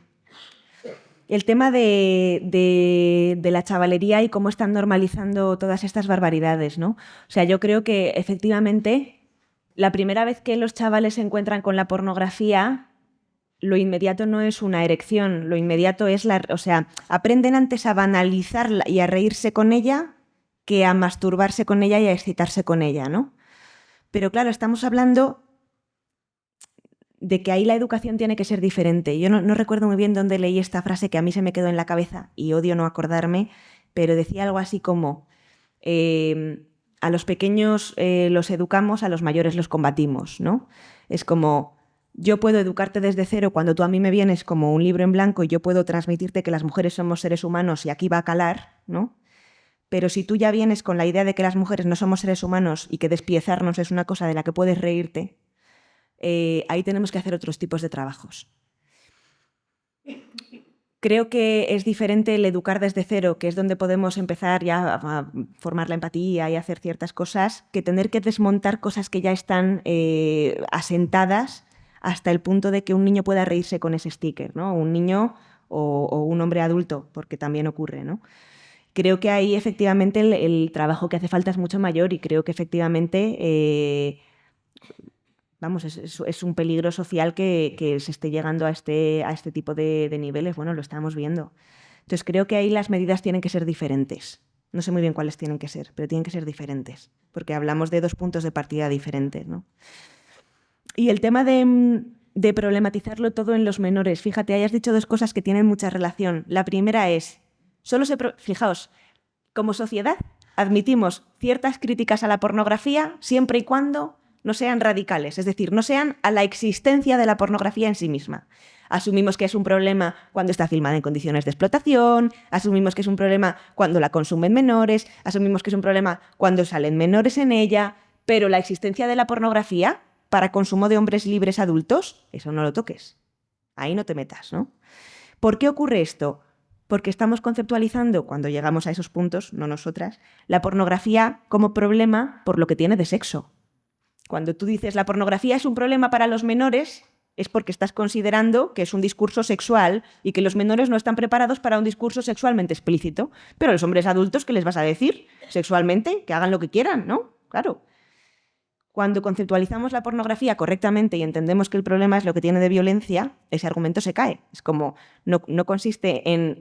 tema de la chavalería y cómo están normalizando todas estas barbaridades, ¿no? O sea, yo creo que efectivamente la primera vez que los chavales se encuentran con la pornografía, lo inmediato no es una erección, lo inmediato es aprenden antes a banalizarla y a reírse con ella que a masturbarse con ella y a excitarse con ella, ¿no? Pero claro, estamos hablando de que ahí la educación tiene que ser diferente. Yo no recuerdo muy bien dónde leí esta frase que a mí se me quedó en la cabeza y odio no acordarme, pero decía algo así como a los pequeños los educamos, a los mayores los combatimos, ¿no? Es como, yo puedo educarte desde cero cuando tú a mí me vienes como un libro en blanco y yo puedo transmitirte que las mujeres somos seres humanos y aquí va a calar, ¿no? Pero si tú ya vienes con la idea de que las mujeres no somos seres humanos y que despiezarnos es una cosa de la que puedes reírte, ahí tenemos que hacer otros tipos de trabajos. Creo que es diferente el educar desde cero, que es donde podemos empezar ya a formar la empatía y hacer ciertas cosas, que tener que desmontar cosas que ya están asentadas hasta el punto de que un niño pueda reírse con ese sticker, ¿no? Un niño o un hombre adulto, porque también ocurre, ¿no? Creo que ahí efectivamente el trabajo que hace falta es mucho mayor y creo que efectivamente es un peligro social que se esté llegando a este tipo de niveles. Bueno, lo estamos viendo. Entonces creo que ahí las medidas tienen que ser diferentes. No sé muy bien cuáles tienen que ser, pero tienen que ser diferentes, porque hablamos de dos puntos de partida diferentes, ¿no? Y el tema de problematizarlo todo en los menores. Fíjate, hayas dicho dos cosas que tienen mucha relación. La primera es, fijaos, como sociedad admitimos ciertas críticas a la pornografía siempre y cuando no sean radicales, es decir, no sean a la existencia de la pornografía en sí misma. Asumimos que es un problema cuando está filmada en condiciones de explotación, asumimos que es un problema cuando la consumen menores, asumimos que es un problema cuando salen menores en ella, pero la existencia de la pornografía para consumo de hombres libres adultos, eso no lo toques. Ahí no te metas, ¿no? ¿Por qué ocurre esto? Porque estamos conceptualizando, cuando llegamos a esos puntos, no nosotras, la pornografía como problema por lo que tiene de sexo. Cuando tú dices la pornografía es un problema para los menores, es porque estás considerando que es un discurso sexual y que los menores no están preparados para un discurso sexualmente explícito. Pero a los hombres adultos, ¿qué les vas a decir? Sexualmente, que hagan lo que quieran, ¿no? Claro. Cuando conceptualizamos la pornografía correctamente y entendemos que el problema es lo que tiene de violencia, ese argumento se cae. Es como, no consiste en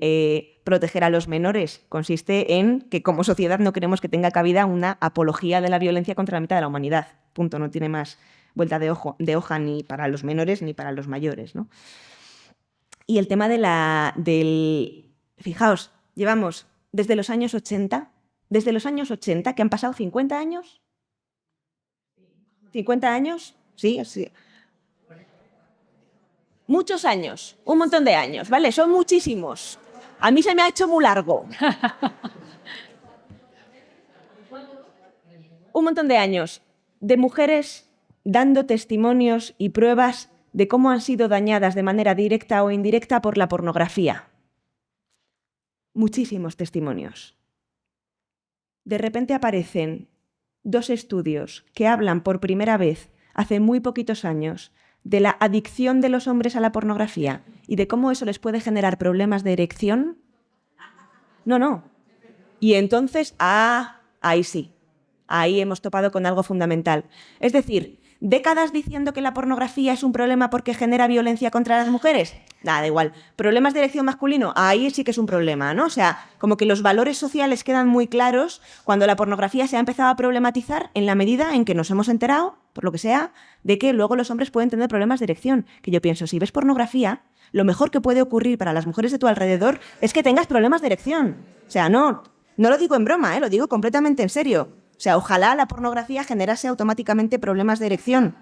proteger a los menores, consiste en que como sociedad no queremos que tenga cabida una apología de la violencia contra la mitad de la humanidad. Punto, no tiene más vuelta de hoja ni para los menores ni para los mayores, ¿no? Y el tema fijaos, llevamos desde los años 80, que han pasado 50 años, 50 años, sí. Muchos años, un montón de años, ¿vale? Son muchísimos. A mí se me ha hecho muy largo. Un montón de años de mujeres dando testimonios y pruebas de cómo han sido dañadas de manera directa o indirecta por la pornografía. Muchísimos testimonios. De repente aparecen 2 estudios que hablan por primera vez, hace muy poquitos años, de la adicción de los hombres a la pornografía y de cómo eso les puede generar problemas de erección. No. Y entonces, ahí sí, ahí hemos topado con algo fundamental. Es decir, ¿décadas diciendo que la pornografía es un problema porque genera violencia contra las mujeres? Nada, da igual. ¿Problemas de erección masculino? Ahí sí que es un problema, ¿no? O sea, como que los valores sociales quedan muy claros cuando la pornografía se ha empezado a problematizar en la medida en que nos hemos enterado, por lo que sea, de que luego los hombres pueden tener problemas de erección. Que yo pienso, si ves pornografía, lo mejor que puede ocurrir para las mujeres de tu alrededor es que tengas problemas de erección. O sea, no lo digo en broma, lo digo completamente en serio. O sea, ojalá la pornografía generase automáticamente problemas de erección,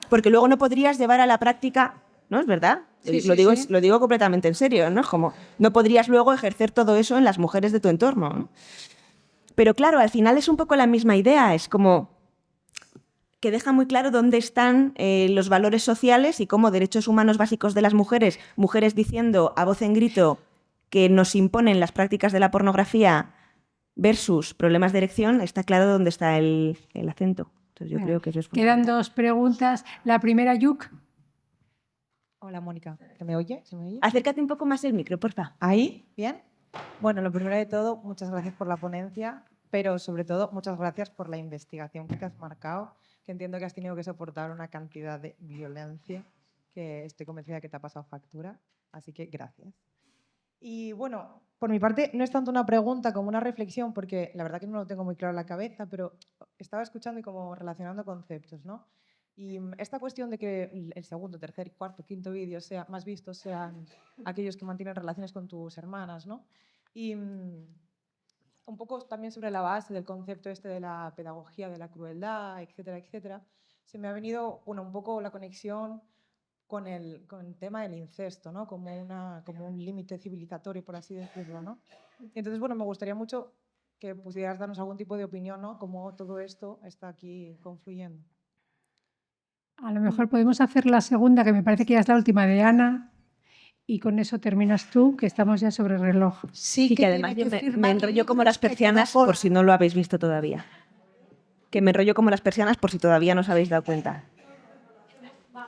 porque luego no podrías llevar a la práctica, ¿no? ¿Es verdad? Sí, lo sí. digo completamente en serio, ¿no? Como no podrías luego ejercer todo eso en las mujeres de tu entorno, ¿no? Pero claro, al final es un poco la misma idea, es como que deja muy claro dónde están los valores sociales y cómo derechos humanos básicos de las mujeres diciendo a voz en grito que nos imponen las prácticas de la pornografía versus problemas de erección, está claro dónde está el acento. Entonces yo creo que eso es Quedan dos preguntas. La primera, Yuk. Hola, Mónica. ¿Se me oye? ¿Se me oye? Acércate un poco más el micro, porfa. ¿Ahí? ¿Bien? Bueno, lo primero de todo, muchas gracias por la ponencia, pero sobre todo muchas gracias por la investigación que te has marcado, que entiendo que has tenido que soportar una cantidad de violencia que estoy convencida que te ha pasado factura, así que gracias. Y bueno, por mi parte, no es tanto una pregunta como una reflexión, porque la verdad que no lo tengo muy claro en la cabeza, pero estaba escuchando y como relacionando conceptos, ¿no? Y esta cuestión de que el segundo, tercer, cuarto, quinto vídeo sea más vistos sean aquellos que mantienen relaciones con tus hermanas, ¿no? Y un poco también sobre la base del concepto este de la pedagogía de la crueldad, etcétera, etcétera, se me ha venido, bueno, un poco la conexión con el tema del incesto, ¿no? Como un límite civilizatorio, por así decirlo, ¿no? Entonces, bueno, me gustaría mucho que pudieras darnos algún tipo de opinión, ¿no? Cómo todo esto está aquí confluyendo. A lo mejor podemos hacer la segunda, que me parece que ya es la última de Ana, y con eso terminas tú, que estamos ya sobre el reloj. Sí, que además yo me enrollo como las persianas por si no lo habéis visto todavía. Que me enrollo como las persianas por si todavía no os habéis dado cuenta.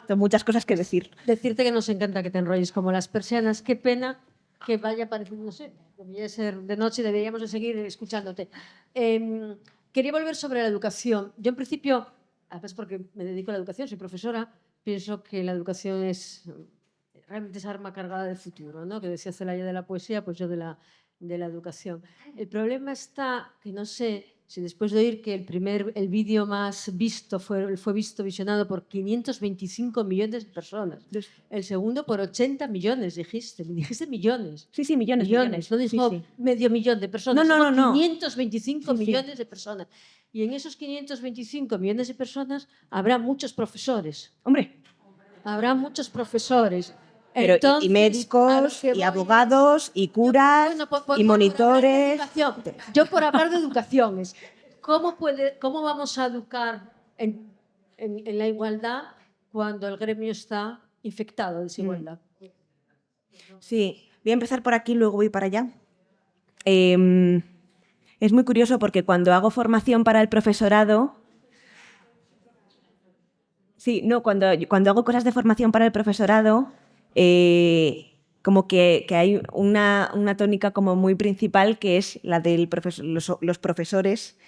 Son muchas cosas que decir. Decirte que nos encanta que te enrolles como las persianas. Qué pena que vaya pareciendo, no sé, debería ser de noche, deberíamos de seguir escuchándote. Quería volver sobre la educación. Yo en principio, además porque me dedico a la educación, soy profesora, pienso que la educación es realmente esa arma cargada del futuro, ¿no? Que decía Celaya de la poesía, pues yo de la educación. El problema está que no sé si después de oír que el vídeo más visto fue visionado por 525 millones de personas, el segundo por 80 millones, dijiste millones. Sí, millones. No dijo sí. medio millón de personas, No. 525 millones de personas. Y en esos 525 millones de personas habrá muchos profesores. Hombre. Habrá muchos profesores. Pero Entonces, y médicos, y abogados, y curas, y monitores. Yo por hablar de educación, ¿cómo vamos a educar en la igualdad cuando el gremio está infectado de desigualdad? Sí, voy a empezar por aquí, luego voy para allá. Es muy curioso porque cuando hago formación para el profesorado... Sí, no, cuando hago cosas de formación para el profesorado... como que hay una tónica como muy principal que es la de los profesores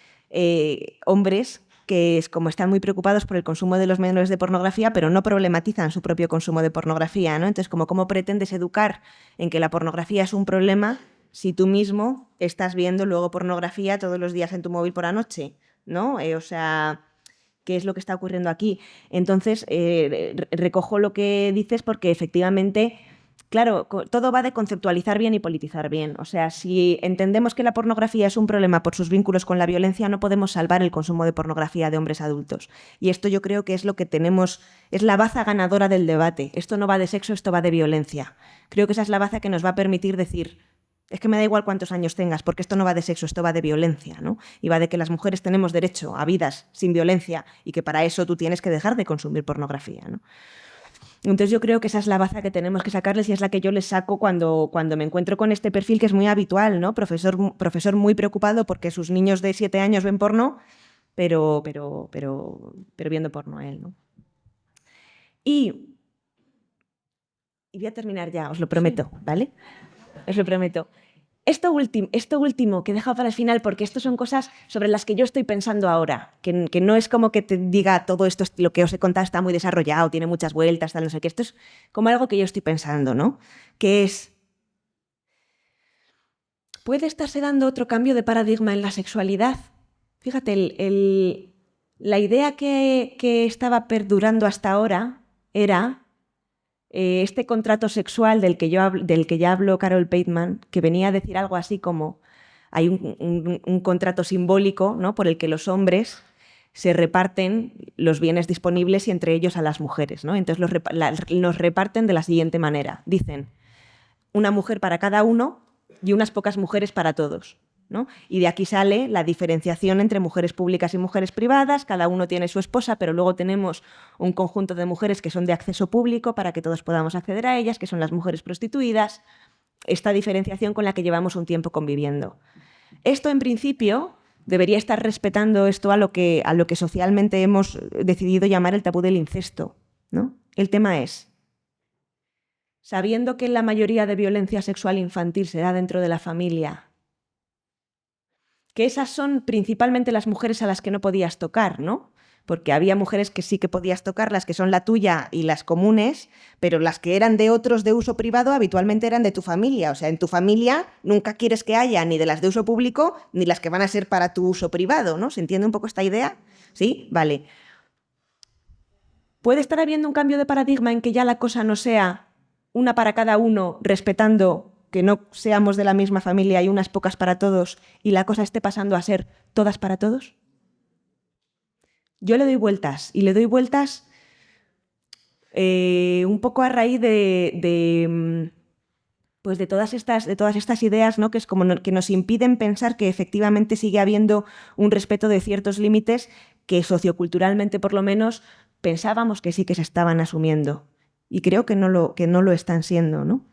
hombres que es como están muy preocupados por el consumo de los menores de pornografía, pero no problematizan su propio consumo de pornografía, ¿no? Entonces, ¿cómo pretendes educar en que la pornografía es un problema si tú mismo estás viendo luego pornografía todos los días en tu móvil por la noche, ¿no? O sea... ¿Qué es lo que está ocurriendo aquí? Entonces, recojo lo que dices porque efectivamente, claro, todo va de conceptualizar bien y politizar bien. O sea, si entendemos que la pornografía es un problema por sus vínculos con la violencia, no podemos salvar el consumo de pornografía de hombres adultos. Y esto yo creo que es lo que tenemos, es la baza ganadora del debate. Esto no va de sexo, esto va de violencia. Creo que esa es la baza que nos va a permitir decir... Es que me da igual cuántos años tengas, porque esto no va de sexo, esto va de violencia, ¿no? Y va de que las mujeres tenemos derecho a vidas sin violencia y que para eso tú tienes que dejar de consumir pornografía, ¿no? Entonces yo creo que esa es la baza que tenemos que sacarles y es la que yo les saco cuando me encuentro con este perfil que es muy habitual, ¿no? Profesor muy preocupado porque sus niños de 7 años ven porno, pero viendo porno él, ¿no? Y voy a terminar ya, os lo prometo, ¿vale? Os lo prometo. Esto último que he dejado para el final, porque esto son cosas sobre las que yo estoy pensando ahora, que no es como que te diga todo esto, lo que os he contado está muy desarrollado, tiene muchas vueltas, tal, no sé qué. Esto es como algo que yo estoy pensando, ¿no? Que es, ¿puede estarse dando otro cambio de paradigma en la sexualidad? Fíjate, la idea que estaba perdurando hasta ahora era este contrato sexual del que ya habló Carol Bateman, que venía a decir algo así como hay un contrato simbólico, ¿no?, por el que los hombres se reparten los bienes disponibles y entre ellos a las mujeres, ¿no? Entonces nos reparten de la siguiente manera. Dicen, una mujer para cada uno y unas pocas mujeres para todos, ¿no? Y de aquí sale la diferenciación entre mujeres públicas y mujeres privadas, cada uno tiene su esposa, pero luego tenemos un conjunto de mujeres que son de acceso público para que todos podamos acceder a ellas, que son las mujeres prostituidas, esta diferenciación con la que llevamos un tiempo conviviendo. Esto, en principio, debería estar respetando esto a lo que socialmente hemos decidido llamar el tabú del incesto, ¿no? El tema es, sabiendo que la mayoría de violencia sexual infantil se da dentro de la familia, que esas son principalmente las mujeres a las que no podías tocar, ¿no? Porque había mujeres que sí que podías tocar, las que son la tuya y las comunes, pero las que eran de otros de uso privado habitualmente eran de tu familia. O sea, en tu familia nunca quieres que haya ni de las de uso público ni las que van a ser para tu uso privado, ¿no? ¿Se entiende un poco esta idea? ¿Sí? Vale. ¿Puede estar habiendo un cambio de paradigma en que ya la cosa no sea una para cada uno, respetando que no seamos de la misma familia y unas pocas para todos, y la cosa esté pasando a ser todas para todos? Yo le doy vueltas, y le doy vueltas un poco a raíz de todas estas ideas, ¿no?, que es como que nos impiden pensar que efectivamente sigue habiendo un respeto de ciertos límites que socioculturalmente, por lo menos, pensábamos que sí que se estaban asumiendo. Y creo que no lo están siendo, ¿no?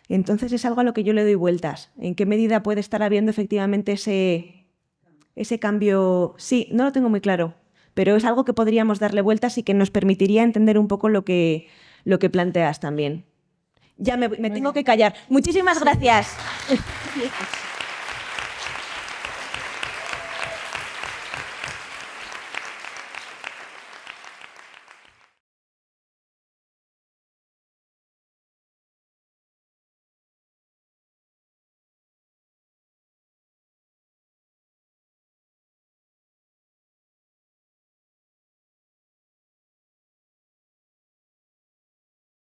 Entonces es algo a lo que yo le doy vueltas. ¿En qué medida puede estar habiendo efectivamente ese cambio? Sí, no lo tengo muy claro, pero es algo que podríamos darle vueltas y que nos permitiría entender un poco lo que planteas también. Ya me tengo que callar. Muchísimas gracias.